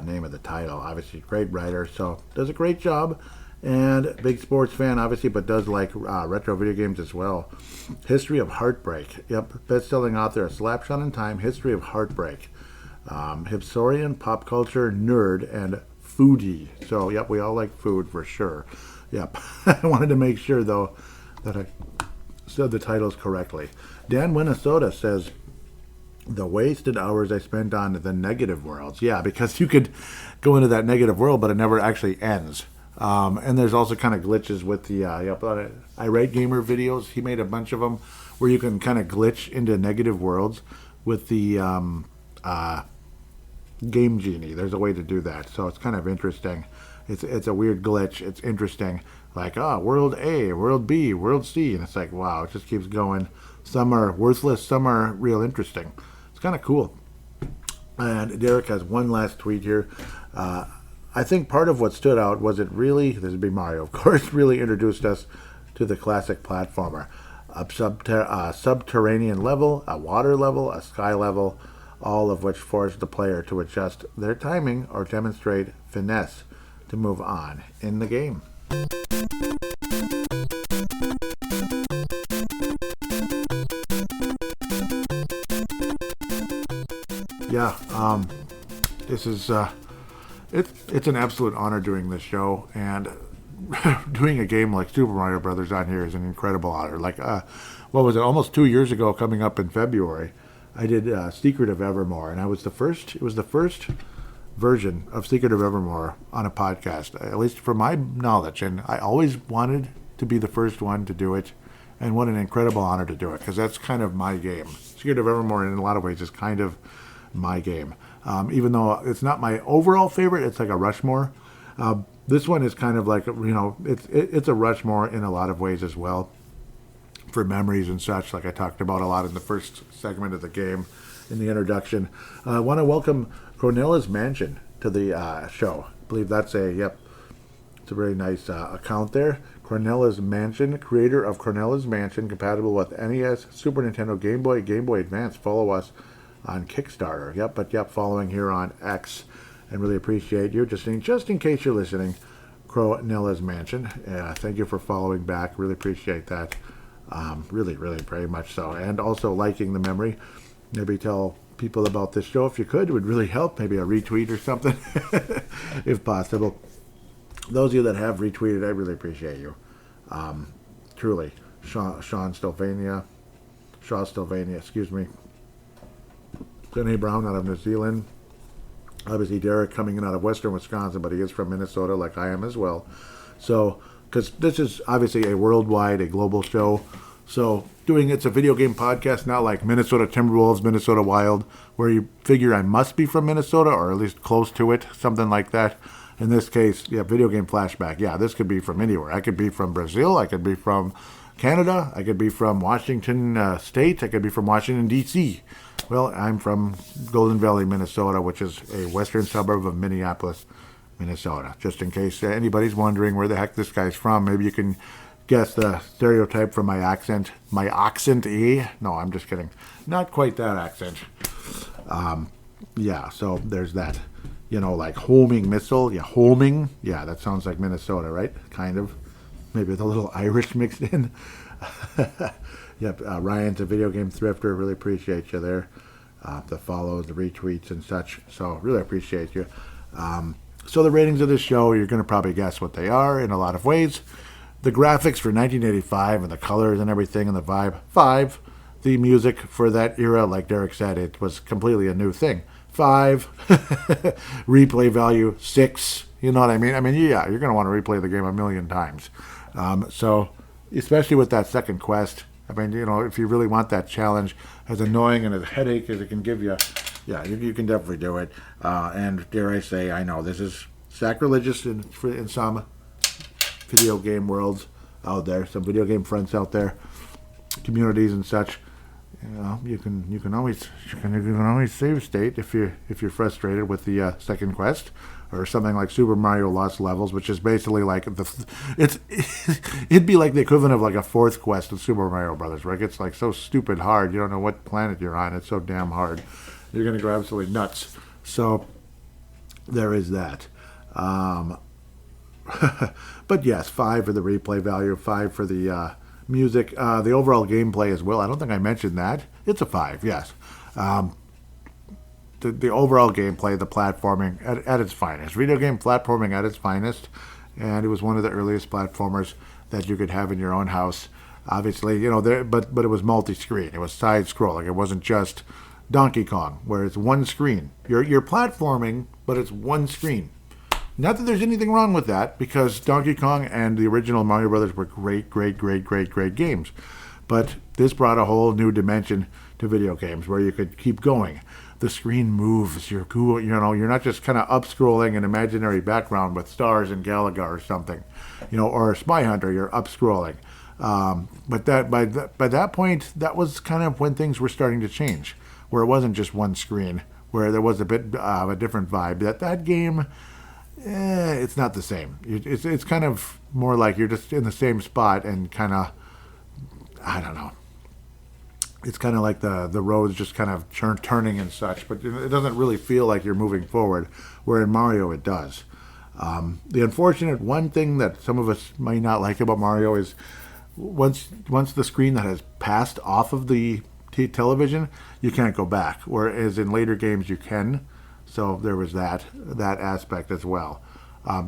[SPEAKER 2] name of the title. Obviously, great writer, so does a great job. And big sports fan, obviously, but does like retro video games as well. History of Heartbreak. Yep, best-selling author, A Slapshot in Time, History of Heartbreak. Historian, pop culture, nerd, and foodie. So, yep, we all like food for sure. Yep. I wanted to make sure, though, that I said the titles correctly. Dan Minnesota says, the wasted hours I spent on the negative worlds. Yeah, because you could go into that negative world, but it never actually ends. And there's also kind of glitches with the Irate Gamer videos. He made a bunch of them where you can kind of glitch into negative worlds with the Game Genie. There's a way to do that, so it's kind of interesting. It's a weird glitch. It's interesting. Like, World A, World B, World C, and it's like, wow, it just keeps going. Some are worthless, some are real interesting. It's kind of cool. And Derek has one last tweet here. I think part of what stood out was it really, this would be Mario, of course, really introduced us to the classic platformer. A subterranean level, a water level, a sky level, all of which forced the player to adjust their timing or demonstrate finesse to move on in the game. Yeah, this is it's an absolute honor doing this show, and doing a game like Super Mario Brothers on here is an incredible honor. Like, what was it? Almost 2 years ago, coming up in February, I did Secret of Evermore, and it was the first version of Secret of Evermore on a podcast, at least from my knowledge. And I always wanted to be the first one to do it, and what an incredible honor to do it, because that's kind of my game. Secret of Evermore, in a lot of ways, is kind of my game. Even though it's not my overall favorite, it's like a Rushmore. This one is kind of like, it's a Rushmore in a lot of ways as well, for memories and such, like I talked about a lot in the first segment of the game in the introduction. I want to welcome Cornella's Mansion to the show. I believe that's it's a very nice account there. Cornella's Mansion, creator of Cornella's Mansion, compatible with NES, Super Nintendo, Game Boy, Game Boy Advance. Follow us on Kickstarter. Following here on X, and really appreciate you. Just in case you're listening, Cornella's Mansion. Thank you for following back. Really appreciate that. Really, really very much so. And also liking the memory. Maybe tell people about this show if you could. It would really help. Maybe a retweet or something, if possible. Those of you that have retweeted, I really appreciate you. Truly. Shaw Sylvania, excuse me. Jenny Brown out of New Zealand. Obviously, Derek coming in out of western Wisconsin, but he is from Minnesota, like I am as well. So, because this is obviously a worldwide, a global show. So, it's a video game podcast, not like Minnesota Timberwolves, Minnesota Wild, where you figure I must be from Minnesota, or at least close to it, something like that. In this case, video game flashback. Yeah, this could be from anywhere. I could be from Brazil. I could be from Canada. I could be from Washington State. I could be from Washington, D.C. Well, I'm from Golden Valley, Minnesota, which is a western suburb of Minneapolis, Minnesota. Just in case anybody's wondering where the heck this guy's from, maybe you can guess the stereotype from my accent. My accent, eh? No, I'm just kidding. Not quite that accent. So there's that. Like homing missile. Yeah, homing. Yeah, that sounds like Minnesota, right? Kind of. Maybe with a little Irish mixed in. Ryan's a video game thrifter. Really appreciate you there. The follows, the retweets, and such. So really appreciate you. So the ratings of this show, you're going to probably guess what they are in a lot of ways. The graphics for 1985 and the colors and everything and the vibe, 5. The music for that era, like Derek said, it was completely a new thing. 5. Replay value, 6. You know what I mean? You're going to want to replay the game a million times. So, especially with that second quest, if you really want that challenge, as annoying and as headache as it can give you, you can definitely do it. And dare I say, I know this is sacrilegious in some video game worlds out there, some video game friends out there, communities and such. you can always save state if you're frustrated with the second quest, or something like Super Mario Lost Levels, which is basically like it'd be like the equivalent of like a fourth quest in Super Mario Brothers, right? It's like so stupid hard. You don't know what planet you're on. It's so damn hard. You're gonna go absolutely nuts. So there is that. But yes, 5 for the replay value, 5 for the music. The overall gameplay as well. I don't think I mentioned that. It's a 5, yes. The overall gameplay, the platforming at its finest. Video game platforming at its finest. And it was one of the earliest platformers that you could have in your own house. Obviously, but it was multi-screen. It was side-scrolling. It wasn't just Donkey Kong, where it's one screen. You're platforming, but it's one screen. Not that there's anything wrong with that, because Donkey Kong and the original Mario Brothers were great games. But this brought a whole new dimension to video games, where you could keep going. The screen moves. You're cool. You're not just kind of up-scrolling an imaginary background with stars and Galaga or something, or Spy Hunter. You're up-scrolling. But by that point, that was kind of when things were starting to change, where it wasn't just one screen, where there was a bit of a different vibe. That game. It's not the same. It's kind of more like you're just in the same spot and kind of, I don't know. It's kind of like the roads just kind of turning and such, but it doesn't really feel like you're moving forward, where in Mario it does. The unfortunate one thing that some of us might not like about Mario is once the screen that has passed off of the television, you can't go back, whereas in later games you can. So there was that aspect as well.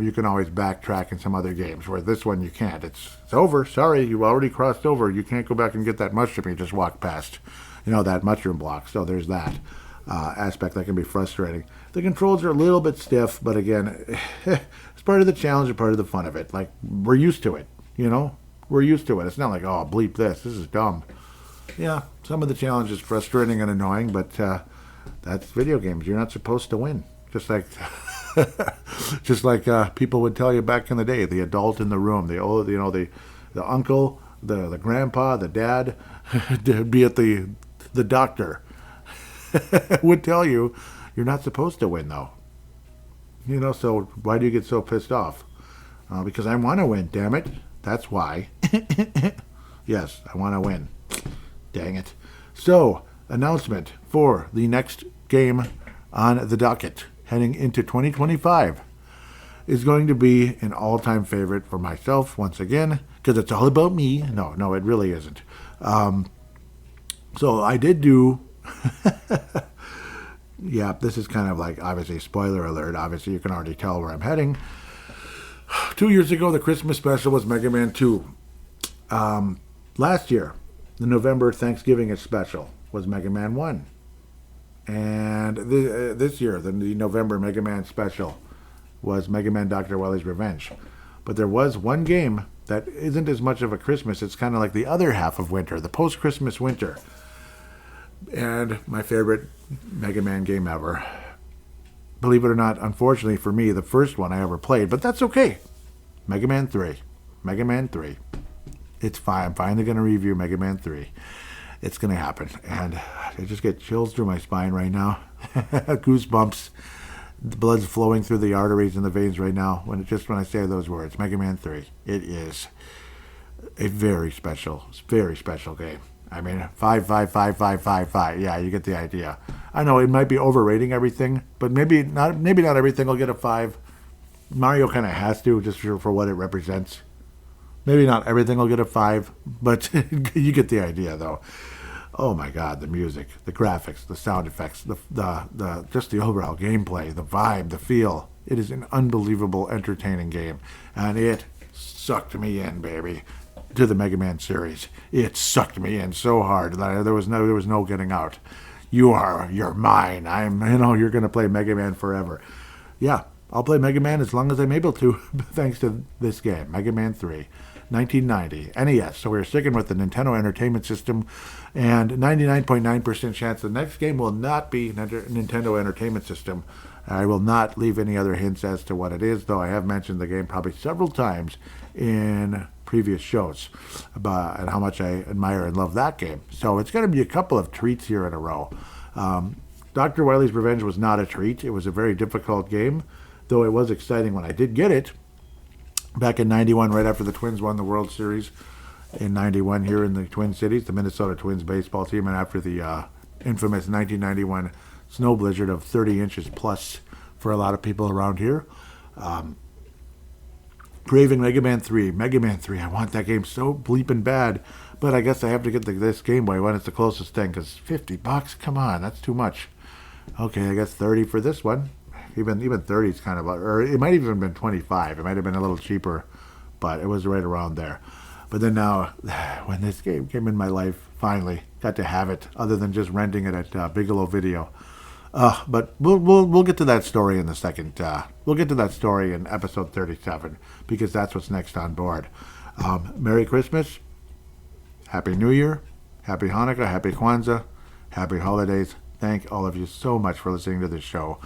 [SPEAKER 2] You can always backtrack in some other games, where this one you can't. It's over. Sorry, you already crossed over. You can't go back and get that mushroom you just walked past. That mushroom block. So there's that aspect that can be frustrating. The controls are a little bit stiff, but again, it's part of the challenge and part of the fun of it. Like, we're used to it, We're used to it. It's not like, oh, bleep this is dumb. Yeah, some of the challenge is frustrating and annoying, but that's video games. You're not supposed to win. Just like people would tell you back in the day, the adult in the room, the old, the uncle, the grandpa, the dad, be it the doctor, would tell you you're not supposed to win, though. So why do you get so pissed off? Because I want to win, damn it. That's why. Yes, I want to win. Dang it. So, announcement for the next game on the docket heading into 2025 is going to be an all-time favorite for myself once again, because it's all about me. No, it really isn't. So I did do yeah, this is kind of like, obviously, spoiler alert. Obviously, you can already tell where I'm heading. 2 years ago, the Christmas special was Mega Man 2. Last year, the November Thanksgiving special was Mega Man 1. And this year, the November Mega Man special was Mega Man Dr. Wily's Revenge. But there was one game that isn't as much of a Christmas. It's kind of like the other half of winter, the post-Christmas winter. And my favorite Mega Man game ever. Believe it or not, unfortunately for me, the first one I ever played, but that's okay. Mega Man 3. Mega Man 3. It's fine. I'm finally going to review Mega Man 3. It's going to happen. And I just get chills through my spine right now. Goosebumps. The blood's flowing through the arteries and the veins right now when I say those words. Mega Man 3. It is a very special game. I mean, 5, 5, 5, 5, 5, 5. Yeah, you get the idea. I know it might be overrating everything, but maybe not everything will get a 5. Mario kind of has to, just for what it represents. Maybe not everything will get a 5, but you get the idea, though. Oh my God, the music, the graphics, the sound effects, the just the overall gameplay, the vibe, the feel. It is an unbelievable, entertaining game, and it sucked me in, baby, to the Mega Man series. It sucked me in so hard that there was no getting out. You're mine. You're gonna play Mega Man forever. Yeah, I'll play Mega Man as long as I'm able to, thanks to this game, Mega Man 3. 1990, NES. So we're sticking with the Nintendo Entertainment System, and 99.9% chance the next game will not be Nintendo Entertainment System. I will not leave any other hints as to what it is, though I have mentioned the game probably several times in
[SPEAKER 1] previous shows about and how much I admire and love that game. So it's going to be a couple of treats here in a row. Dr. Wily's Revenge was not a treat. It was a very difficult game, though it was exciting when I did get it. Back in 91, right after the Twins won the World Series in 91 here in the Twin Cities, the Minnesota Twins baseball team, and after the infamous 1991 snow blizzard of 30 inches plus for a lot of people around here. Craving Mega Man 3. Mega Man 3, I want that game so bleeping bad, but I guess I have to get this Game Boy when it's the closest thing, because $50, come on, that's too much. Okay, I guess 30 for this one. Even 30 is kind of, or it might even have been 25. It might have been a little cheaper, but it was right around there. But then now, when this game came in my life, finally got to have it, other than just renting it at Bigelow Video. But we'll get to that story in the second. We'll get to that story in episode 37, because that's what's next on board. Merry Christmas, Happy New Year, Happy Hanukkah, Happy Kwanzaa, Happy Holidays. Thank all of you so much for listening to this show.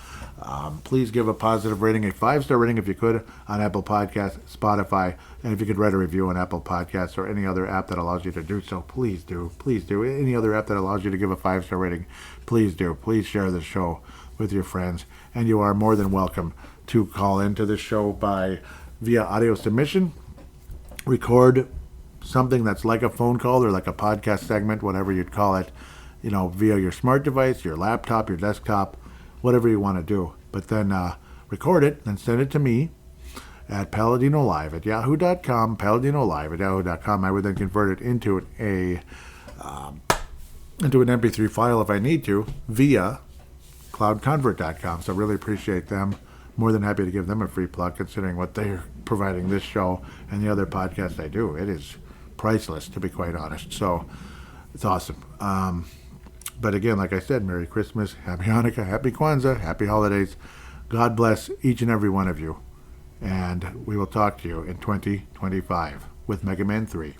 [SPEAKER 1] Please give a positive rating, a 5-star rating if you could, on Apple Podcasts, Spotify, and if you could write a review on Apple Podcasts or any other app that allows you to do so, please do. Please do. Any other app that allows you to give a 5-star rating, please do. Please share the show with your friends. And you are more than welcome to call into the show via audio submission. Record something that's like a phone call or like a podcast segment, whatever you'd call it, via your smart device, your laptop, your desktop, whatever you want to do. But then record it and send it to me at paladinolive@yahoo.com, paladinolive@yahoo.com. I would then convert it into an MP3 file if I need to via cloudconvert.com. So really appreciate them. More than happy to give them a free plug, considering what they're providing this show and the other podcasts I do. It is priceless, to be quite honest. So it's awesome. But again, like I said, Merry Christmas, Happy Hanukkah, Happy Kwanzaa, Happy Holidays. God bless each and every one of you. And we will talk to you in 2025 with Mega Man 3.